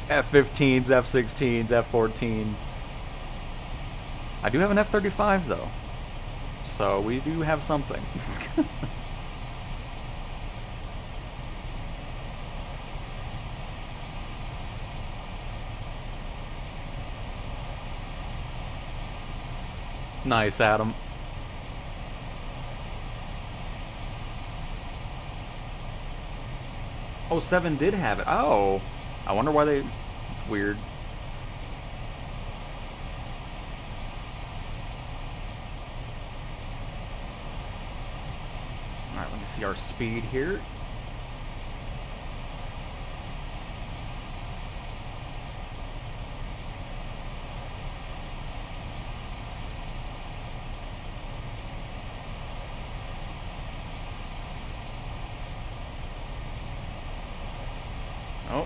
F-15s, F-16s, F-14s. I do have an F-35, though. So we do have something. Nice, Adam. Oh, 7 did have it. Oh. I wonder why they... It's weird. Alright, let me see our speed here. Oh.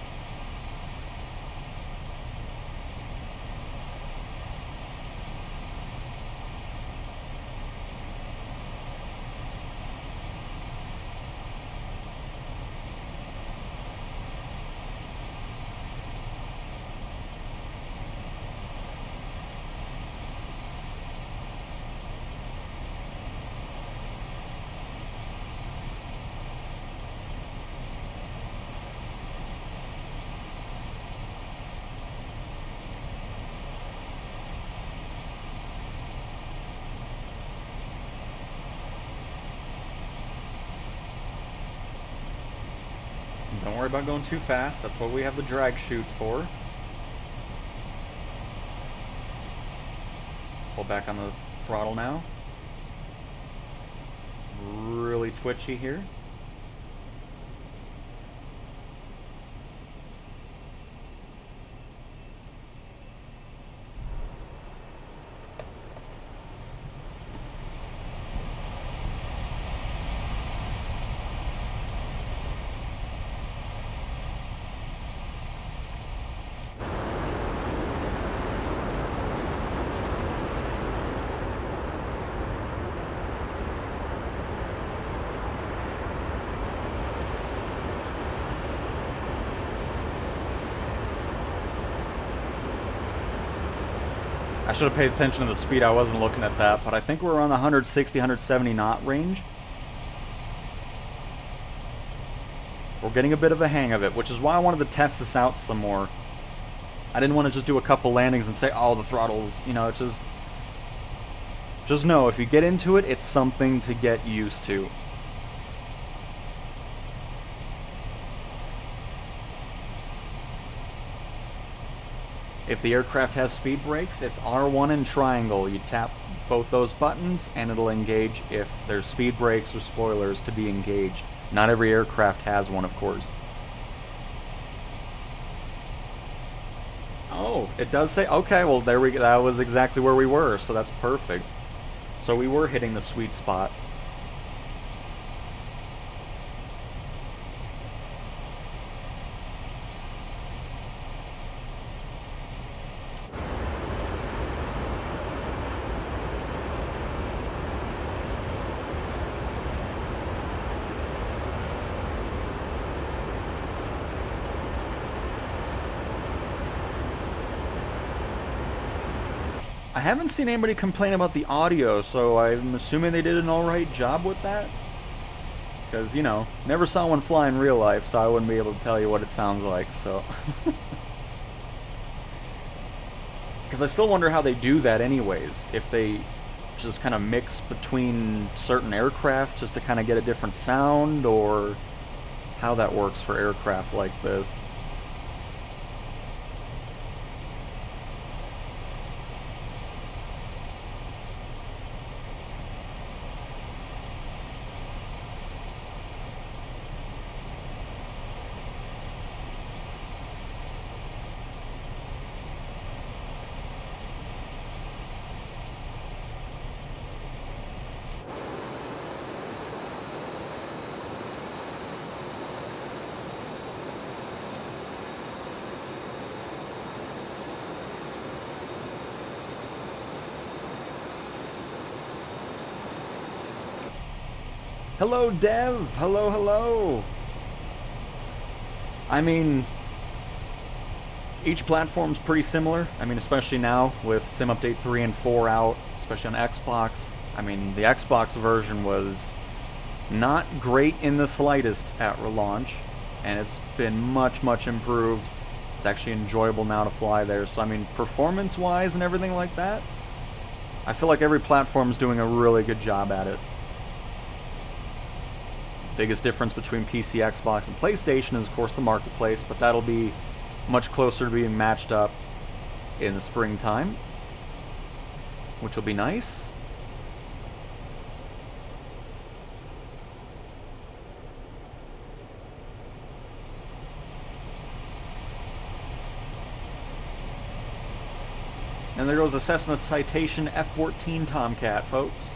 Don't worry about going too fast. That's what we have the drag chute for. Pull back on the throttle now. Really twitchy here. I should have paid attention to the speed. I wasn't looking at that, but I think we're on the 160, 170 knot range. We're getting a bit of a hang of it, which is why I wanted to test this out some more. I didn't want to just do a couple landings and say, oh, the throttle's, you know, just know, if you get into it, it's something to get used to. If the aircraft has speed brakes, it's R1 and triangle. You tap both those buttons and it'll engage if there's speed brakes or spoilers to be engaged. Not every aircraft has one, of course. Oh, it does say, okay, well there we go. That was exactly where we were, so that's perfect. So we were hitting the sweet spot. I haven't seen anybody complain about the audio, so I'm assuming they did an alright job with that. Because, you know, never saw one fly in real life, so I wouldn't be able to tell you what it sounds like, so. Because I still wonder how they do that anyways. If they just kind of mix between certain aircraft just to kind of get a different sound, or how that works for aircraft like this. Hello, Dev! Hello, hello! I mean, each platform's pretty similar. I mean, especially now with Sim Update 3 and 4 out, especially on Xbox. I mean, the Xbox version was not great in the slightest at relaunch, and it's been much, much improved. It's actually enjoyable now to fly there. So, I mean, performance-wise and everything like that, I feel like every platform's doing a really good job at it. Biggest difference between PC, Xbox, and PlayStation is, of course, the marketplace, but that'll be much closer to being matched up in the springtime, which will be nice. And there goes a Cessna Citation F-14 Tomcat, folks.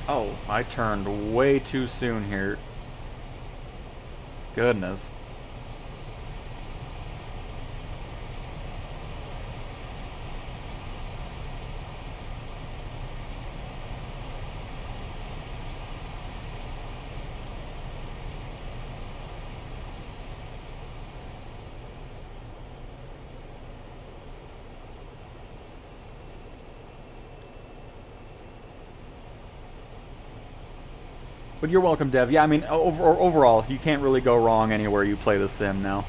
Oh, I turned way too soon here. Goodness. But you're welcome, Dev. Yeah, I mean, overall, you can't really go wrong anywhere you play the sim now.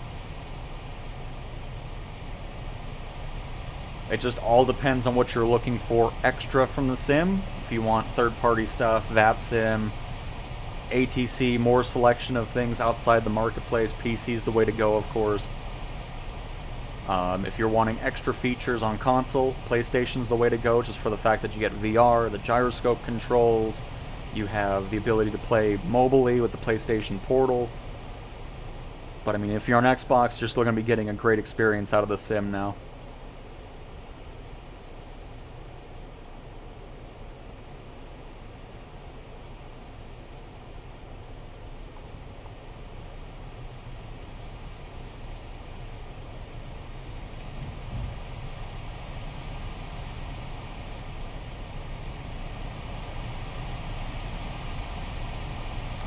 It just all depends on what you're looking for extra from the sim. If you want third-party stuff, that sim, ATC, more selection of things outside the marketplace, PC's the way to go, of course. If you're wanting extra features on console, PlayStation's the way to go, just for the fact that you get VR, the gyroscope controls, you have the ability to play mobilely with the PlayStation Portal. But I mean, if you're on Xbox, you're still going to be getting a great experience out of the sim now.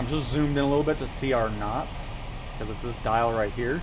I'm just zoomed in a little bit to see our knots, because it's this dial right here.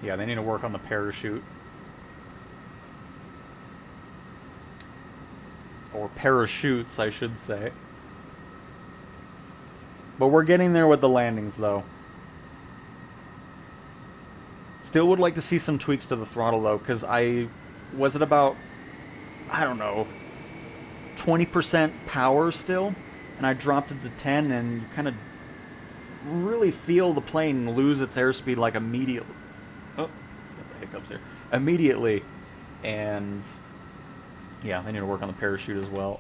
Yeah, they need to work on the parachute. Or parachutes, I should say. But we're getting there with the landings, though. Still would like to see some tweaks to the throttle, though, because was it about, I don't know, 20% power still? And I dropped it to 10, and you kind of really feel the plane lose its airspeed, like, immediately. Oh, got the hiccups here. Immediately. And yeah, they need to work on the parachute as well.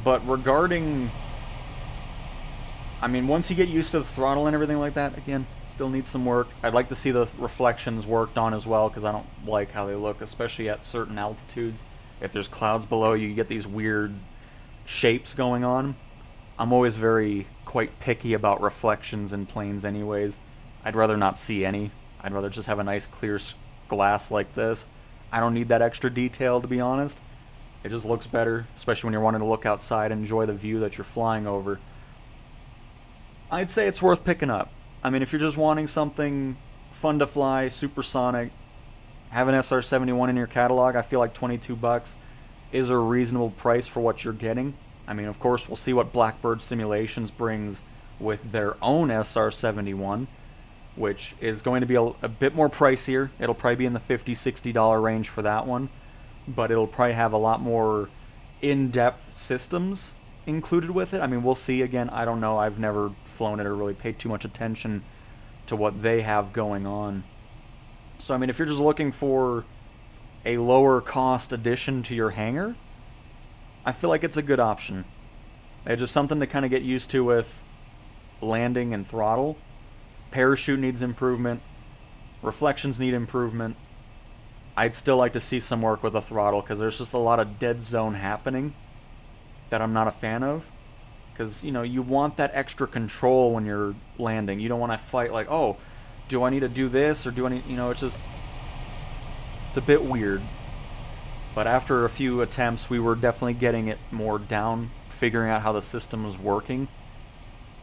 But regarding, I mean, once you get used to the throttle and everything like that, again, still needs some work. I'd like to see the reflections worked on as well, because I don't like how they look, especially at certain altitudes. If there's clouds below you, you get these weird shapes going on. I'm always quite picky about reflections in planes anyways. I'd rather not see any. I'd rather just have a nice clear glass like this. I don't need that extra detail, to be honest. It just looks better, especially when you're wanting to look outside and enjoy the view that you're flying over. I'd say it's worth picking up. I mean, if you're just wanting something fun to fly, supersonic, have an SR-71 in your catalog, I feel like $22 is a reasonable price for what you're getting. I mean, of course, we'll see what Blackbird Simulations brings with their own SR-71, which is going to be a bit more pricier. It'll probably be in the $50, $60 range for that one, but it'll probably have a lot more in-depth systems included with it. I mean, we'll see. Again, I don't know. I've never flown it or really paid too much attention to what they have going on. So, I mean, if you're just looking for a lower cost addition to your hangar, I feel like it's a good option. It's just something to kind of get used to with landing and throttle. Parachute needs improvement. Reflections need improvement. I'd still like to see some work with the throttle, because there's just a lot of dead zone happening that I'm not a fan of. Because, you know, you want that extra control when you're landing. You don't want to fight like, oh, do I need to do this, or do I need, you know, it's a bit weird. But after a few attempts, we were definitely getting it more down, figuring out how the system was working,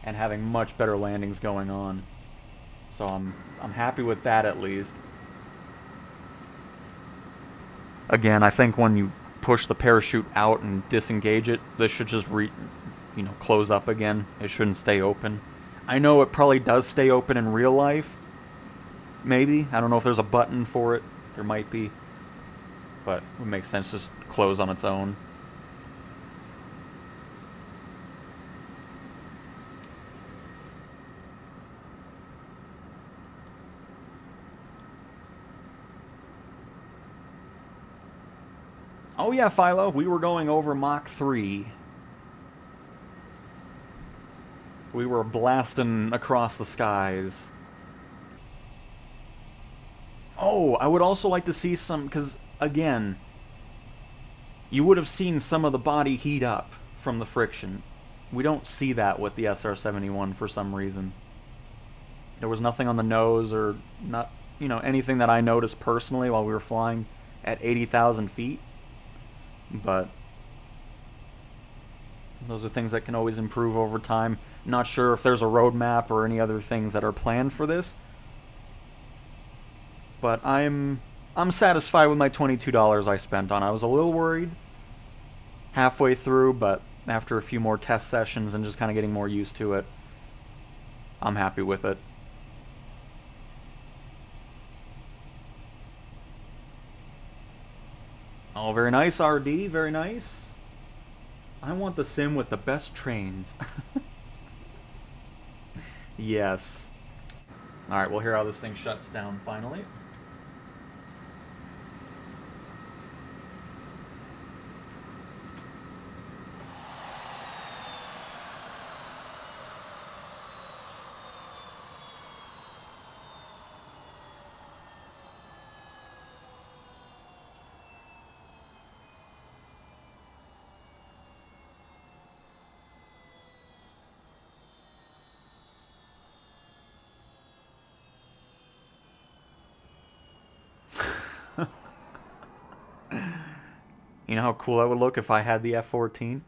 and having much better landings going on. So I'm happy with that, at least. Again, I think when you push the parachute out and disengage it, this should just close up again. It shouldn't stay open. I know it probably does stay open in real life. Maybe. I don't know if there's a button for it. There might be. But it would make sense to just close on its own. Oh yeah, Philo, we were going over Mach 3. We were blasting across the skies. Oh, I would also like to see some, because, again, you would have seen some of the body heat up from the friction. We don't see that with the SR-71 for some reason. There was nothing on the nose or not, anything that I noticed personally while we were flying at 80,000 feet. But those are things that can always improve over time. Not sure if there's a roadmap or any other things that are planned for this. But I'm satisfied with my $22 I spent on it. I was a little worried halfway through, but after a few more test sessions and just kind of getting more used to it, I'm happy with it. Oh, very nice, RD. Very nice. I want the sim with the best trains. Yes. Alright, we'll hear how this thing shuts down finally. You know how cool that would look if I had the F-14?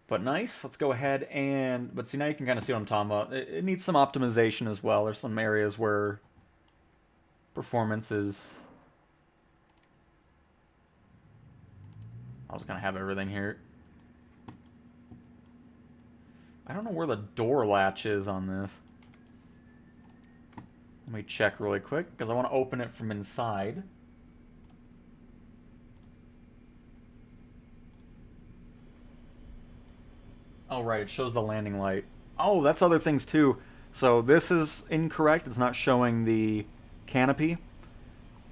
But nice. Let's go ahead and... But see, now you can kind of see what I'm talking about. It needs some optimization as well. There's some areas where performance is... I was going to have everything here. I don't know where the door latch is on this. Let me check really quick, because I want to open it from inside. Oh, right, it shows the landing light. Oh, that's other things too. So this is incorrect. It's not showing the canopy.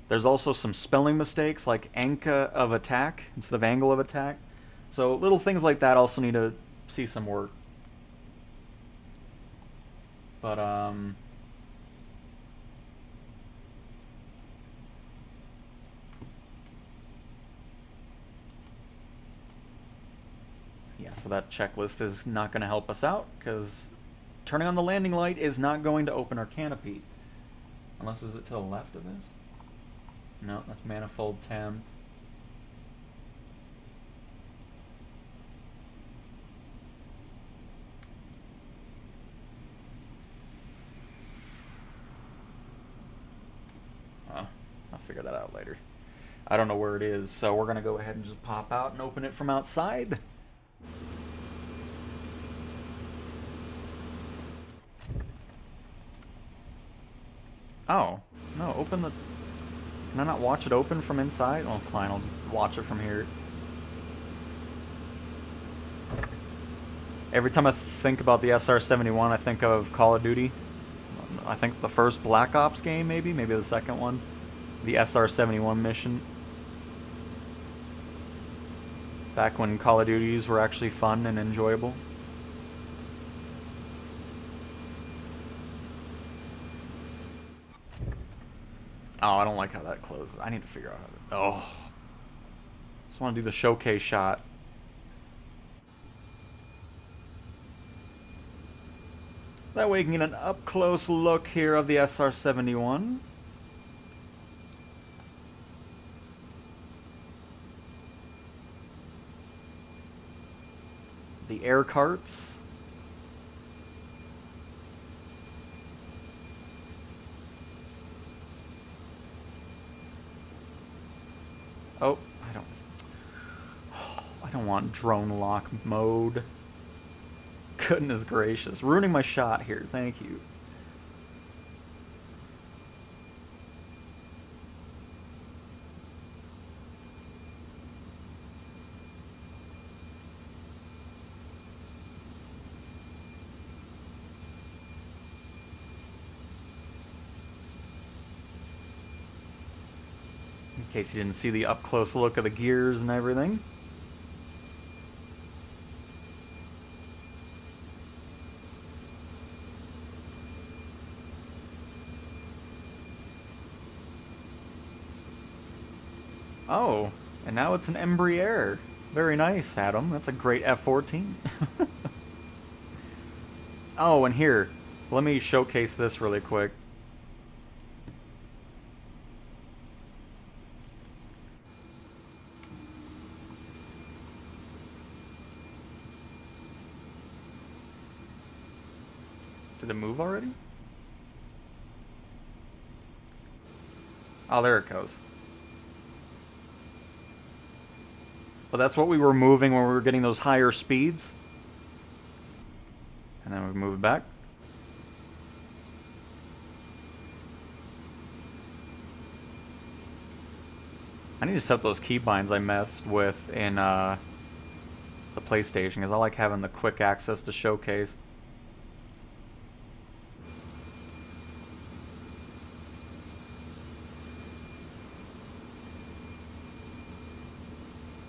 There's also some spelling mistakes, like anka of attack instead of angle of attack. So little things like that also need to see some work. But, yeah, so that checklist is not going to help us out, because turning on the landing light is not going to open our canopy. Unless, is it to the left of this? No, that's manifold temp. Oh, I'll figure that out later. I don't know where it is, so we're going to go ahead and just pop out and open it from outside. Oh, no, open the... Can I not watch it open from inside? Oh, fine, I'll just watch it from here. Every time I think about the SR-71, I think of Call of Duty. I think the first Black Ops game, maybe the second one. The SR-71 mission. Back when Call of Duties were actually fun and enjoyable. Oh, I don't like how that closes. I need to figure out how to... Oh. Just want to do the showcase shot. That way you can get an up-close look here of the SR-71. The air carts. Oh, I don't want drone lock mode. Goodness gracious. Ruining my shot here. Thank you. In case you didn't see the up-close look of the gears and everything. Oh, and now it's an Embraer. Very nice, Adam. That's a great F-14. Oh, and here, let me showcase this really quick. Did it move already? Oh, there it goes. But that's what we were moving when we were getting those higher speeds. And then we move it back. I need to set up those keybinds I messed with in the PlayStation, because I like having the quick access to showcase.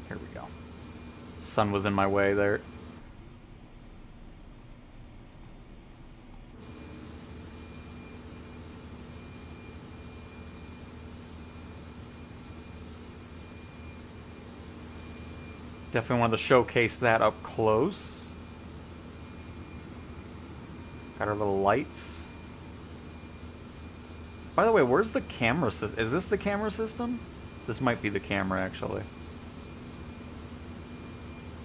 Here we go. Sun was in my way there. Definitely wanted to showcase that up close. Got our little lights. By the way, where's the camera system? Is this the camera system? This might be the camera, actually.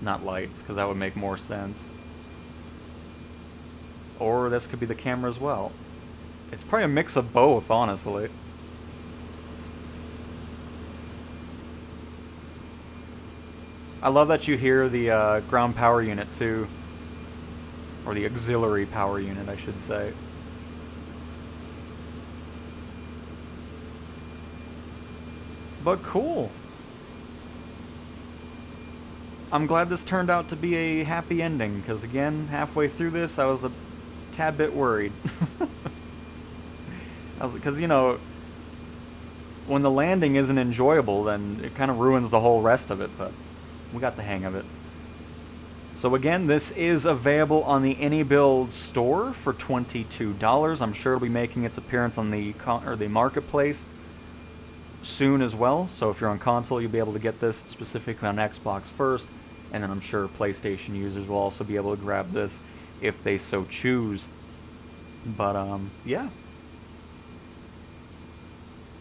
Not lights, because that would make more sense. Or this could be the camera as well. It's probably a mix of both, honestly. I love that you hear the ground power unit too. Or the auxiliary power unit, I should say. But cool. I'm glad this turned out to be a happy ending, because again, halfway through this, I was a tad bit worried. Because, you know, when the landing isn't enjoyable, then it kind of ruins the whole rest of it, but we got the hang of it. So again, this is available on the AnyBuild store for $22. I'm sure it'll be making its appearance on the marketplace soon as well. So if you're on console, you'll be able to get this specifically on Xbox first, and then I'm sure PlayStation users will also be able to grab this if they so choose. But yeah.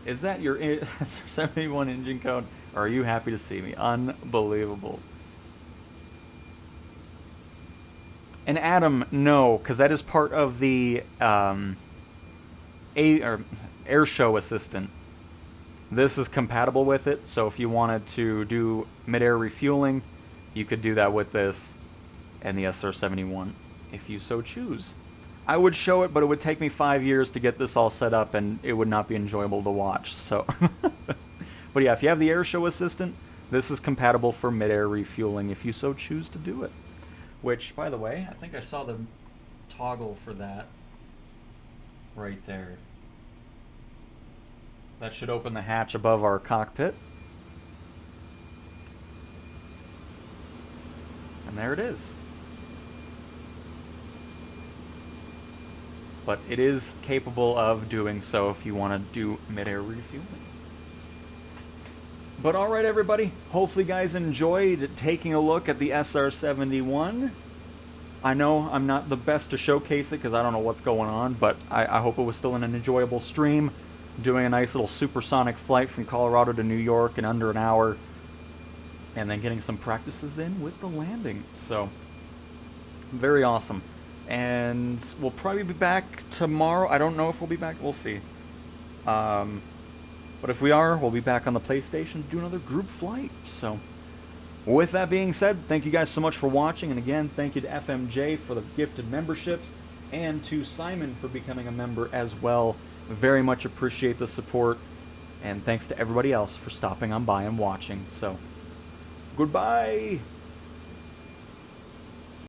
Is that your SR-71 engine code? Or are you happy to see me? Unbelievable. And Adam, no, because that is part of the air show assistant. This is compatible with it, so if you wanted to do mid-air refueling, you could do that with this and the SR-71, if you so choose. I would show it, but it would take me 5 years to get this all set up, and it would not be enjoyable to watch, so... But yeah, if you have the air show assistant, this is compatible for mid-air refueling if you so choose to do it. Which, by the way, I think I saw the toggle for that right there. That should open the hatch above our cockpit. And there it is. But it is capable of doing so if you want to do mid-air refueling. But alright everybody, hopefully you guys enjoyed taking a look at the SR-71. I know I'm not the best to showcase it because I don't know what's going on, but I hope it was still an enjoyable stream. Doing a nice little supersonic flight from Colorado to New York in under an hour. And then getting some practices in with the landing. So, very awesome. And we'll probably be back tomorrow. I don't know if we'll be back. We'll see. But if we are, we'll be back on the PlayStation to do another group flight. So, With that being said, thank you guys so much for watching, and again, thank you to FMJ for the gifted memberships, and to Simon for becoming a member as well. Very much appreciate the support, and thanks to everybody else for stopping on by and watching. So, goodbye!